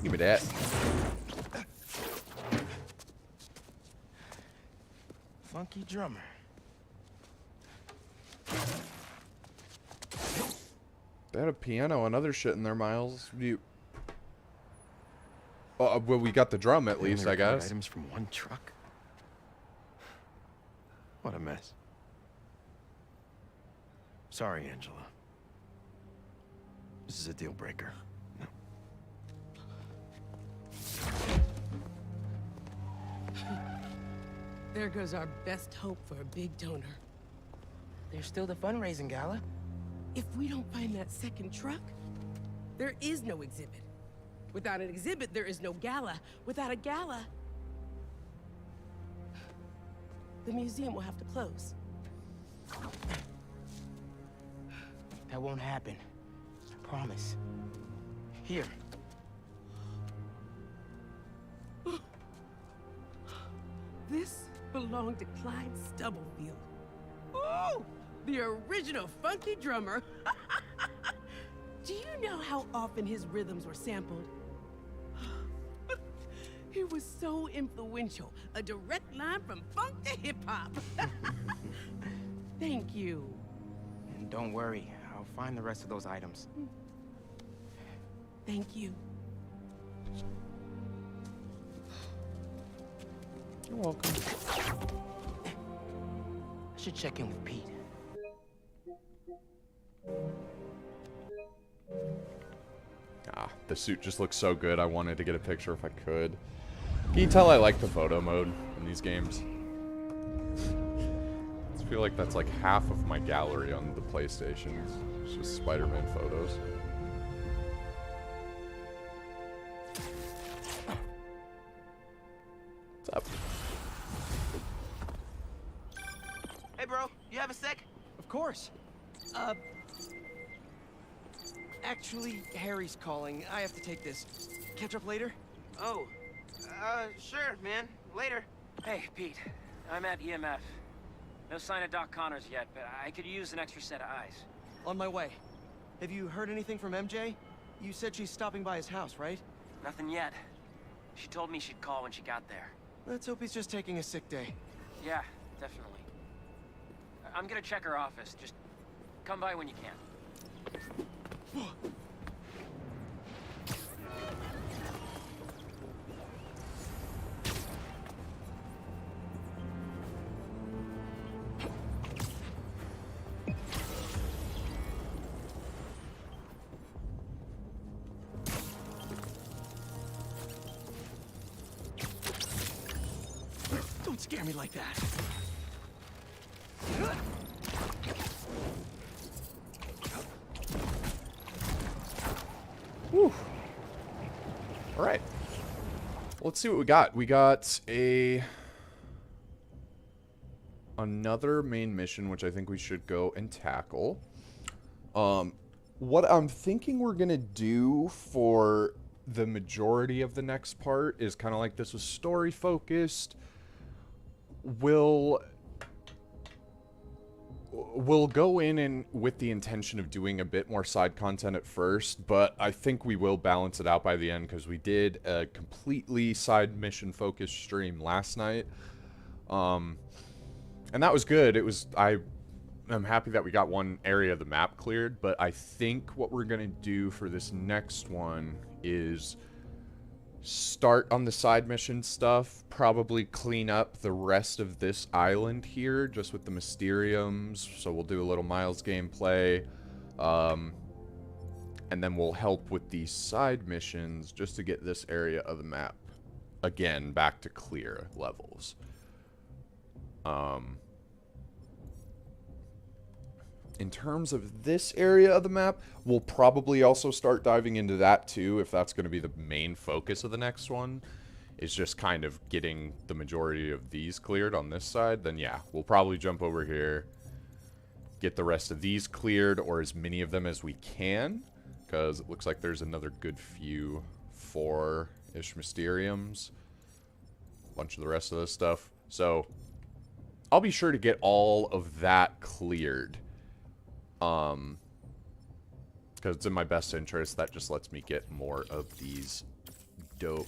Give me that. Funky drummer. They had a piano and other shit in there, Miles. You... well, we got the drum at least, I guess. Items from one truck. What a mess. Sorry, Angela. This is a deal breaker. No. There goes our best hope for a big donor. There's still the fundraising gala. If we don't find that second truck, there is no exhibit. Without an exhibit, there is no gala. Without a gala, the museum will have to close. That won't happen. I promise. Here. This belonged to Clyde Stubblefield. Ooh! The original funky drummer. Do you know how often his rhythms were sampled? He was so influential. A direct line from funk to hip-hop. Thank you. And don't worry, I'll find the rest of those items. Thank you. You're welcome. I should check in with Pete. Ah, the suit just looks so good. I wanted to get a picture if I could. Can you tell I like the photo mode in these games? I feel like that's like half of my gallery on the PlayStation. It's just Spider-Man photos. What's up? Hey, bro, you have a sec? Of course. Actually, Harry's calling. I have to take this. Catch up later? Oh, sure, man. Later. Hey, Pete. I'm at EMF. No sign of Doc Connors yet, but I could use an extra set of eyes. On my way. Have you heard anything from MJ? You said she's stopping by his house, right? Nothing yet. She told me she'd call when she got there. Let's hope he's just taking a sick day. Yeah, definitely. I'm gonna check her office. Just come by when you can. Don't scare me like that. Whew. All right. Let's see what we got. We got another main mission, which I think we should go and tackle. What I'm thinking we're gonna do for the majority of the next part is kind of like this was story focused. We'll go in and with the intention of doing a bit more side content at first, but I think we will balance it out by the end because we did a completely side mission focused stream last night. And that was good. I'm happy that we got one area of the map cleared, but I think what we're going to do for this next one is start on the side mission stuff, probably clean up the rest of this island here, just with the Mysteriums, so we'll do a little Miles gameplay, and then we'll help with these side missions just to get this area of the map, again, back to clear levels. In terms of this area of the map, we'll probably also start diving into that too, if that's going to be the main focus of the next one, is just kind of getting the majority of these cleared on this side. Then yeah, we'll probably jump over here, get the rest of these cleared, or as many of them as we can, because it looks like there's another good few 4-ish Mysteriums, a bunch of the rest of this stuff. So I'll be sure to get all of that cleared. Because it's in my best interest. That just lets me get more of these dope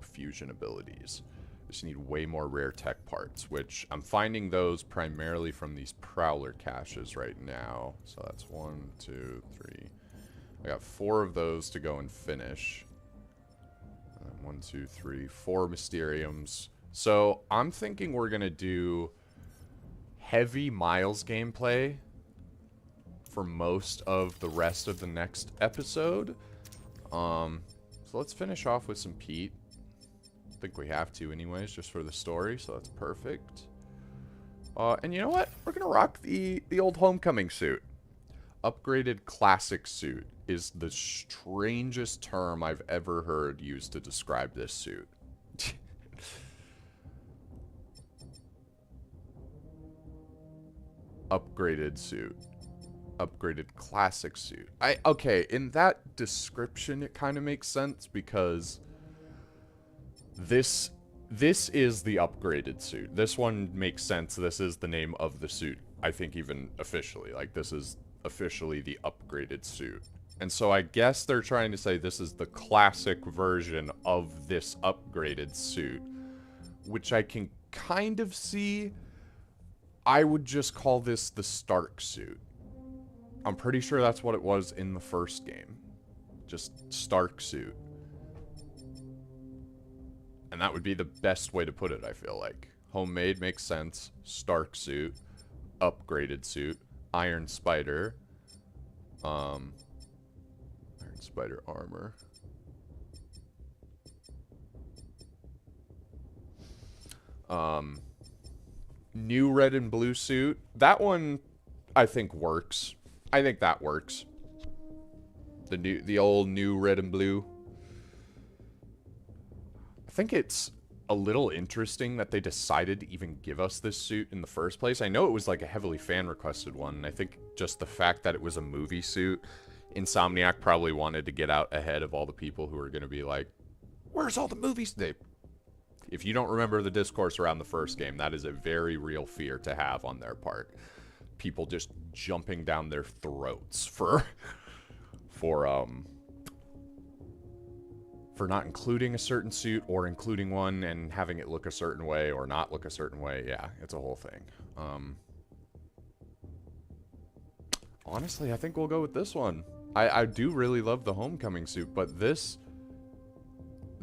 fusion abilities. Just need way more rare tech parts, which I'm finding those primarily from these Prowler caches right now. So that's 1, 2, 3. I got 4 of those to go and finish. 1, 2, 3, 4 Mysteriums. So I'm thinking we're gonna do heavy Miles gameplay for most of the rest of the next episode. So let's finish off with some Pete. I think we have to anyways, just for the story, so that's perfect. And you know what? We're gonna rock the old Homecoming suit. Upgraded classic suit is the strangest term I've ever heard used to describe this suit. Upgraded suit. Upgraded classic suit. Okay, in that description it kind of makes sense because this is the upgraded suit. This one makes sense. This is the name of the suit. I think even officially, like, this is officially the upgraded suit. And so I guess they're trying to say this is the classic version of this upgraded suit, which I can kind of see. I would just call this the Stark suit. I'm pretty sure that's what it was in the first game. Just Stark suit. And that would be the best way to put it, I feel like. Homemade makes sense. Stark suit. upgraded suit. Iron Spider. Iron Spider armor. New red and blue suit. That one, I think, works. I think that works. The old new red and blue. I think it's a little interesting that they decided to even give us this suit in the first place. I know it was like a heavily fan-requested one, and I think just the fact that it was a movie suit, Insomniac probably wanted to get out ahead of all the people who are going to be like, where's all the movies? If you don't remember the discourse around the first game, that is a very real fear to have on their part. People just jumping down their throats for not including a certain suit or including one and having it look a certain way or not look a certain way. Yeah, it's a whole thing. Honestly, I think we'll go with this one. I do really love the Homecoming suit, but this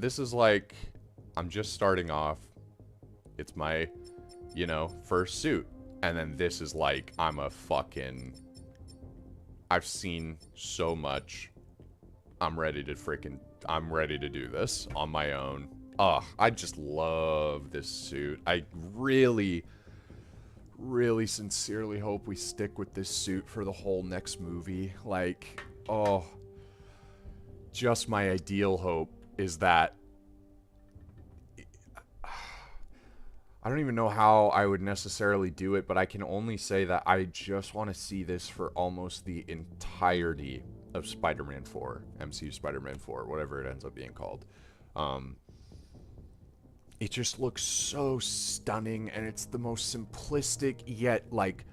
is like, I'm just starting off. It's my, you know, first suit. And then this is like, I've seen so much. I'm ready to do this on my own. I just love this suit. I really, really sincerely hope we stick with this suit for the whole next movie. Like, just my ideal hope is that I don't even know how I would necessarily do it, but I can only say that I just want to see this for almost the entirety of Spider-Man 4, MCU Spider-Man 4, whatever it ends up being called. It just looks so stunning, and it's the most simplistic yet, like,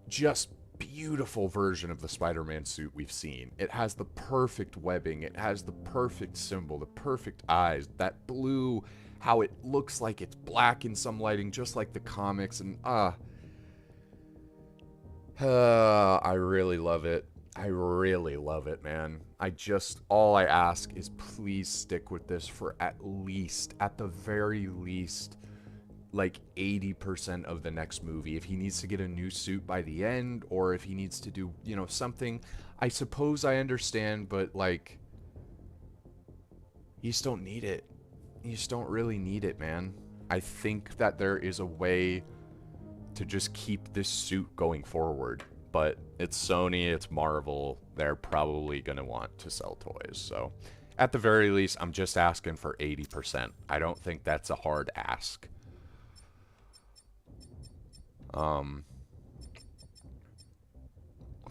just beautiful version of the Spider-Man suit we've seen. It has the perfect webbing, it has the perfect symbol, the perfect eyes, that blue, how it looks like it's black in some lighting, just like the comics, and I really love it. I really love it, man. All I ask is please stick with this for at the very least, like 80% of the next movie. If he needs to get a new suit by the end, or if he needs to do, you know, something, I suppose I understand, but like, you just don't need it. You just don't really need it, man. I think that there is a way to just keep this suit going forward. But it's Sony, it's Marvel. They're probably going to want to sell toys. So, at the very least, I'm just asking for 80%. I don't think that's a hard ask. Let's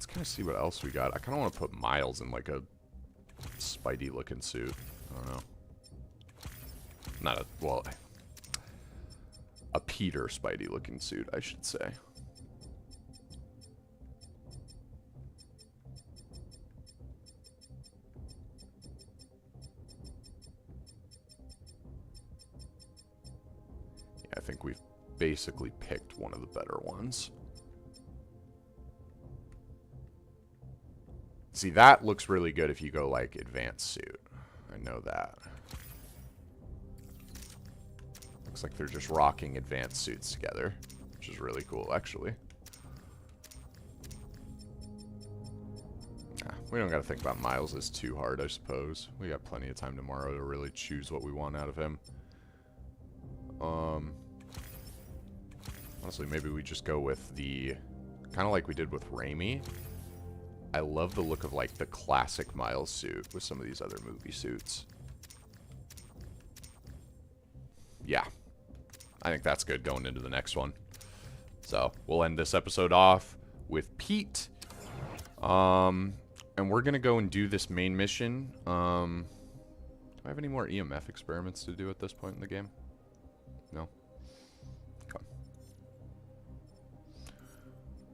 kind of see what else we got. I kind of want to put Miles in like a Spidey-looking suit. I don't know. A Peter Spidey-looking suit, I should say. Yeah, I think we've basically picked one of the better ones. See, that looks really good if you go, like, advanced suit. I know that. Looks like they're just rocking advanced suits together, which is really cool, actually. We don't got to think about Miles as too hard, I suppose. We got plenty of time tomorrow to really choose what we want out of him. Honestly, maybe we just go with the... kind of like we did with Raimi. I love the look of, like, the classic Miles suit with some of these other movie suits. Yeah. I think that's good going into the next one. So, we'll end this episode off with Pete. And we're going to go and do this main mission. Do I have any more EMF experiments to do at this point in the game? No? Okay.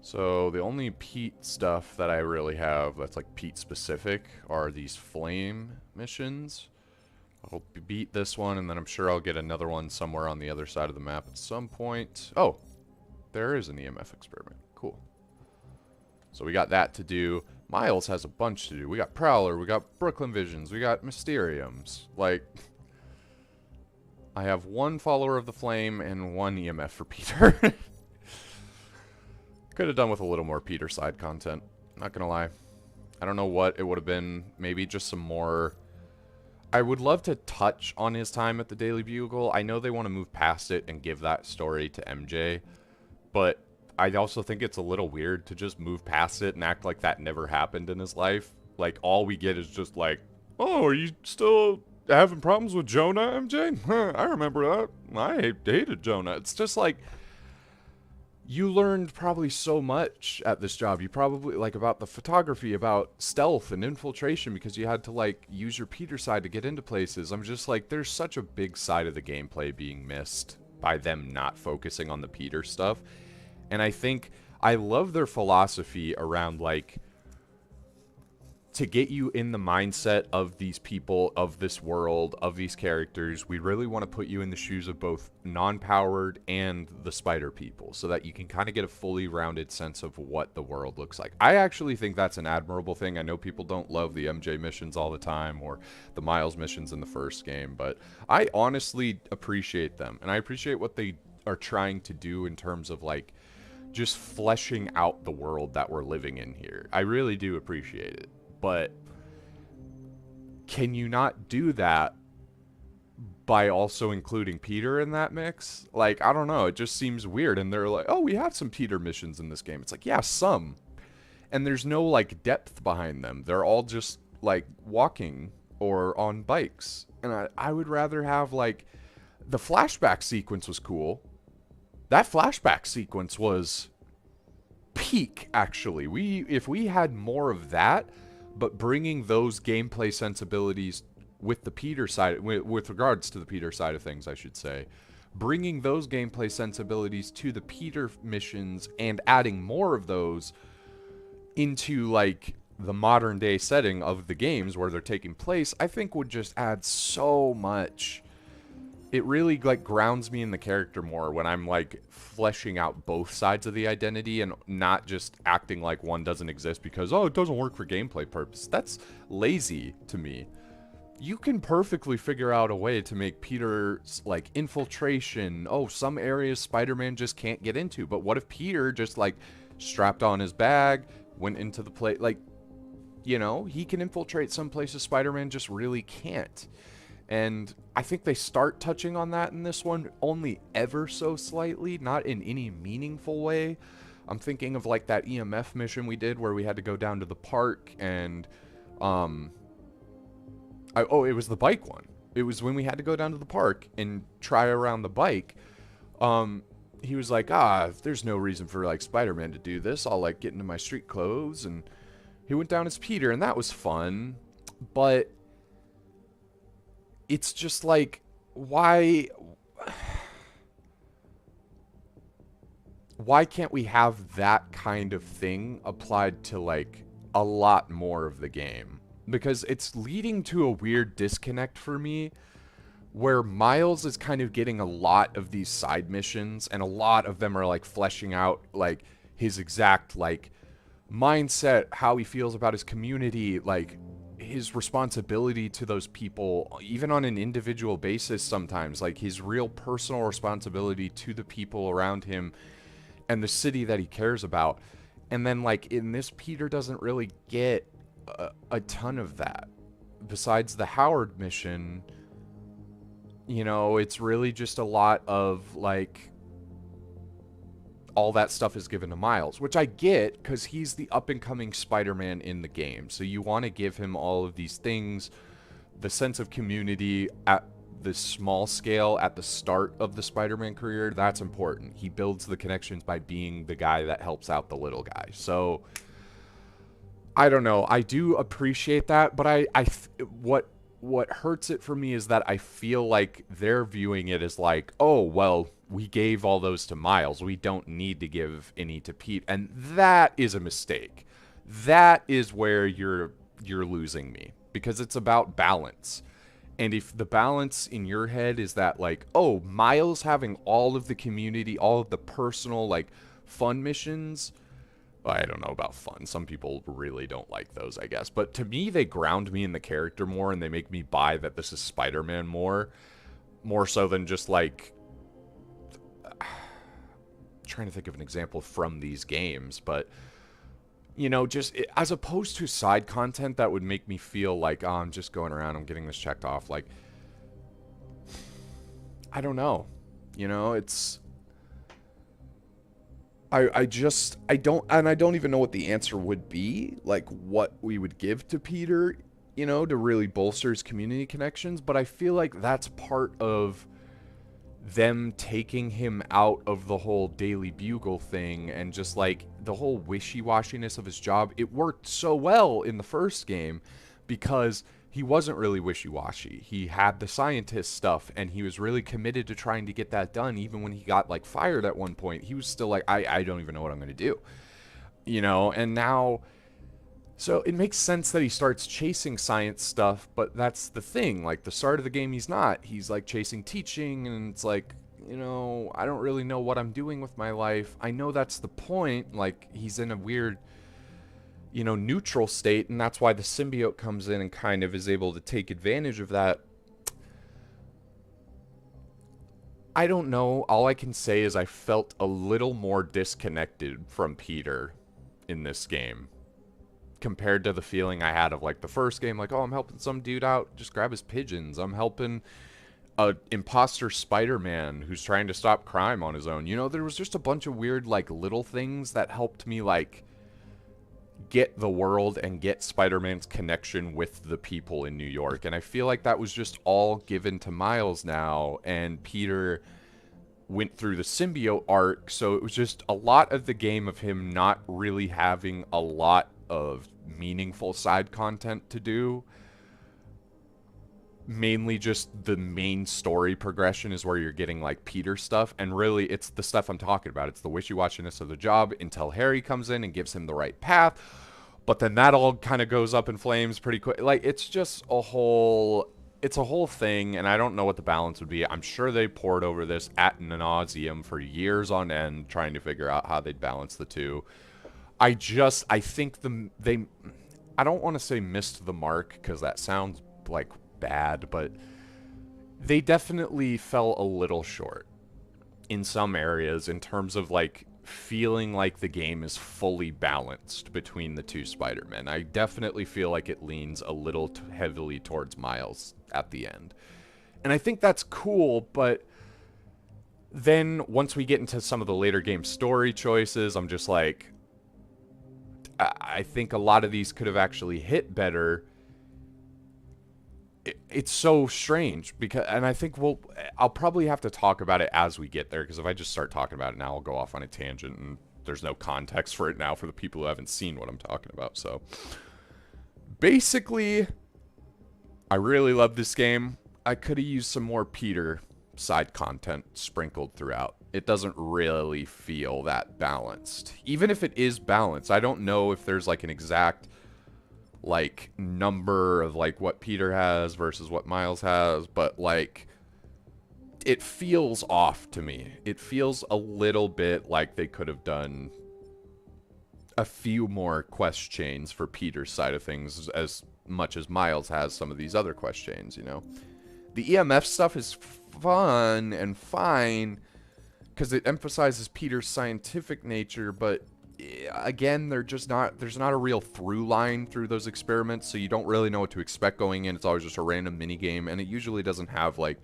So, the only Pete stuff that I really have that's like Pete specific are these flame missions. I'll beat this one, and then I'm sure I'll get another one somewhere on the other side of the map at some point. Oh, there is an EMF experiment. Cool. So we got that to do. Miles has a bunch to do. We got Prowler, we got Brooklyn Visions, we got Mysteriums. Like, I have one follower of the flame and one EMF for Peter. Could have done with a little more Peter side content. Not gonna lie. I don't know what it would have been. Maybe just some more... I would love to touch on his time at the Daily Bugle. I know they want to move past it and give that story to MJ. But I also think it's a little weird to just move past it and act like that never happened in his life. Like, all we get is just like, oh, are you still having problems with Jonah, MJ? Huh, I remember that. I hated Jonah. It's just like... You learned probably so much at this job. You probably, like, about the photography, about stealth and infiltration, because you had to, like, use your Peter side to get into places. I'm just like, there's such a big side of the gameplay being missed by them not focusing on the Peter stuff. And I think, I love their philosophy around, like, to get you in the mindset of these people, of this world, of these characters. We really want to put you in the shoes of both non-powered and the spider people, so that you can kind of get a fully rounded sense of what the world looks like. I actually think that's an admirable thing. I know people don't love the MJ missions all the time, or the Miles missions in the first game, but I honestly appreciate them, and I appreciate what they are trying to do in terms of, like, just fleshing out the world that we're living in here. I really do appreciate it. But can you not do that by also including Peter in that mix? Like, I don't know. It just seems weird. And they're like, oh, we have some Peter missions in this game. It's like, yeah, some. And there's no, like, depth behind them. They're all just, like, walking or on bikes. And I would rather have, like, the flashback sequence was cool. That flashback sequence was peak, actually. If we had more of that... But bringing those gameplay sensibilities with the Peter side, with regards to the Peter side of things, I should say, bringing those gameplay sensibilities to the Peter missions and adding more of those into, like, the modern day setting of the games where they're taking place, I think would just add so much. It really, like, grounds me in the character more when I'm, like, fleshing out both sides of the identity and not just acting like one doesn't exist because, oh, it doesn't work for gameplay purpose. That's lazy to me. You can perfectly figure out a way to make Peter's, like, infiltration, oh, some areas Spider-Man just can't get into. But what if Peter just, like, strapped on his bag, went into the place, like, you know, he can infiltrate some places Spider-Man just really can't. And I think they start touching on that in this one, only ever so slightly, not in any meaningful way. I'm thinking of, like, that EMF mission we did where we had to go down to the park and, oh, it was the bike one. It was when we had to go down to the park and try around the bike. He was like, there's no reason for, like, Spider-Man to do this. I'll, like, get into my street clothes. And he went down as Peter, and that was fun. But... it's just like, why can't we have that kind of thing applied to, like, a lot more of the game? Because it's leading to a weird disconnect for me where Miles is kind of getting a lot of these side missions, and a lot of them are, like, fleshing out, like, his exact, like, mindset, how he feels about his community, like, his responsibility to those people, even on an individual basis sometimes, like his real personal responsibility to the people around him and the city that he cares about. And then, like, in this, Peter doesn't really get a ton of that. Besides the Howard mission, you know, it's really just a lot of, like, all that stuff is given to Miles, which I get because he's the up-and-coming Spider-Man in the game. So you want to give him all of these things, the sense of community at the small scale at the start of the Spider-Man career. That's important. He builds the connections by being the guy that helps out the little guy. So I don't know. I do appreciate that, but what hurts it for me is that I feel like they're viewing it as like, oh, well, we gave all those to Miles. We don't need to give any to Pete. And that is a mistake. That is where you're losing me, because it's about balance. And if the balance in your head is that, like, oh, Miles having all of the community, all of the personal, like, fun missions, I don't know about fun. Some people really don't like those, I guess. But to me, they ground me in the character more, and they make me buy that this is Spider-Man more so than just, like, trying to think of an example from these games, but you know, just as opposed to side content that would make me feel like, oh, I'm just going around, I'm getting this checked off. Like, I don't know. You know, it's... I don't even know what the answer would be, like what we would give to Peter, you know, to really bolster his community connections, but I feel like that's part of them taking him out of the whole Daily Bugle thing and just like the whole wishy-washiness of his job. It worked so well in the first game because he wasn't really wishy-washy. He had the scientist stuff and he was really committed to trying to get that done. Even when he got like fired at one point, he was still like, I don't even know what I'm going to do, you know. And now, so it makes sense that he starts chasing science stuff, but that's the thing. Like, the start of the game, he's not. He's, like, chasing teaching, and it's like, you know, I don't really know what I'm doing with my life. I know that's the point. Like, he's in a weird, you know, neutral state, and that's why the symbiote comes in and kind of is able to take advantage of that. I don't know. All I can say is I felt a little more disconnected from Peter in this game, compared to the feeling I had of like the first game, like, oh, I'm helping some dude out, just grab his pigeons. I'm helping a imposter Spider-Man who's trying to stop crime on his own. You know, there was just a bunch of weird like little things that helped me like get the world and get Spider-Man's connection with the people in New York. And I feel like that was just all given to Miles now, and Peter went through the symbiote arc, so it was just a lot of the game of him not really having a lot of meaningful side content to do. Mainly just the main story progression is where you're getting like Peter stuff, and really it's the stuff I'm talking about. It's the wishy-washiness of the job until Harry comes in and gives him the right path, but then that all kind of goes up in flames pretty quick. Like, it's just a whole thing, and I don't know what the balance would be. I'm sure they poured over this ad nauseum for years on end trying to figure out how they'd balance the two. I think I don't want to say missed the mark, because that sounds like bad, but they definitely fell a little short in some areas in terms of like feeling like the game is fully balanced between the two Spider-Men. I definitely feel like it leans a little heavily towards Miles at the end. And I think that's cool, but then once we get into some of the later game story choices, I'm just like, I think a lot of these could have actually hit better. It's so strange because, and I think I'll probably have to talk about it as we get there, because if I just start talking about it now, I'll go off on a tangent and there's no context for it now for the people who haven't seen what I'm talking about. So basically, I really love this game. I could have used some more Peter side content sprinkled throughout. It doesn't really feel that balanced. Even if it is balanced, I don't know if there's like an exact like number of like what Peter has versus what Miles has, but like it feels off to me. It feels a little bit like they could have done a few more quest chains for Peter's side of things as much as Miles has some of these other quest chains, you know. The EMF stuff is fun and fine because it emphasizes Peter's scientific nature, but again, there's not a real through line through those experiments, so you don't really know what to expect going in. It's always just a random mini game, and it usually doesn't have like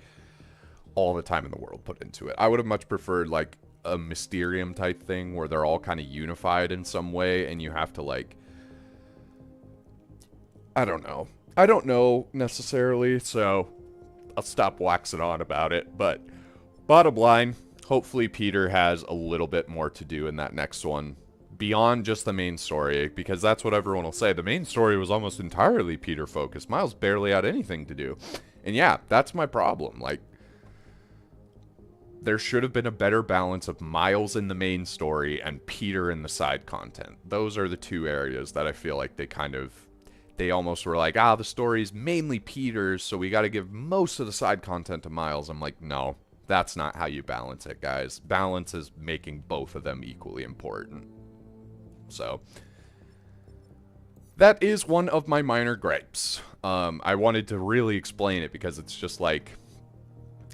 all the time in the world put into it. I would have much preferred like a Mysterium type thing where they're all kind of unified in some way, and you have to like, I don't know necessarily, so I'll stop waxing on about it. But bottom line, hopefully Peter has a little bit more to do in that next one beyond just the main story, because that's what everyone will say. The main story was almost entirely Peter focused. Miles barely had anything to do. And yeah, that's my problem. Like, there should have been a better balance of Miles in the main story and Peter in the side content. Those are the two areas that I feel like they almost were like, the story's mainly Peter's, so we got to give most of the side content to Miles. I'm like, no, that's not how you balance it, guys. Balance is making both of them equally important. So that is one of my minor gripes. I wanted to really explain it because it's just like,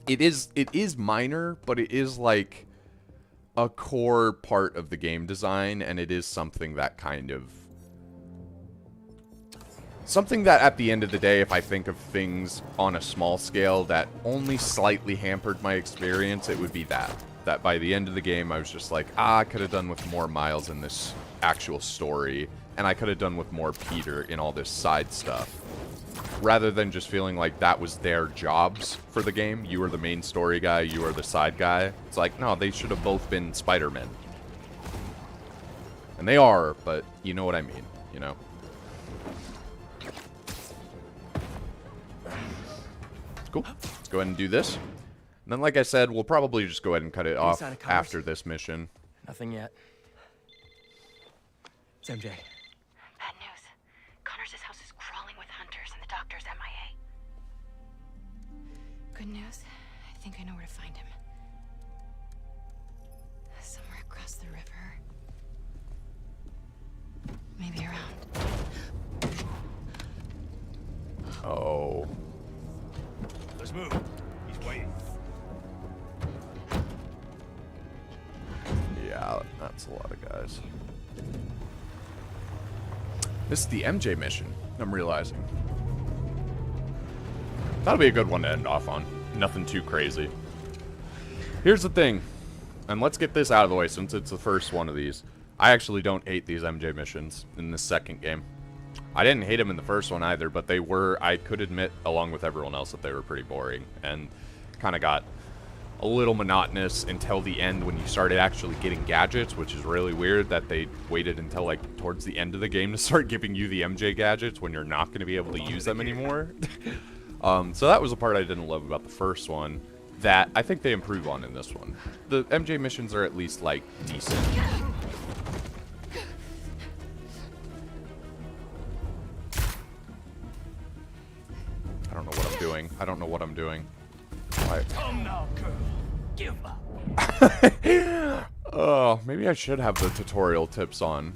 it is minor, but it is like a core part of the game design, and it is something that kind of... Something that at the end of the day, if I think of things on a small scale that only slightly hampered my experience, it would be that. That by the end of the game, I was just like, I could have done with more Miles in this actual story, and I could have done with more Peter in all this side stuff. Rather than just feeling like that was their jobs for the game. You were the main story guy, you were the side guy. It's like, no, they should have both been Spider-Man. And they are, but you know what I mean, you know? Cool. Let's go ahead and do this. And then, like I said, we'll probably just go ahead and cut it off after this mission. Nothing yet. It's MJ. Bad news. Connors' house is crawling with hunters and the doctor's MIA. Good news. I think I know where to find him. Somewhere across the river. Maybe around. Oh. Let's move. He's waiting. Yeah, that's a lot of guys. This is the MJ mission, I'm realizing. That'll be a good one to end off on. Nothing too crazy. Here's the thing, and let's get this out of the way since it's the first one of these. I actually don't hate these MJ missions in the second game. I didn't hate them in the first one either, but they were, I could admit, along with everyone else, that they were pretty boring. And kind of got a little monotonous until the end when you started actually getting gadgets, which is really weird that they waited until, like, towards the end of the game to start giving you the MJ gadgets when you're not going to be able to use them anymore. So that was the part I didn't love about the first one that I think they improve on in this one. The MJ missions are at least, like, decent. I don't know what I'm doing. I don't know what I'm doing. Why? Come now, girl. Give up. Oh, maybe I should have the tutorial tips on.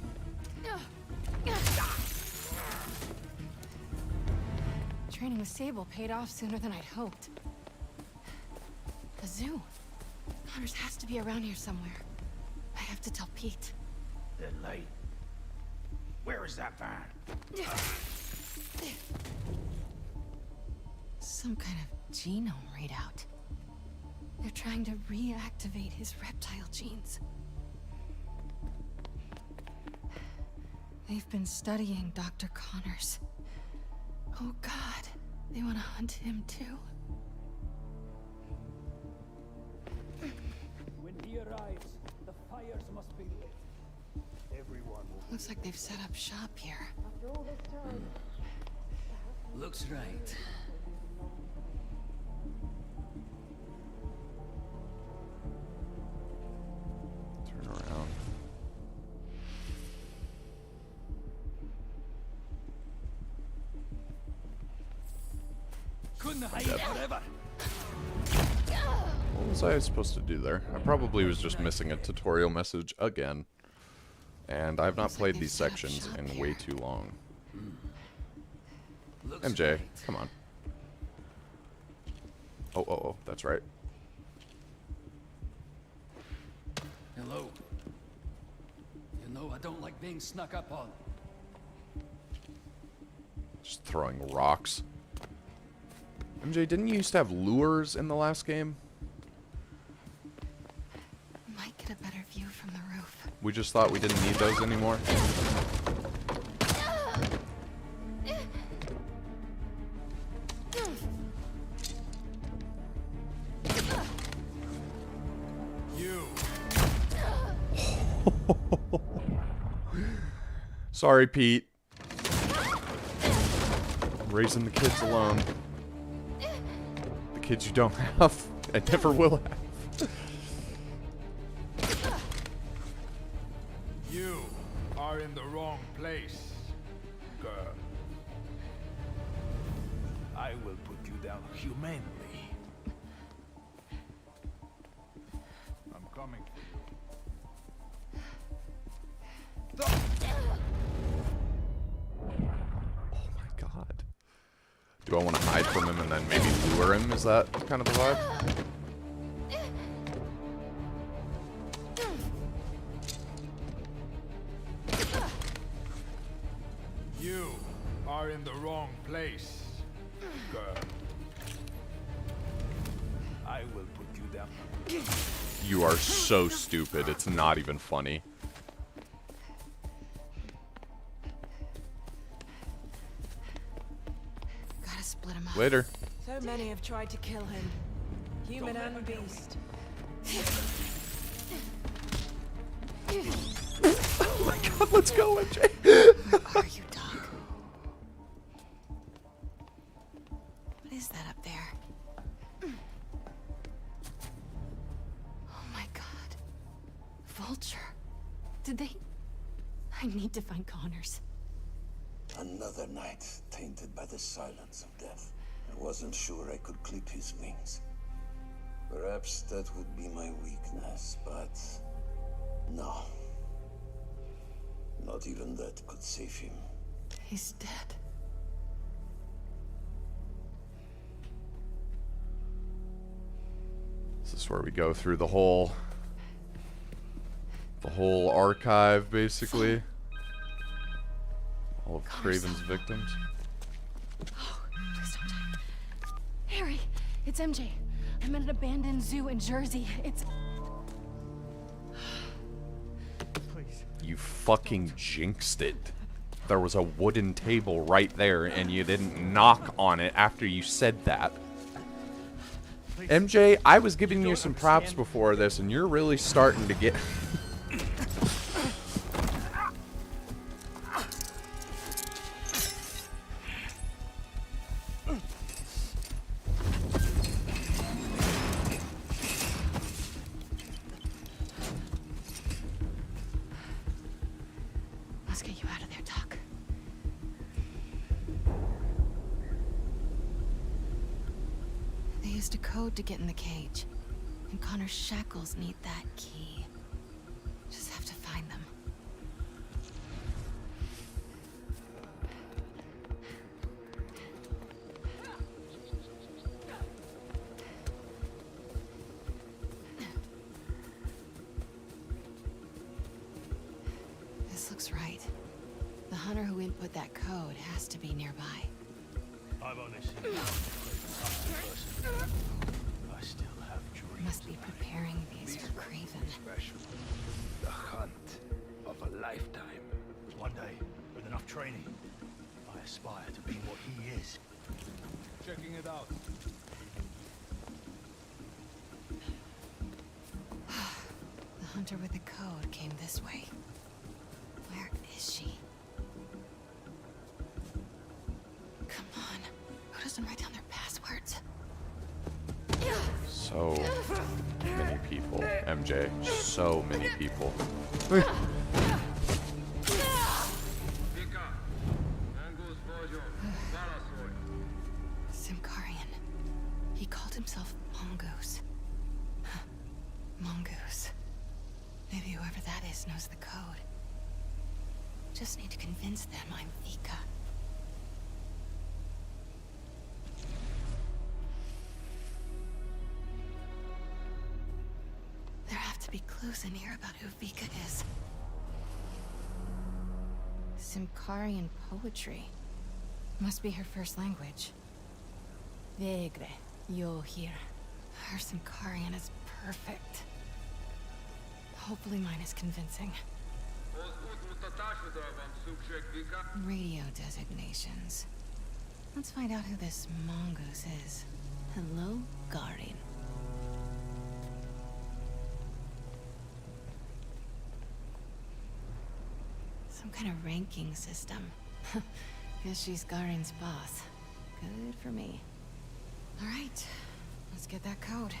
Training with Sable paid off sooner than I'd hoped. The zoo. Connors has to be around here somewhere. I have to tell Pete. The light. Where is that van? Some kind of genome readout. They're trying to reactivate his reptile genes. They've been studying Dr. Connors. Oh God, they want to hunt him too. When he arrives, the fires must be lit. Everyone will... Looks like they've set up shop here. After all this time, Looks right. Turn around. Couldn't hide forever. What was I supposed to do there? I probably was just missing a tutorial message again. And I've not played these sections in way too long. MJ, come on. Oh, that's right. Hello. You know I don't like being snuck up on. Just throwing rocks. MJ, didn't you used to have lures in the last game? Might get a better view from the roof. We just thought we didn't need those anymore. You. Sorry, Pete. Raising the kids alone. The kids you don't have and never will have. You are in the wrong place, girl. I will put you down humanely. I'm coming for you. Oh my god. Do I want to hide from him and then maybe lure him? Is that kind of the vibe? You are in the wrong place, girl. I will put you down. You are so stupid. It's not even funny. Gotta split him up. Later. So many have tried to kill him. Human and beast. Oh my god, let's go, MJ. Where are you, Doc? What is that up there? Oh my god. Vulture. Did they... I need to find Connors. Another night tainted by the silence of death. I wasn't sure I could clip his wings. Perhaps that would be my weakness, but... no. Not even that could save him. He's dead. This is where we go through the whole archive, basically. All of Craven's victims. Oh, please don't die. Harry, it's MJ. I'm at an abandoned zoo in Jersey. It's... You fucking jinxed it. There was a wooden table right there, and you didn't knock on it after you said that. MJ, I was giving you some props before this, and you're really starting to get... Let's get you out of there, Doc. They used a code to get in the cage. And Connor's shackles need that key. Just have to find them. This looks right. The hunter who input that code has to be nearby. I've only seen one person. I still have dreams. Must be preparing these for Craven. Special. The hunt of a lifetime. One day, with enough training, I aspire to be what he is. Checking it out. The hunter with the code came this way. Where is she? Come on. Who doesn't write down their passwords? So many people, MJ. So many people. Simkarian. He called himself Mongoose. Mongoose. Maybe whoever that is knows the code. Just need to convince them I'm Vika. There have to be clues in here about who Vika is. Simkarian poetry. Must be her first language. Vegre, yo here. Her Simkarian is perfect. Hopefully mine is convincing. Radio designations. Let's find out who this mongoose is. Hello, Garin. Some kind of ranking system. Guess she's Garin's boss. Good for me. All right, let's get that code.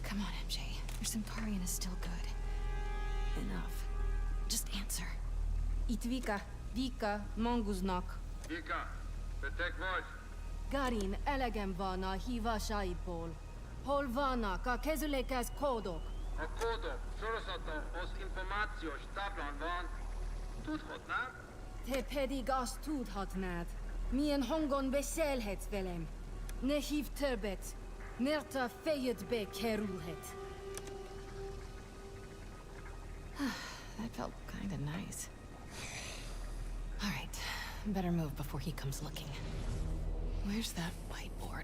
Come on, MJ. Your Simkarian is still good. Enough. Just answer. Itvika, Vika, Monguznak. Vika, petek vagy? Garin, elegem van a hívásaidból. Hol vannak a kezülékhez kódok? A kódok sorozatomhoz információs táblán van. Tudhatnád? Te pedig azt tudhatnád. Milyen hangon beszélhetsz velem. Ne hívd többet, mert a fejedbe kerülhet. That felt kinda nice. Better move before he comes looking. Where's that whiteboard?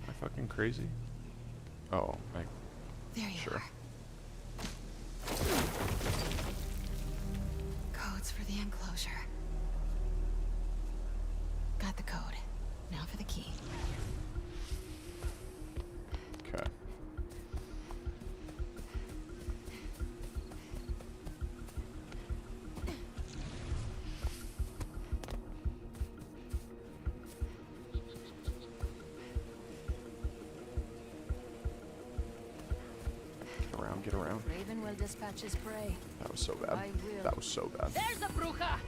Am I fucking crazy? Oh, There you are. Codes for the enclosure. Got the code. Now for the key. Okay. Get around. Raven will dispatch his prey. That was so bad. I will. That was so bad. There's a bruja!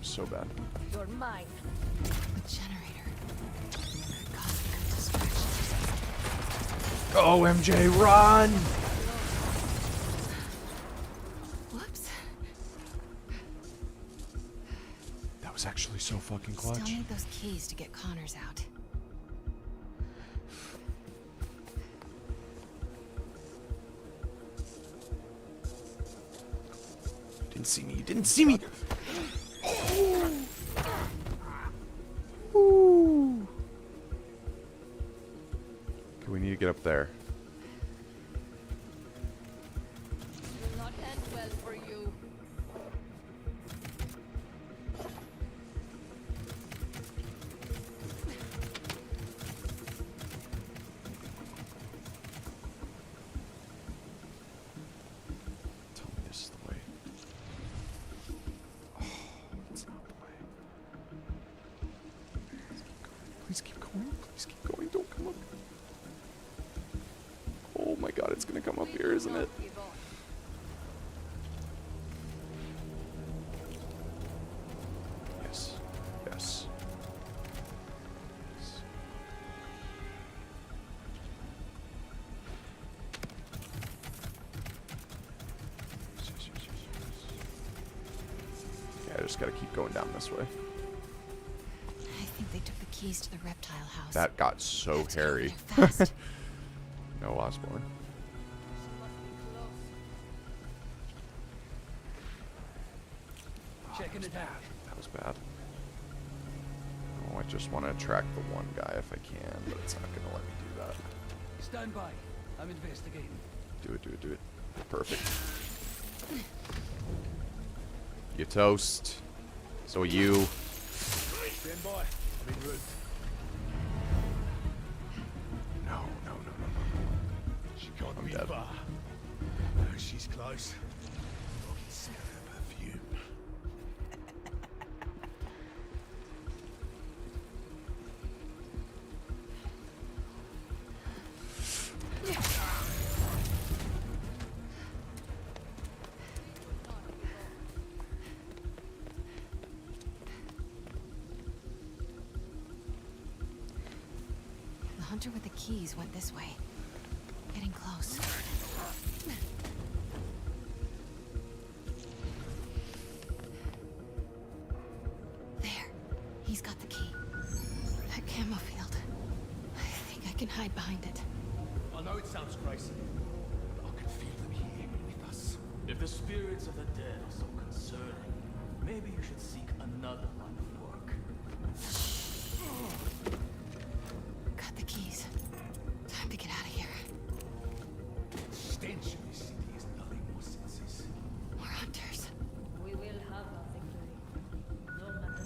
So bad. You're mine. The generator. Causing good distractions. Oh, MJ, run! Whoops. That was actually so fucking clutch. Still need those keys to get Connors out. Didn't see me. You didn't see me. Ooh. Okay, we need to get up there. Will not end well for you. Tell me this is the way. Oh, it's not the way. Please keep going. Please keep going. Don't come up. Oh my god, it's gonna come up here, isn't it? Yes. Yes. Yeah, I just gotta keep going down this way. I think they took the keys to the reptile house. That got so hairy. No, Osborne. Checking it out. That was bad. Oh, I just want to attract the one guy if I can, but it's not going to let me do that. Stand by. I'm investigating. Do it, do it, do it. Perfect. You toast. So are you. Stand by. I'm en route. No, no, no, no, no. She can't I'm be dead. far. No, she's close. I can smell her perfume. The hunter with the keys went this way. Getting close. There. He's got the key. That camo field. I think I can hide behind it. I know it sounds crazy, but I can feel them here with us. If the spirits of the dead are so concerning, maybe you should seek another line of work. Got the keys. Time to get out of here. The stench of this city is nothing more senses. More hunters. We will have our victory. No matter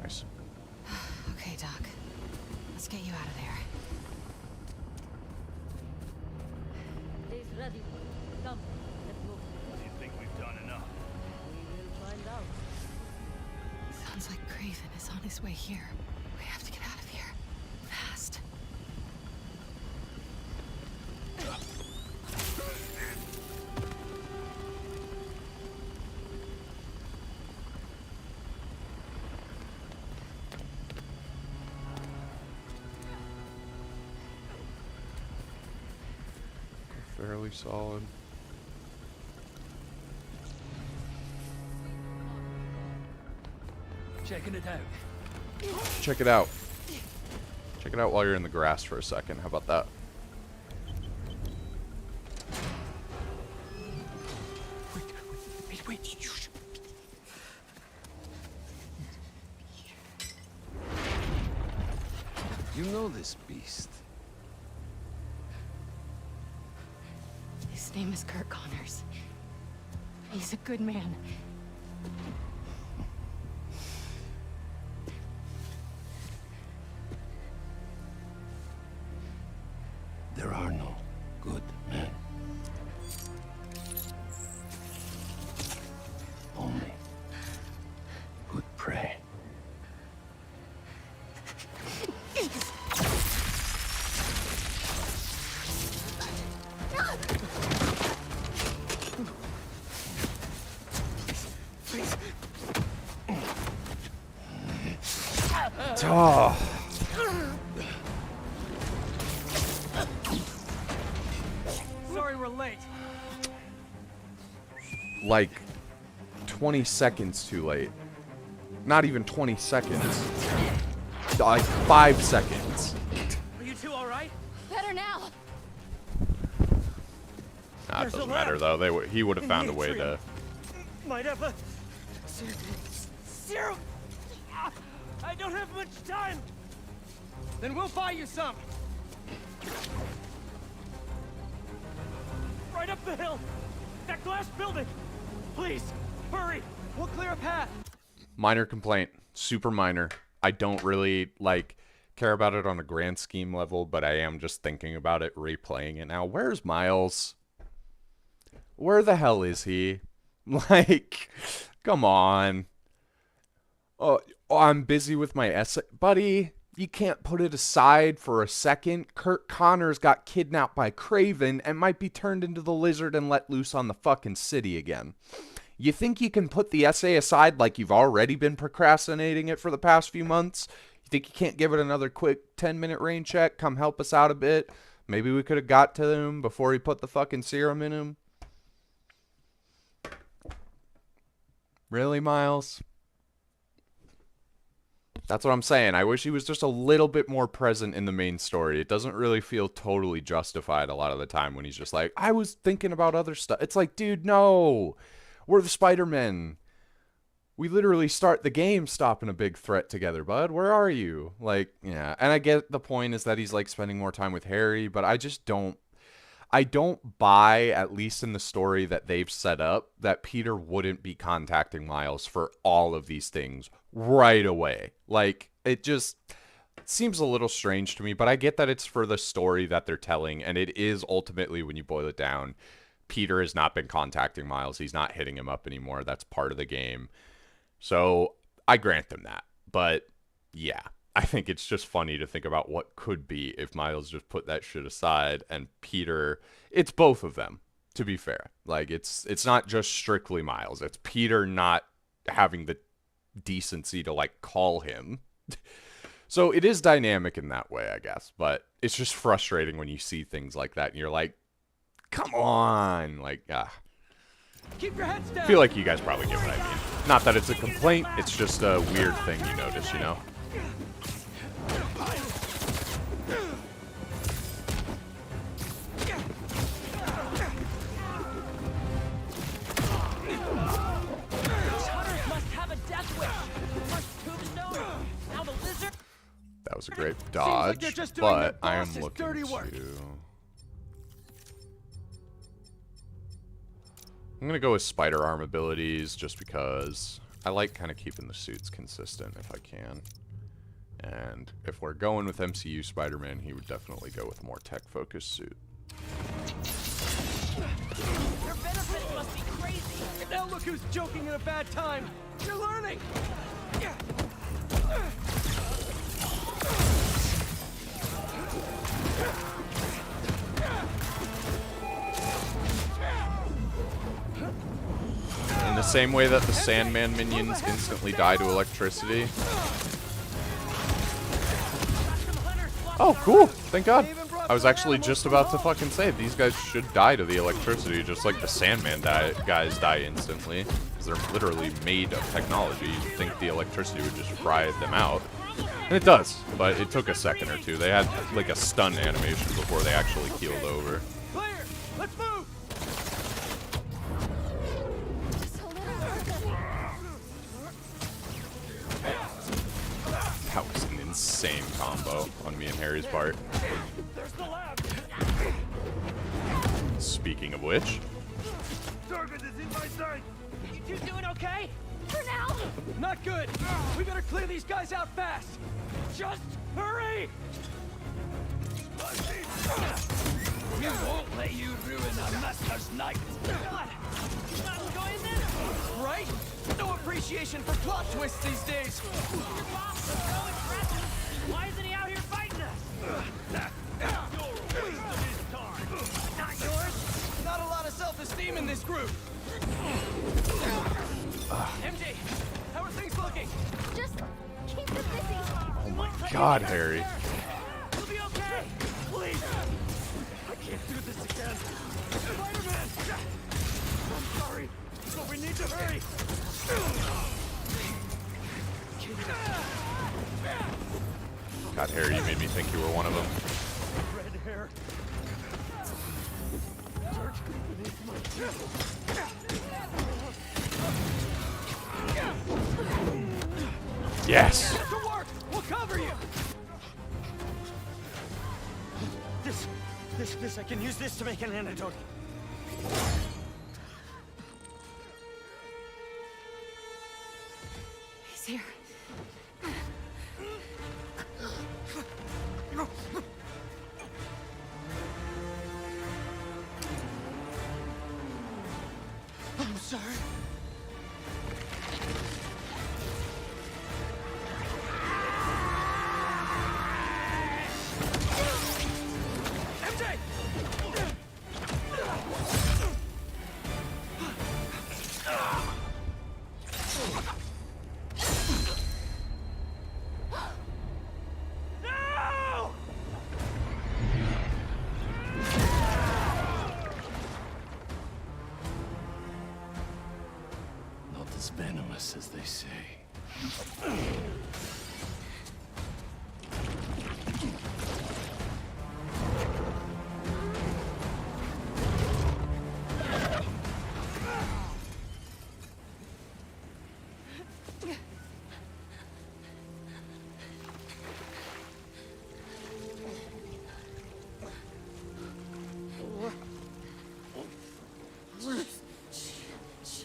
Nice. Okay, Doc. Let's get you out of there. He's ready. Come, let's move. Do you think we've done enough? We will find out. Sounds like Craven is on his way here. We have to get out of here. Fast. fairly solid. Checking it out. Check it out. Check it out while you're in the grass for a second. How about that? Wait. You know this beast. His name is Kurt Connors. He's a good man. There are no good men. Only good prey. Oh. Sorry we're late. Like 20 seconds too late. Not even 20 seconds. Like 5 seconds. Are you two all right? Better now. Nah, it There's a doesn't matter lab though. He would have in found the a way atrium. to. Might have a serum. I don't have much time. Then we'll buy you some. Right up the hill. That glass building. Please, hurry. We'll clear a path. Minor complaint. Super minor. I don't really care about it on a grand scheme level, but I am just thinking about it, replaying it now. Where's Miles? Where the hell is he? Come on. Oh, I'm busy with my essay. Buddy, you can't put it aside for a second. Kurt Connors got kidnapped by Craven and might be turned into the lizard and let loose on the fucking city again. You think you can put the essay aside like you've already been procrastinating it for the past few months? You think you can't give it another quick 10-minute rain check? Come help us out a bit? Maybe we could have got to him before he put the fucking serum in him? Really, Miles? That's what I'm saying. I wish he was just a little bit more present in the main story. It doesn't really feel totally justified a lot of the time when he's just like, I was thinking about other stuff. It's like, dude, no. We're the Spider-Men. We literally start the game stopping a big threat together, bud. Where are you? Yeah. And I get the point is that he's, spending more time with Harry, but I just don't... I don't buy, at least in the story that they've set up, that Peter wouldn't be contacting Miles for all of these things right away. It just seems a little strange to me, but I get that it's for the story that they're telling, and it is ultimately, when you boil it down, Peter has not been contacting Miles. He's not hitting him up anymore. That's part of the game. So I grant them that. But yeah, I think it's just funny to think about what could be if Miles just put that shit aside and Peter, it's both of them, to be fair. It's not just strictly Miles. It's Peter not having the decency to call him. So it is dynamic in that way, I guess, but it's just frustrating when you see things like that and you're like, come on, Keep your heads down. I feel like you guys probably get what I mean. Not that it's a complaint, it's just a weird thing you notice, you know? That was a great dodge, but I am looking to... I'm going to go with spider arm abilities just because I like kind of keeping the suits consistent if I can. And if we're going with MCU Spider-Man, he would definitely go with a more tech-focused suit. Your benefits must be crazy. Now look who's joking at a bad time. You're learning. In the same way that the Sandman minions instantly die to electricity. Oh, cool. Thank God. They even brought I was actually just about to fucking say, these guys should die to the electricity, just like the Sandman guys die instantly. Because they're literally made of technology. You'd think the electricity would just fry them out. And it does, but it took a second or two. They had like a stun animation before they actually keeled over. Clear! Let's move! That was an insane combo on me and Harry's part. There's the lab! Speaking of which, Target is in my sight! You two doing okay? For now! Not good! We better clear these guys out fast! Just hurry! We won't let you ruin our master's night! God! You not enjoying this? Right? No appreciation for plot twists these days! Your boss is so impressive! Why isn't he out here fighting us? Your wisdom is time! Not yours? Not a lot of self-esteem in this group! MJ, how are things looking? Just keep them busy. oh my god, Harry. You'll be okay! Please! I can't do this again! Spider-Man! I'm sorry, but we need to hurry! God, Harry, you made me think you were one of them. Red hair. Dirt beneath my Yes! Get to work! We'll cover you! This, I can use this to make an antidote. He's here. I'm sorry. MJ! No! Not as venomous as they say.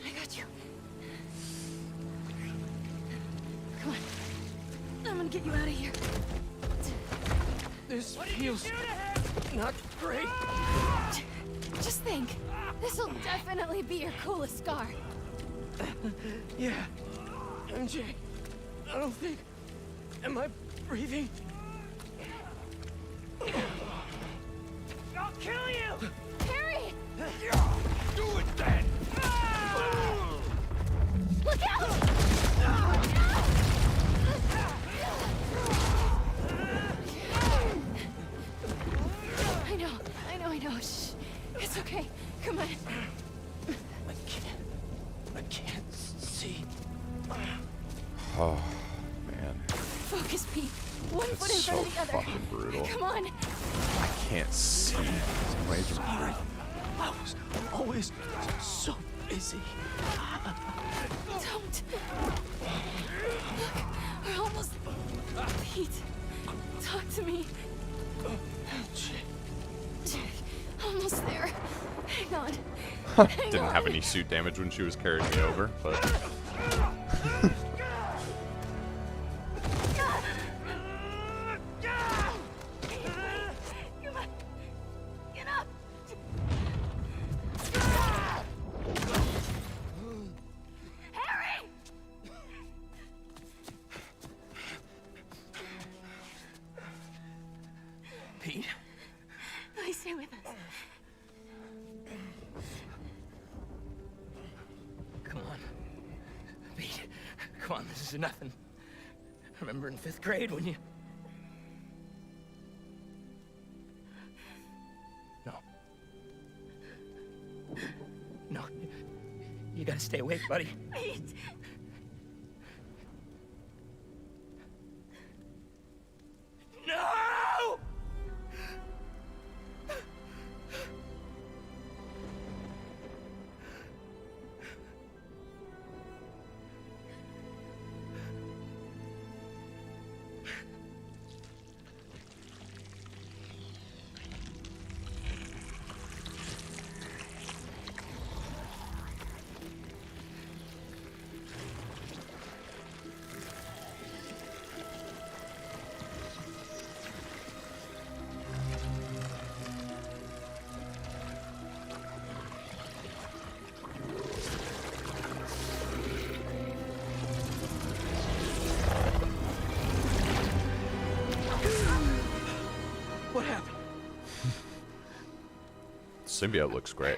I got you. Come on. I'm gonna get you out of here. This feels not great. Just think. This'll definitely be your coolest scar. Yeah. MJ, I don't think... Am I breathing? I'll kill you! Harry! Do it then! Look out! I know. Shh. It's okay. Come on. I can't see. Oh, man. Focus, Pete. One foot in It's front so of the other. fucking brutal. Come on. I can't see. I'm not even breathing. I was always so busy. Don't. Look, we're almost... Pete, talk to me. Almost there. Hang on. Didn't have any suit damage when she was carrying me over, but... Come on. Get up. Harry! Pete? Please stay with us. Come on. Pete, come on, this is nothing. Remember in 5th grade when you... gotta stay awake, buddy. Pete! No! What happened? Symbiote looks great.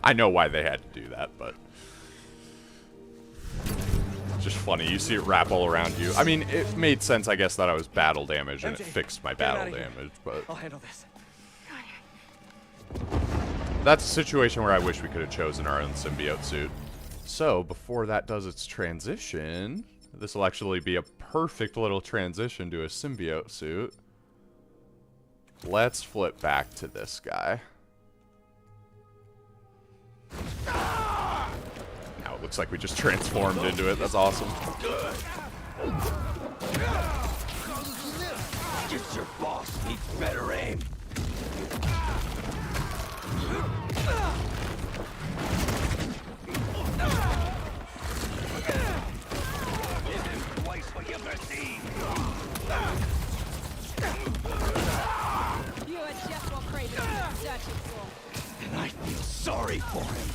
I know why they had to do that, but just funny. You see it wrap all around you. I mean, it made sense, I guess, that I was battle damage and it MJ, fixed my get him battle outta here. damage, but I'll handle this. that's a situation where I wish we could have chosen our own symbiote suit. So, before that does its transition, this will actually be a perfect little transition to a symbiote suit. Let's flip back to this guy. Now it looks like we just transformed into it. That's awesome. Just your boss needs better aim. Twice what you've received. You are just what Kraven is searching for. And I feel sorry for him.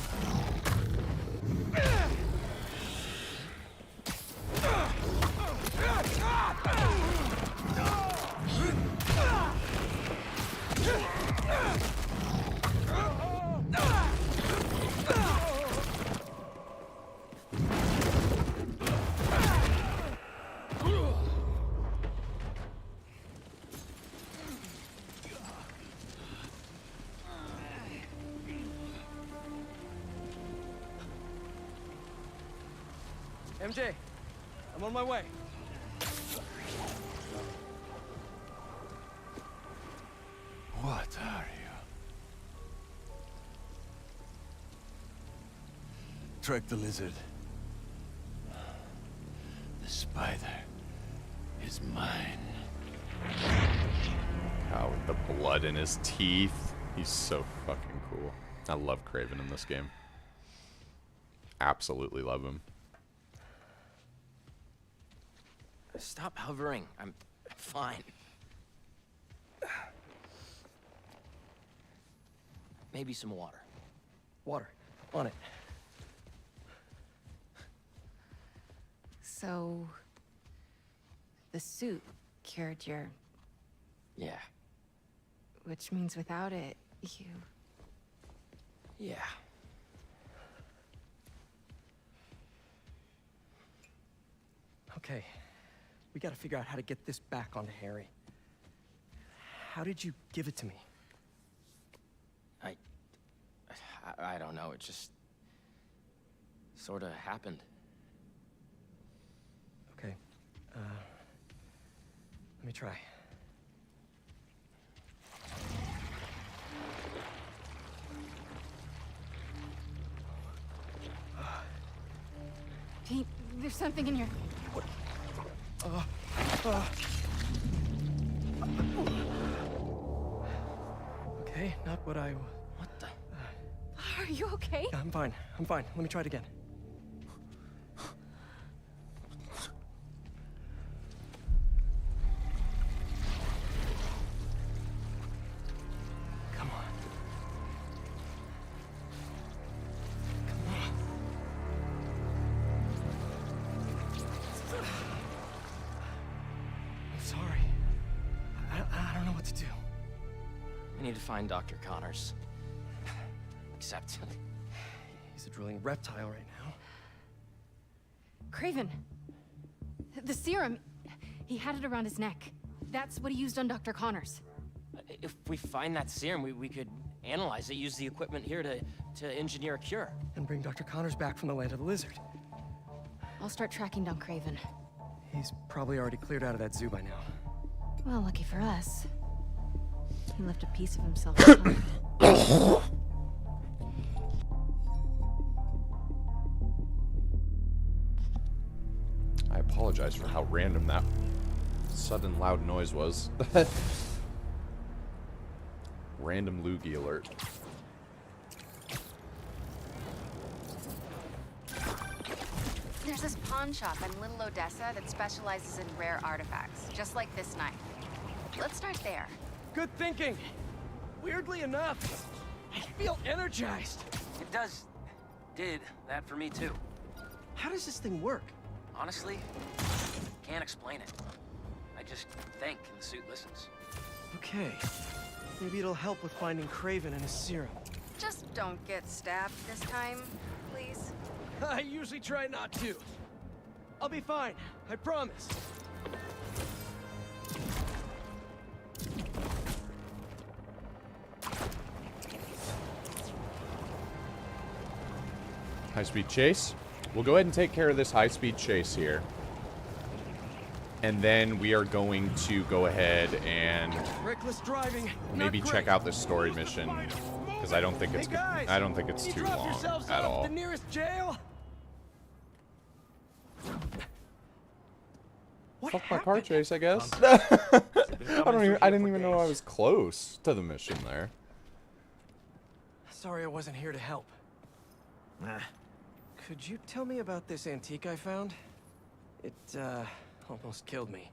MJ, I'm on my way. What are you? Trek the lizard. The spider is mine. Oh, with the blood in his teeth. He's so fucking cool. I love Kraven in this game. Absolutely love him. Stop hovering. I'm fine. Maybe some water. Water. On it. So... the suit cured your... Yeah. Which means without it, you... Yeah. Okay. We gotta figure out how to get this back onto Harry. How did you give it to me? I don't know. It just sort of happened. Okay. Let me try. Pete, there's something in your... Okay, not what I... What the? Are you okay? Yeah, I'm fine. I'm fine. Let me try it again. Come on. Come on. I'm sorry. I don't know what to do. We need to find Dr. Connors. Except... he's a drooling reptile right now. Kraven. The serum. He had it around his neck. That's what he used on Dr. Connors. If we find that serum, we could analyze it, use the equipment here to engineer a cure. And bring Dr. Connors back from the land of the lizard. I'll start tracking down Craven. He's probably already cleared out of that zoo by now. Well, lucky for us. He left a piece of himself. I apologize for how random that sudden loud noise was. Random loogie alert. There's this pawn shop in Little Odessa that specializes in rare artifacts, just like this knife. Let's start there. Good thinking. Weirdly enough, I feel energized. It did that for me too. How does this thing work? Honestly, can't explain it. I just think and the suit listens. Okay. Maybe it'll help with finding Craven and his serum. Just don't get stabbed this time, please. I usually try not to. I'll be fine, I promise. High-speed chase. We'll go ahead and take care of this high-speed chase here. And then we are going to go ahead and Reckless driving. maybe check out this story mission, because I don't think it's too long at all. The nearest jail? Fuck my car chase, I guess. I didn't even know I was close to the mission there. Sorry I wasn't here to help. Could you tell me about this antique I found? It, almost killed me.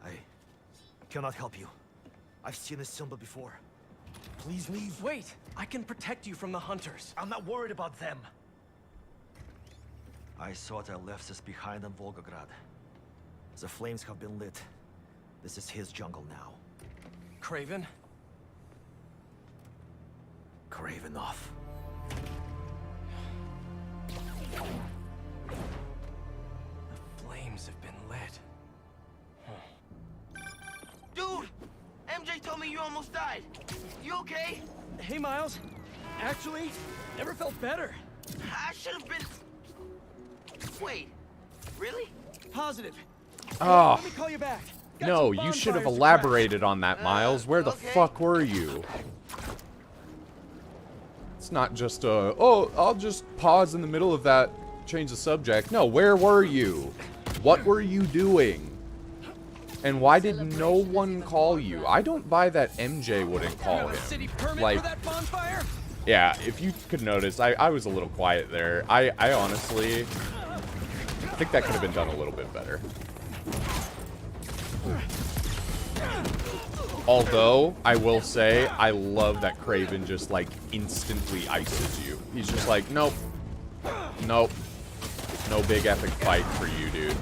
I cannot help you. I've seen this symbol before. Please leave. Wait! I can protect you from the hunters. I'm not worried about them. I thought I left this behind in Volgograd. The flames have been lit. This is his jungle now. Craven? Craven off. The flames have been lit. Dude! MJ told me you almost died. You okay? Hey, Miles. Actually, never felt better. I should have been... Wait, really? Positive. Oh. Let me call you back. No, you should have elaborated on that, Miles. Where the fuck were you? It's not just oh, I'll just pause in the middle of that, change the subject. No, where were you? What were you doing? And why did no one call you? I don't buy that MJ wouldn't call him. Like, yeah, if you could notice, I was a little quiet there. I honestly think that could have been done a little bit better. Although, I will say, I love that Craven just, like, instantly ices you. He's just like, nope. Nope. No big epic fight for you, dude.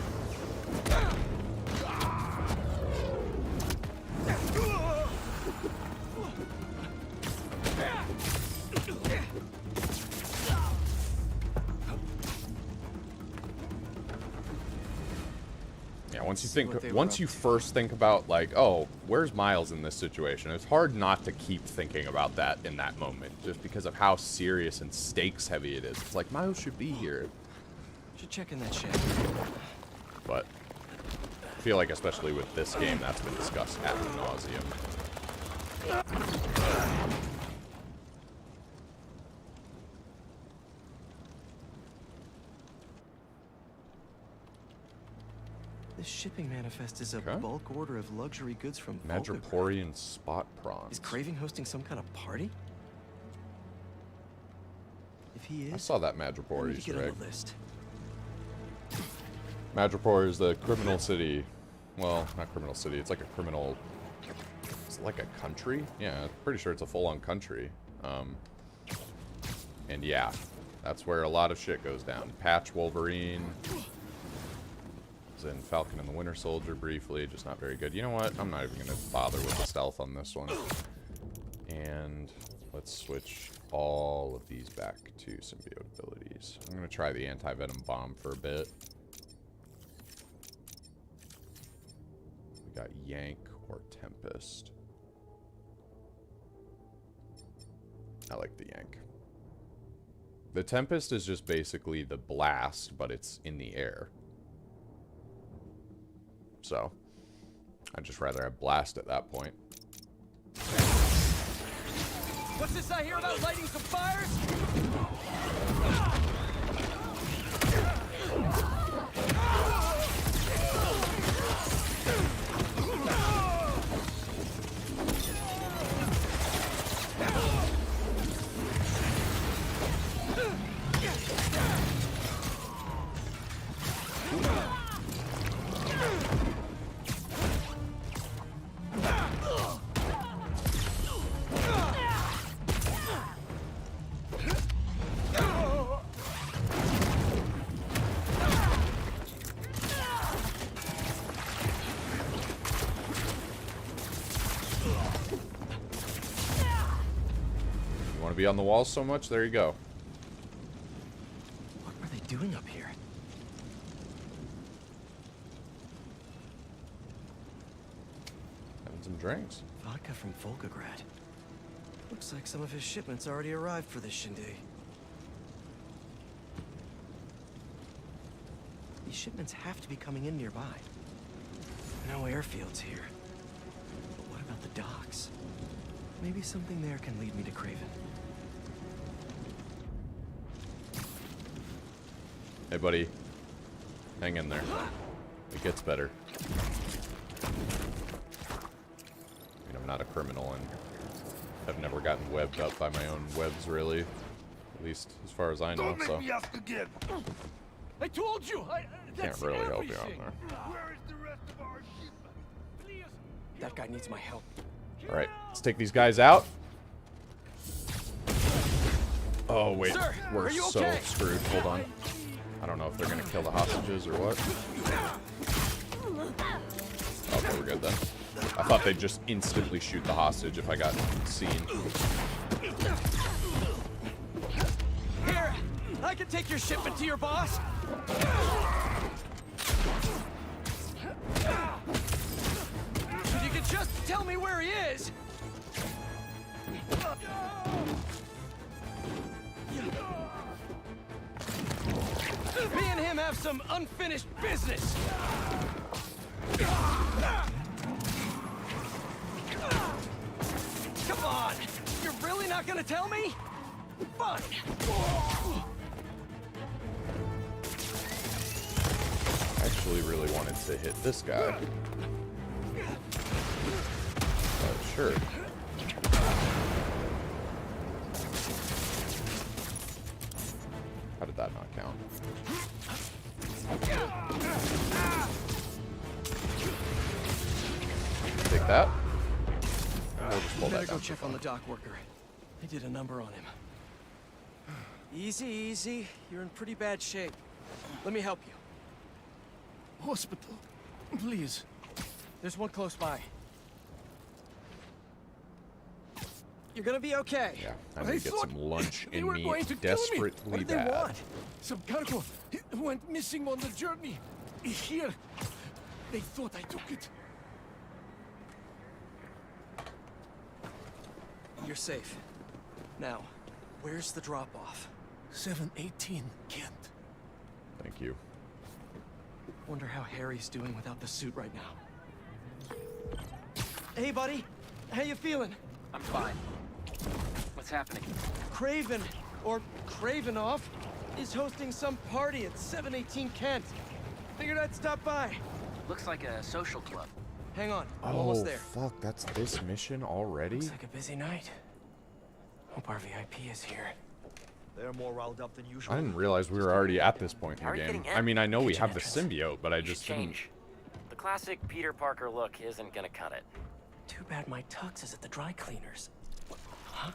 Once you first think about, like, oh, where's Miles in this situation? It's hard not to keep thinking about that in that moment, just because of how serious and stakes heavy it is. It's like, Miles should be here. Should check in that shed. But I feel like, especially with this game, that's been discussed ad nauseum. This shipping manifest is a bulk order of luxury goods from Madriporean spot prawns. Is Craven hosting some kind of party? If he is, I saw that Madripoor Easter egg. List. Madripoor is the criminal city. Well, not criminal city. It's like a criminal... It's like a country? Yeah, I'm pretty sure it's a full-on country. And yeah, that's where a lot of shit goes down. Patch Wolverine... in Falcon and the Winter Soldier briefly, just not very good. You know what? I'm not even going to bother with the stealth on this one. And let's switch all of these back to symbiote abilities. I'm going to try the anti-venom bomb for a bit. We got Yank or Tempest. I like the Yank. The Tempest is just basically the blast, but it's in the air. So, I'd just rather have blast at that point. What's this I hear about lighting some fires? Be on the walls so much, there you go. What were they doing up here? Having some drinks. Vodka from Volgograd. Looks like some of his shipments already arrived for this shindig. These shipments have to be coming in nearby. No airfields here. But what about the docks? Maybe something there can lead me to Craven. Hey, buddy. Hang in there. It gets better. I mean, I'm not a criminal, and I've never gotten webbed up by my own webs, really. At least as far as I know, Don't so... make me ask again. I told you! Can't really help you out there. Where is the rest of our shipment? Please. That guy needs my help. Alright, let's take these guys out. Oh, wait. Sir, We're are you so okay? screwed. Hold on. I don't know if they're gonna kill the hostages or what. Okay, we're good then. I thought they'd just instantly shoot the hostage if I got seen. Here, I can take your shipment to your boss. If you could just tell me where he is. Me and him have some unfinished business. Come on! You're really not gonna tell me? Fine! I actually really wanted to hit this guy. But sure. How did that not count? Take that. And we'll just pull Better that go down. check on the dock worker. They did a number on him. Easy, easy. You're in pretty bad shape. Let me help you. Hospital, please. There's one close by. You're gonna be okay. Yeah, I need to get some lunch they in were me going to kill me. desperately What did they bad. want? Some cargo went missing on the journey. Here. They thought I took it. You're safe. Now, where's the drop-off? 718 Kent. Thank you. Wonder how Harry's doing without the suit right now. Hey, buddy. How you feeling? I'm fine. What's happening? Craven, or Cravenoff, is hosting some party at 718 Kent. Figured I'd stop by. Looks like a social club. Hang on, I'm Oh, almost there. fuck, that's this mission already? Looks like a busy night. Hope our VIP is here. They're more riled up than usual. I didn't realize we were already at this point in How the are you game. getting in? I mean, I know we have the Kitchen symbiote, but I just didn't... Change. The classic Peter Parker look isn't gonna cut it. Too bad my tux is at the dry cleaners. Huh?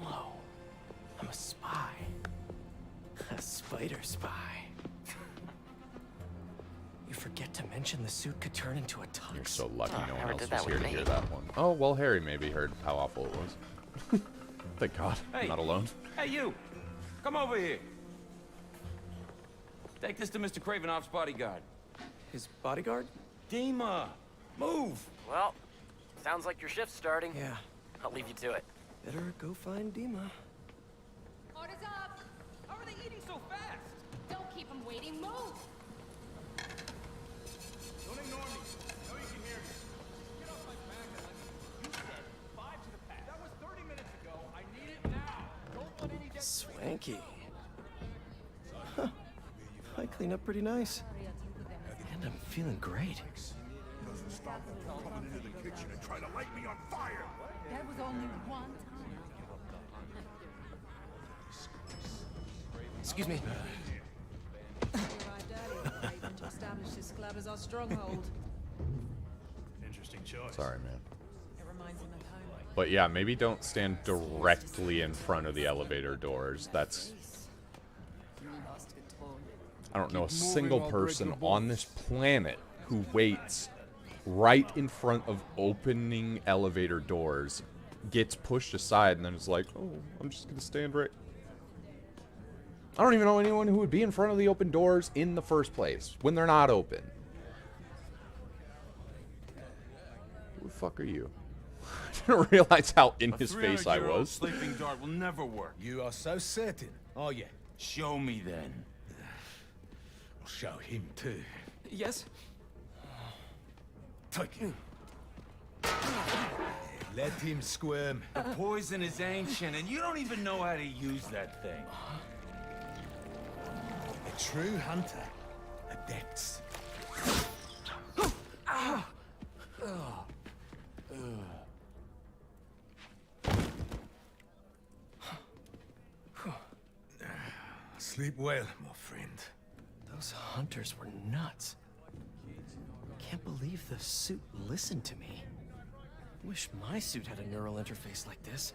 Whoa. I'm a spy. A spider spy. You forget to mention the suit could turn into a tux. You're so lucky no one never else did was that here with to hear me. that one. Oh, well, Harry maybe heard how awful it was. Thank God, I'm Hey. not alone. Hey, you! Come over here. Take this to Mr. Kravenoff's bodyguard. His bodyguard? Dima! Move! Well, sounds like your shift's starting. Yeah. I'll leave you to it. Better go find Dima. Orders up! How are they eating so fast? Don't keep them waiting, move! Don't ignore me. I know you can hear me. Get off my back and let me. You said 5 to the pack. That was 30 minutes ago. I need it now. Don't want any dead Swanky. Huh. I clean up pretty nice. And I'm feeling great. Doesn't stop them from coming into the kitchen and trying to light me on fire. That was only one time. Excuse me. You arrived early, Craven, to establish this club as our stronghold. Interesting choice. Sorry, man. It reminds him of home. But yeah, maybe don't stand directly in front of the elevator doors. That's... I don't know a single person on this planet who waits right in front of opening elevator doors, gets pushed aside, and then is like, oh, I'm just going to stand right... I don't even know anyone who would be in front of the open doors in the first place, when they're not open. Who the fuck are you? I didn't realize how in his face I was. Sleeping dart will never work. You are so certain, are you? Show me then. I'll show him too. Yes? Take it. Let him squirm. The poison is ancient, and you don't even know how to use that thing. A true hunter. Adepts. Sleep well, my friend. Those hunters were nuts. Can't believe the suit listened to me. Wish my suit had a neural interface like this.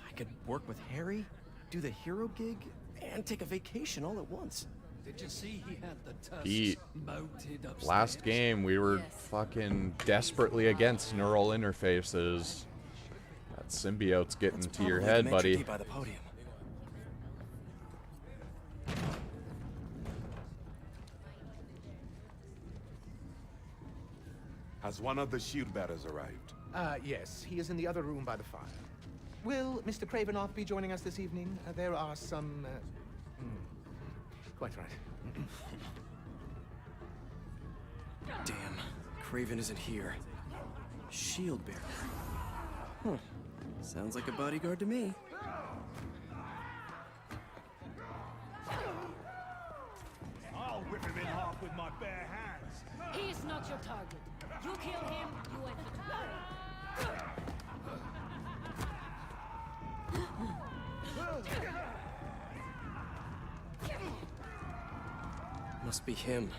I could work with Harry, do the hero gig, and take a vacation all at once. Did you see he had the tusks Pete, mounted upstairs? last game we were fucking desperately against neural interfaces. That symbiote's getting to your head, buddy. By the podium. Has one of the shield bearers arrived? Yes, he is in the other room by the fire. Will Mr. Kravenoff be joining us this evening? There are some, Quite right. Damn, Craven isn't here. Shield bearer. Huh. Sounds like a bodyguard to me. I'll rip him in half with my bare hands. He is not your target. You kill him, you enter the party. Must be him.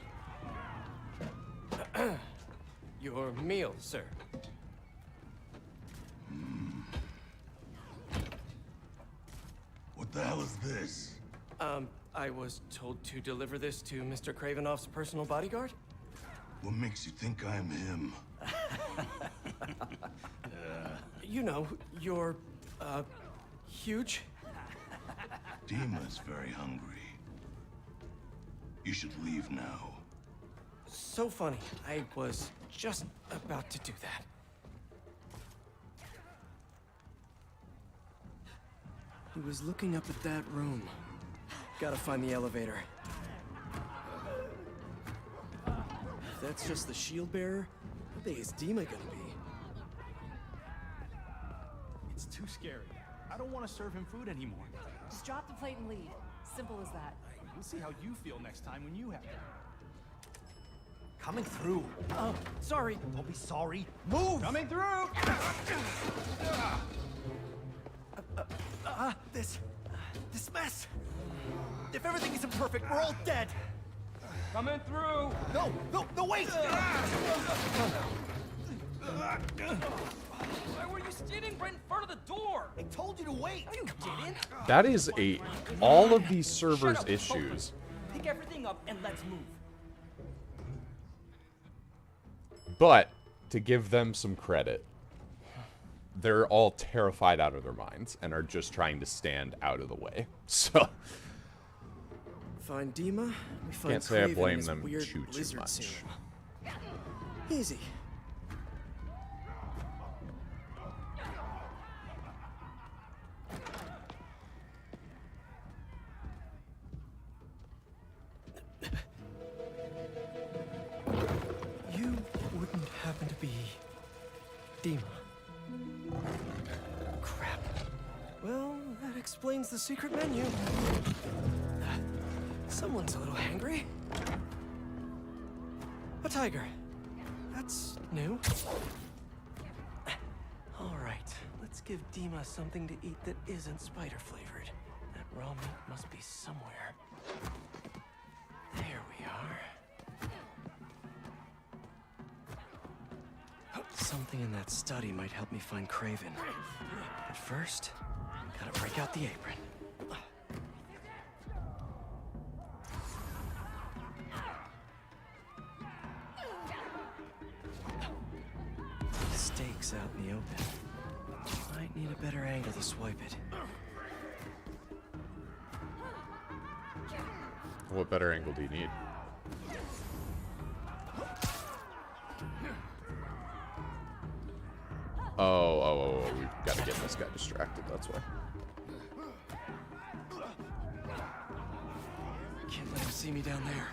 Your meal, sir. What the hell is this? I was told to deliver this to Mr. Kravenoff's personal bodyguard? What makes you think I'm him? You know, you're, huge. Dima's very hungry. You should leave now. So funny. I was just about to do that. He was looking up at that room. Gotta find the elevator. If that's just the shield bearer, how big is Dima gonna be? It's too scary. I don't want to serve him food anymore. Just drop the plate and leave. Simple as that. We'll see how you feel next time when you have it. Coming through. Oh, sorry. Don't be sorry. Move! Coming through! This mess. If everything isn't perfect, we're all dead. Coming through! No, wait! Why were you standing right in front of the door? I told you to wait. No, you didn't. That is all of these servers' Shut up, issues. Pick everything up and let's move. But, to give them some credit, they're all terrified out of their minds and are just trying to stand out of the way. So, Find Dima, we find can't say I Kraven blame and his them weird too lizard much. serum. Easy. You wouldn't happen to be Dima? Crap. Well, that explains the secret menu. Someone's a little hangry. A tiger. That's new. All right, let's give Dima something to eat that isn't spider flavored. That raw meat must be somewhere. There we are. Something in that study might help me find Kraven. But first, gotta break out the apron. Stakes out in the open. Might need a better angle to swipe it. What better angle do you need? Oh, we've got to get this guy distracted, that's why. Can't let him see me down there.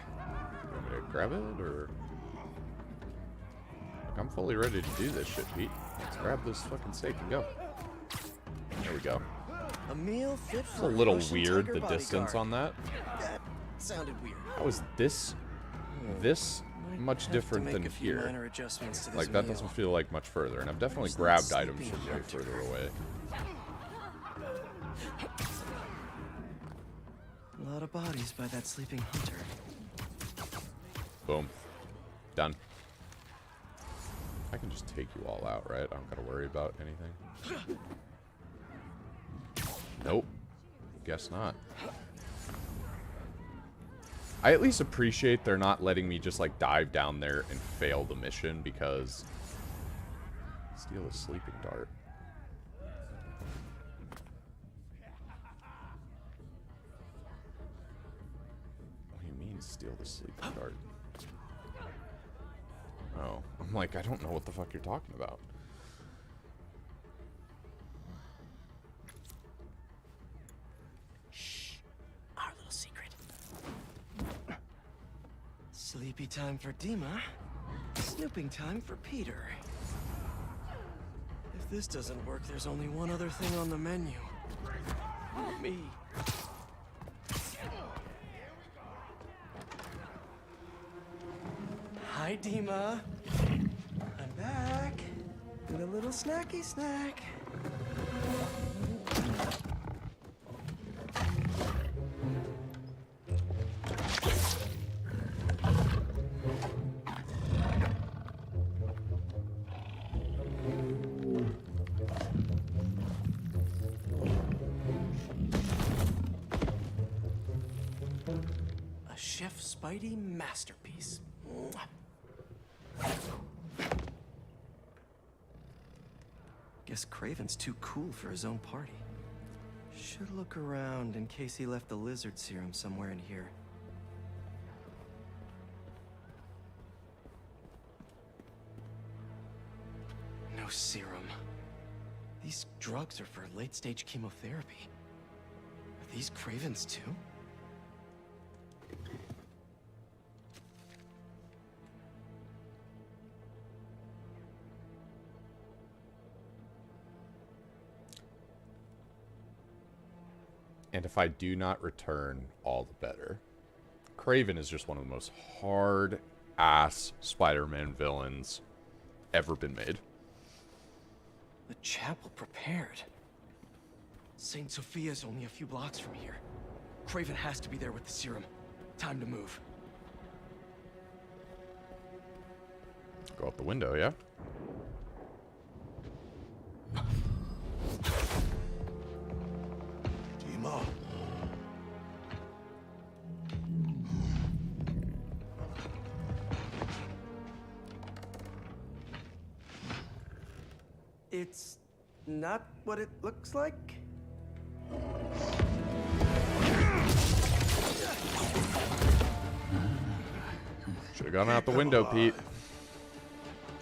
You want me to grab it, or...? Look, I'm fully ready to do this shit, Pete. Let's grab this fucking steak and go. There we go. A meal fit It's for a little Russian weird, tiger the distance bodyguard. on that. That sounded weird. How is this much have different to than make a few here? minor adjustments to this Like, that meal. doesn't feel like much further, and I've definitely Where's that grabbed items sleeping from way hunter? further away. A lot of bodies by that sleeping hunter. Boom. Done. I can just take you all out, right? I don't gotta worry about anything. Nope. Guess not. I at least appreciate they're not letting me just, like, dive down there and fail the mission, because... Steal a sleeping dart. What do you mean, steal the sleeping dart? Oh, I'm like, I don't know what the fuck you're talking about. Shh. Our little secret. Sleepy time for Dima. Snooping time for Peter. If this doesn't work, there's only one other thing on the menu. Me. Hi, Dima. I'm back. With a little snacky snack. A Chef Spidey masterpiece. Guess Kraven's too cool for his own party. Should look around in case he left the lizard serum somewhere in here. No serum. These drugs are for late-stage chemotherapy. Are these Kraven's too? And if I do not return, all the better. Kraven is just one of the most hard-ass Spider-Man villains ever been made. The chapel prepared. St. Sophia's only a few blocks from here. Kraven has to be there with the serum. Time to move. Go out the window, yeah? Dima. It's not what it looks like? Should have gone out the window, Pete.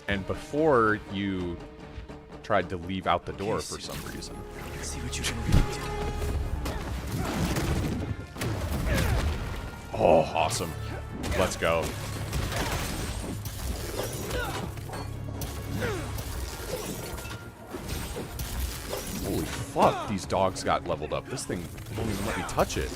And before you tried to leave out the door for some reason. Let's see what you can really do. Oh, awesome. Let's go. Holy fuck, these dogs got leveled up. This thing won't even let me touch it.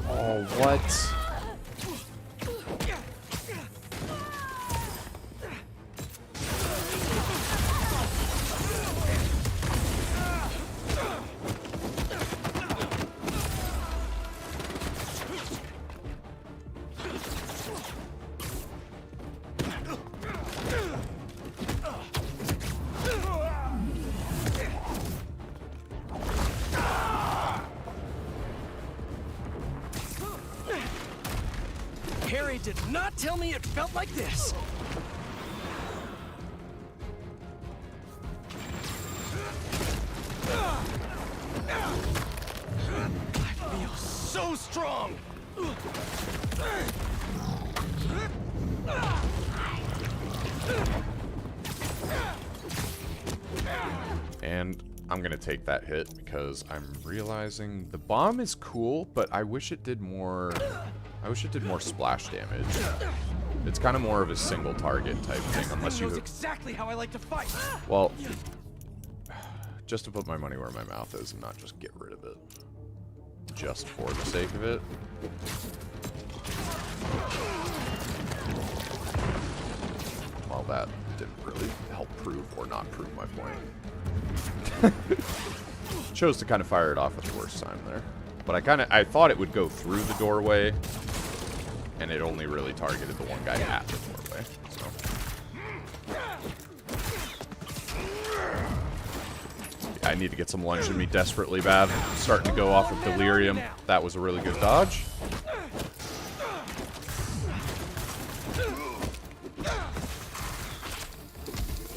Oh, what? Harry did not tell me it felt like this. I feel so strong. And I'm gonna take that hit because I'm realizing the bomb is cool, but I wish it did more. I wish it did more splash damage. It's kind of more of a single target type thing, unless you. Knows exactly how I like to fight. Well, just to put my money where my mouth is and not just get rid of it, just for the sake of it. Well, that didn't really help prove or not prove my point. Chose to kind of fire it off at the worst time there. But I thought it would go through the doorway, and it only really targeted the one guy at the doorway. So. Yeah, I need to get some lunge in me desperately bad. I'm starting to go off of delirium. That was a really good dodge.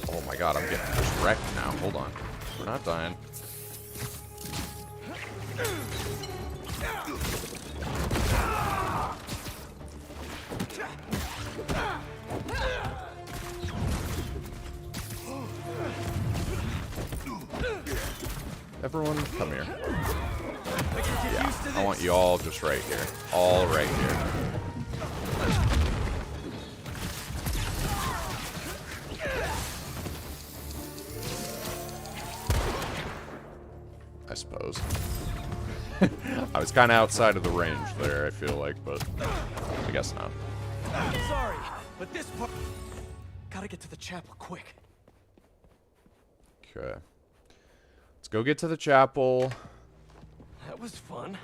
Oh my god, I'm getting just wrecked now. Hold on. We're not dying. Everyone, come here. Yeah, I want you all just right here. All right here. I suppose. I was kind of outside of the range there, I feel like, but I guess not. Sorry, but this part... Gotta get to the chapel quick. Okay. Let's go get to the chapel. That was fun.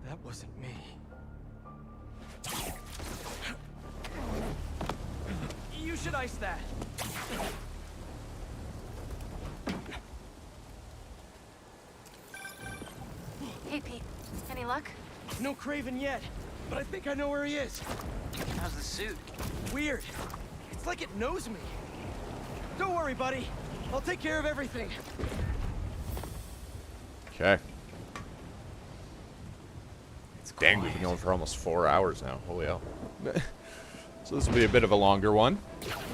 That wasn't me. You should ice that. Hey, Pete. Any luck? No Craven yet, but I think I know where he is. How's the suit? Weird. It's like it knows me. Don't worry, buddy. I'll take care of everything. Okay. Dang, we've been going for almost 4 hours now. Holy hell. So this will be a bit of a longer one.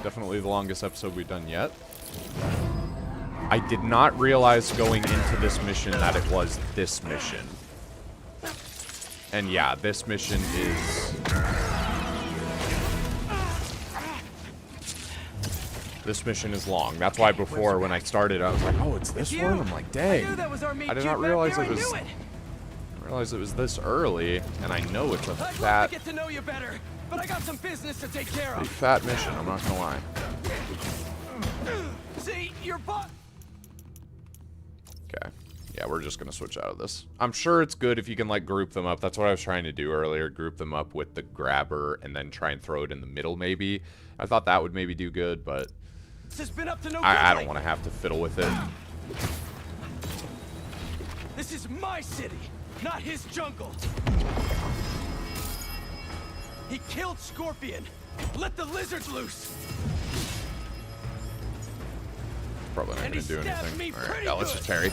Definitely the longest episode we've done yet. I did not realize going into this mission that it was this mission. And yeah, this mission is... This mission is long. That's why before, when I started, I was like, oh, it's this one? I'm like, dang. I did not realize it was... I realized it was this early, and I know it's a I'd love fat... to get to know you better, but I got some business to take care pretty of. fat mission, I'm not gonna lie. See, your boss... Okay. Yeah, we're just going to switch out of this. I'm sure it's good if you can, like, group them up. That's what I was trying to do earlier. Group them up with the grabber and then try and throw it in the middle, maybe. I thought that would maybe do good, but This has been up to no good I don't lately. want to have to fiddle with it. This is my city, not his jungle. He killed Scorpion. Let the lizards loose. Probably not And going he to do stabbed anything. me All right, pretty yeah, let's good. just parry.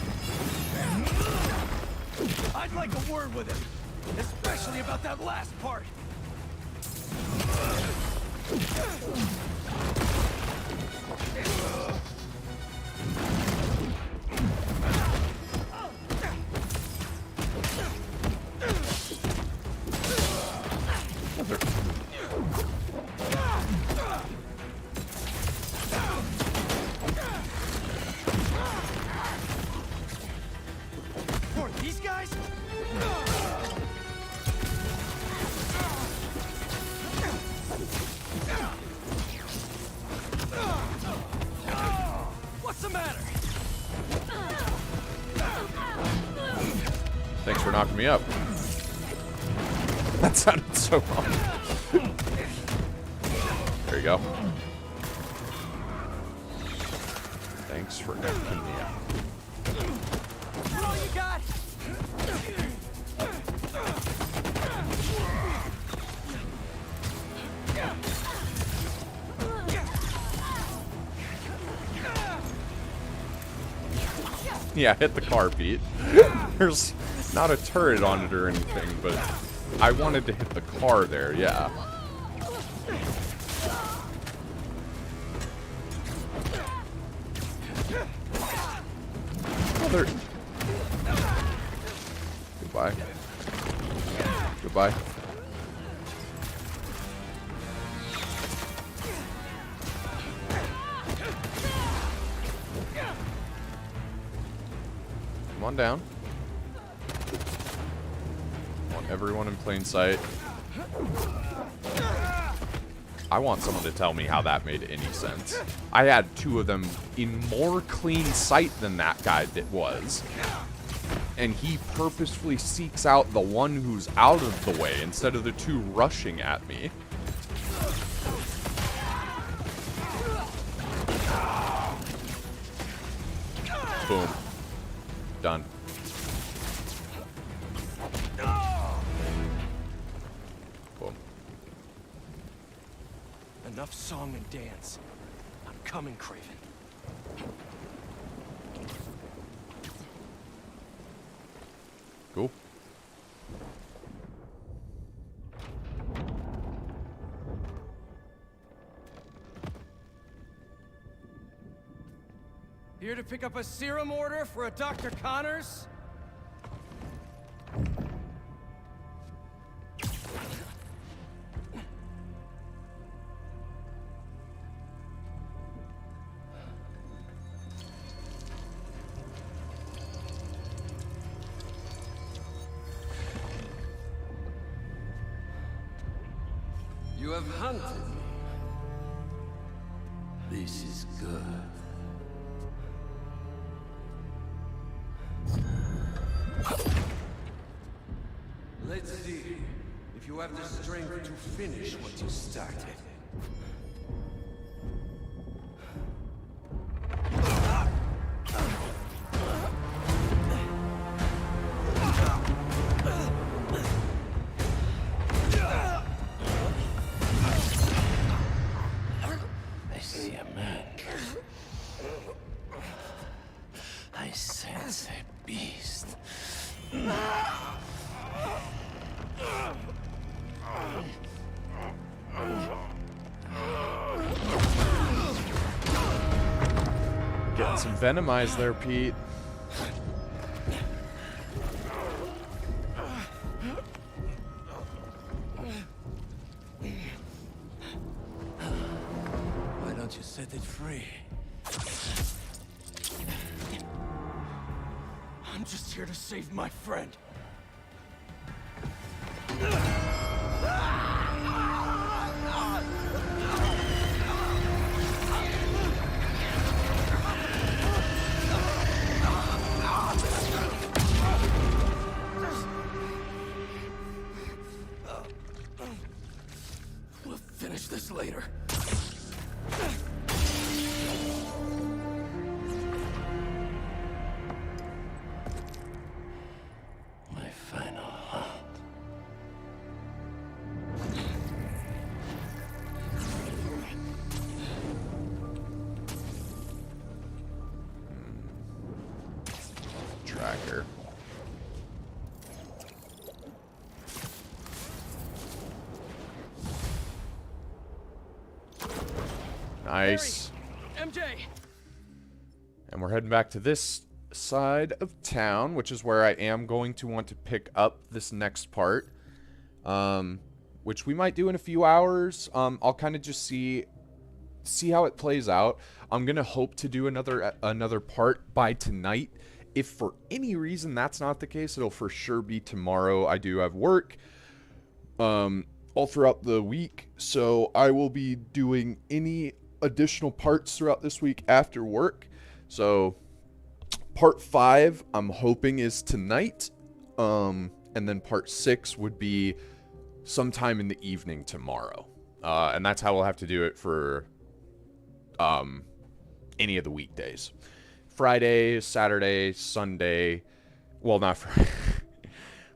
I'd like a word with him, especially about that last part. For these guys? What's the matter? Thanks for knocking me up. That sounded so wrong. There you go. Thanks for knocking me up. Is that all you got? Yeah, hit the car, Pete. There's not a turret on it or anything, but I wanted to hit the car there, yeah. Mother. Goodbye. Goodbye. Come on down. Want everyone in plain sight. I want someone to tell me how that made any sense. I had two of them in more clean sight than that guy that was. And he purposefully seeks out the one who's out of the way instead of the two rushing at me. Boom. Done. Boom. Enough song and dance. I'm coming, Craven. Cool. Here to pick up a serum order for a Dr. Connors? You have hunted me. This is good. Let's see if you have the strength to finish what you started. I see a man. I sense a beast. Getting some venomized there, Pete. Why don't you set it free? I'm just here to save my friend. tracker. Nice. Harry, MJ. And we're heading back to this side of town, which is where I am going to want to pick up this next part, which we might do in a few hours. I'll kind of just see how it plays out. I'm gonna hope to do another part by tonight. If for any reason that's not the case, it'll for sure be tomorrow. I do have work all throughout the week, so I will be doing any additional parts throughout this week after work. So part 5 I'm hoping is tonight, and then part 6 would be sometime in the evening tomorrow, and that's how we'll have to do it for any of the weekdays. Friday, Saturday, Sunday, well, not Friday.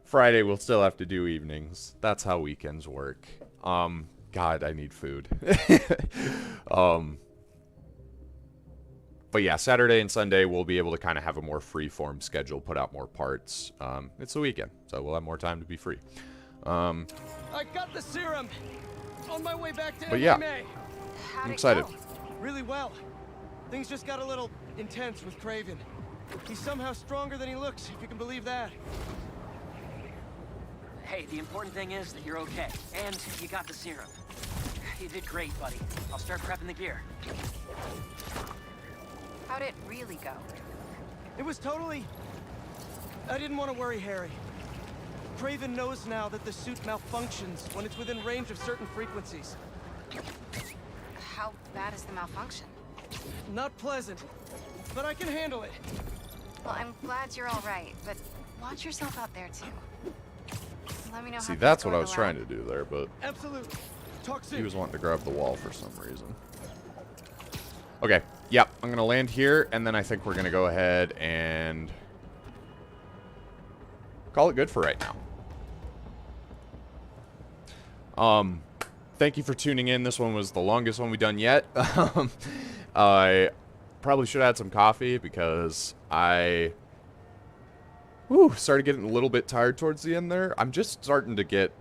Friday we'll still have to do evenings. That's how weekends work. God, I need food. But yeah, Saturday and Sunday we'll be able to kind of have a more free-form schedule, put out more parts. It's the weekend, so we'll have more time to be free. I got the serum. On my way back to But yeah, MMA. I'm excited. Really well. Things just got a little intense with Craven. He's somehow stronger than he looks, if you can believe that. Hey, the important thing is that you're okay, and you got the serum. You did great, buddy. I'll start prepping the gear. How'd it really go? It was totally... I didn't want to worry Harry. Craven knows now that the suit malfunctions when it's within range of certain frequencies. How bad is the malfunction? Not pleasant, but I can handle it. Well, I'm glad you're all right, but watch yourself out there too. Let me know See, how that's what I was trying to do there, but absolutely. Talk soon. He was wanting to grab the wall for some reason. Okay, yep, I'm gonna land here, and then I think we're gonna go ahead and call it good for right now. Thank you for tuning in. This one was the longest one we've done yet. I probably should have had some coffee because I started getting a little bit tired towards the end there. I'm just starting to get,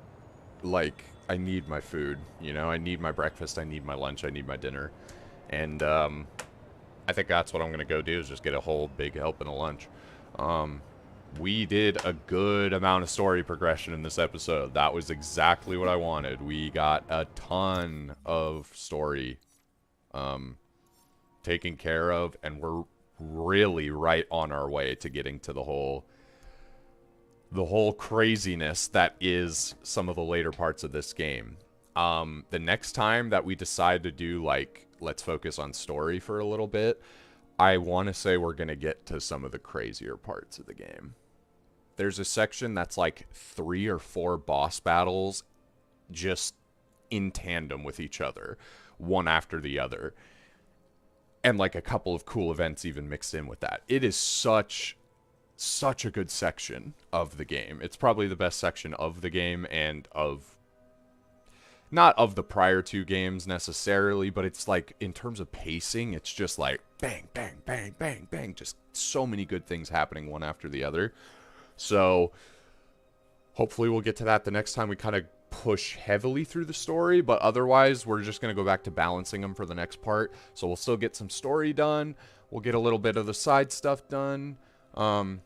like, I need my food, you know? I need my breakfast, I need my lunch, I need my dinner. And, I think that's what I'm going to go do, is just get a whole big helping of lunch. We did a good amount of story progression in this episode. That was exactly what I wanted. We got a ton of story taken care of, and we're really right on our way to getting to the whole craziness that is some of the later parts of this game. The next time that we decide to do, like, let's focus on story for a little bit, I want to say we're going to get to some of the crazier parts of the game. There's a section that's like 3 or 4 boss battles just in tandem with each other, one after the other. And like a couple of cool events even mixed in with that. It is such a good section of the game. It's probably the best section of the game, and of not of the prior 2 games necessarily, but it's like in terms of pacing, it's just like bang, bang, bang, bang, bang. Just so many good things happening one after the other. So hopefully we'll get to that the next time we kind of push heavily through the story, but otherwise we're just going to go back to balancing them for the next part. So we'll still get some story done. We'll get a little bit of the side stuff done. And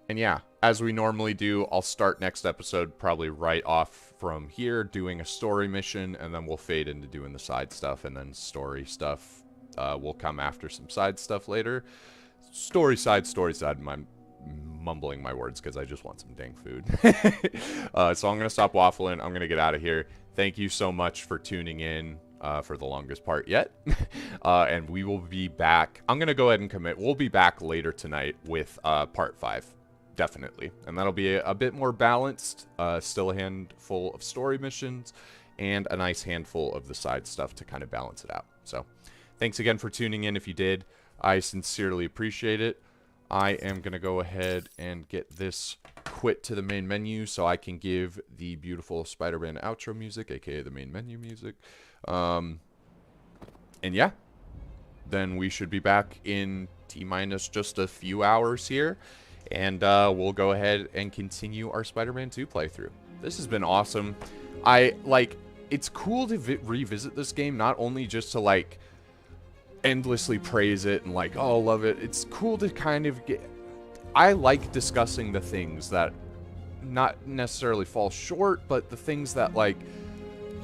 yeah, as we normally do, I'll start next episode probably right off from here doing a story mission, and then we'll fade into doing the side stuff, and then story stuff will come after some side stuff later. Story side, I'm mumbling my words because I just want some dang food. So I'm going to stop waffling. I'm going to get out of here. Thank you so much for tuning in for the longest part yet. And we will be back. I'm going to go ahead and commit. We'll be back later tonight with part 5. Definitely. And that'll be a bit more balanced. Still a handful of story missions and a nice handful of the side stuff to kind of balance it out. So thanks again for tuning in if you did. I sincerely appreciate it. I am going to go ahead and get this quit to the main menu so I can give the beautiful Spider-Man outro music, aka the main menu music. And yeah, then we should be back in T-minus just a few hours here. And we'll go ahead and continue our Spider-Man 2 playthrough. This has been awesome. It's cool to revisit this game, not only just to, like, endlessly praise it and, like, oh, love it. It's cool to kind of get... I like discussing the things that not necessarily fall short, but the things that, like,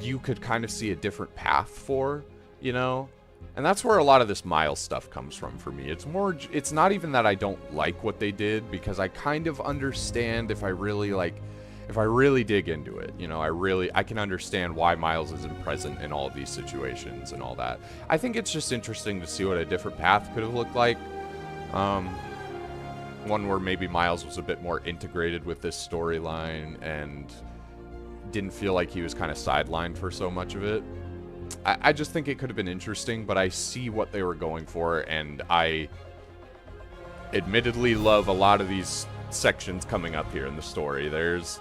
you could kind of see a different path for, you know? And that's where a lot of this Miles stuff comes from for me. It's not even that I don't like what they did, because I kind of understand if I really dig into it, you know, I can understand why Miles isn't present in all of these situations and all that. I think it's just interesting to see what a different path could have looked like. One where maybe Miles was a bit more integrated with this storyline and didn't feel like he was kind of sidelined for so much of it. I just think it could have been interesting, but I see what they were going for, and I admittedly love a lot of these sections coming up here in the story. There's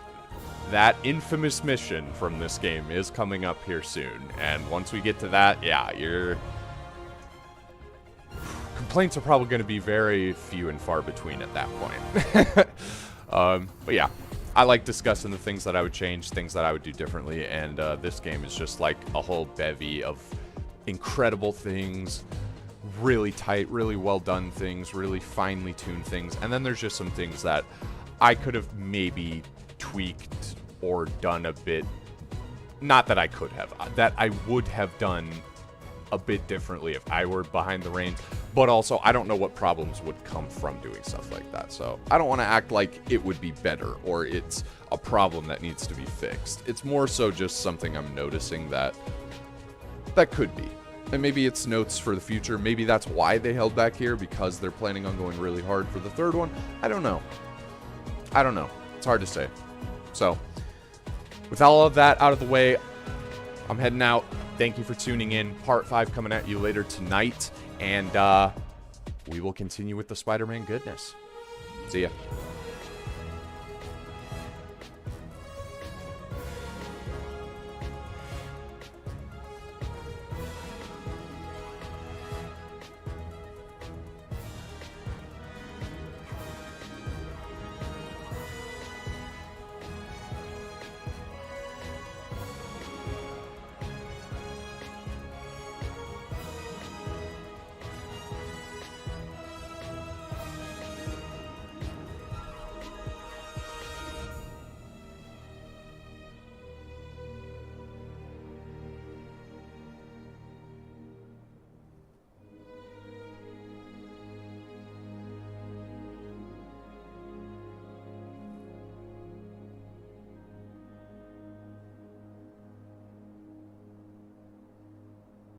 that infamous mission from this game is coming up here soon, and once we get to that, yeah, your complaints are probably going to be very few and far between at that point. But yeah, I like discussing the things that I would change, things that I would do differently, and this game is just like a whole bevy of incredible things, really tight, really well done things, really finely tuned things, and then there's just some things that I could have maybe tweaked or done a bit, not that I could have, that I would have done a bit differently if I were behind the reins, but also I don't know what problems would come from doing stuff like that, so I don't want to act like it would be better or it's a problem that needs to be fixed. It's more so just something I'm noticing that could be, and maybe it's notes for the future. Maybe that's why they held back here, because they're planning on going really hard for the third one. I don't know. It's hard to say. So with all of that out of the way, I'm heading out. Thank you for tuning in. Part 5 coming at you later tonight. And we will continue with the Spider-Man goodness. See ya.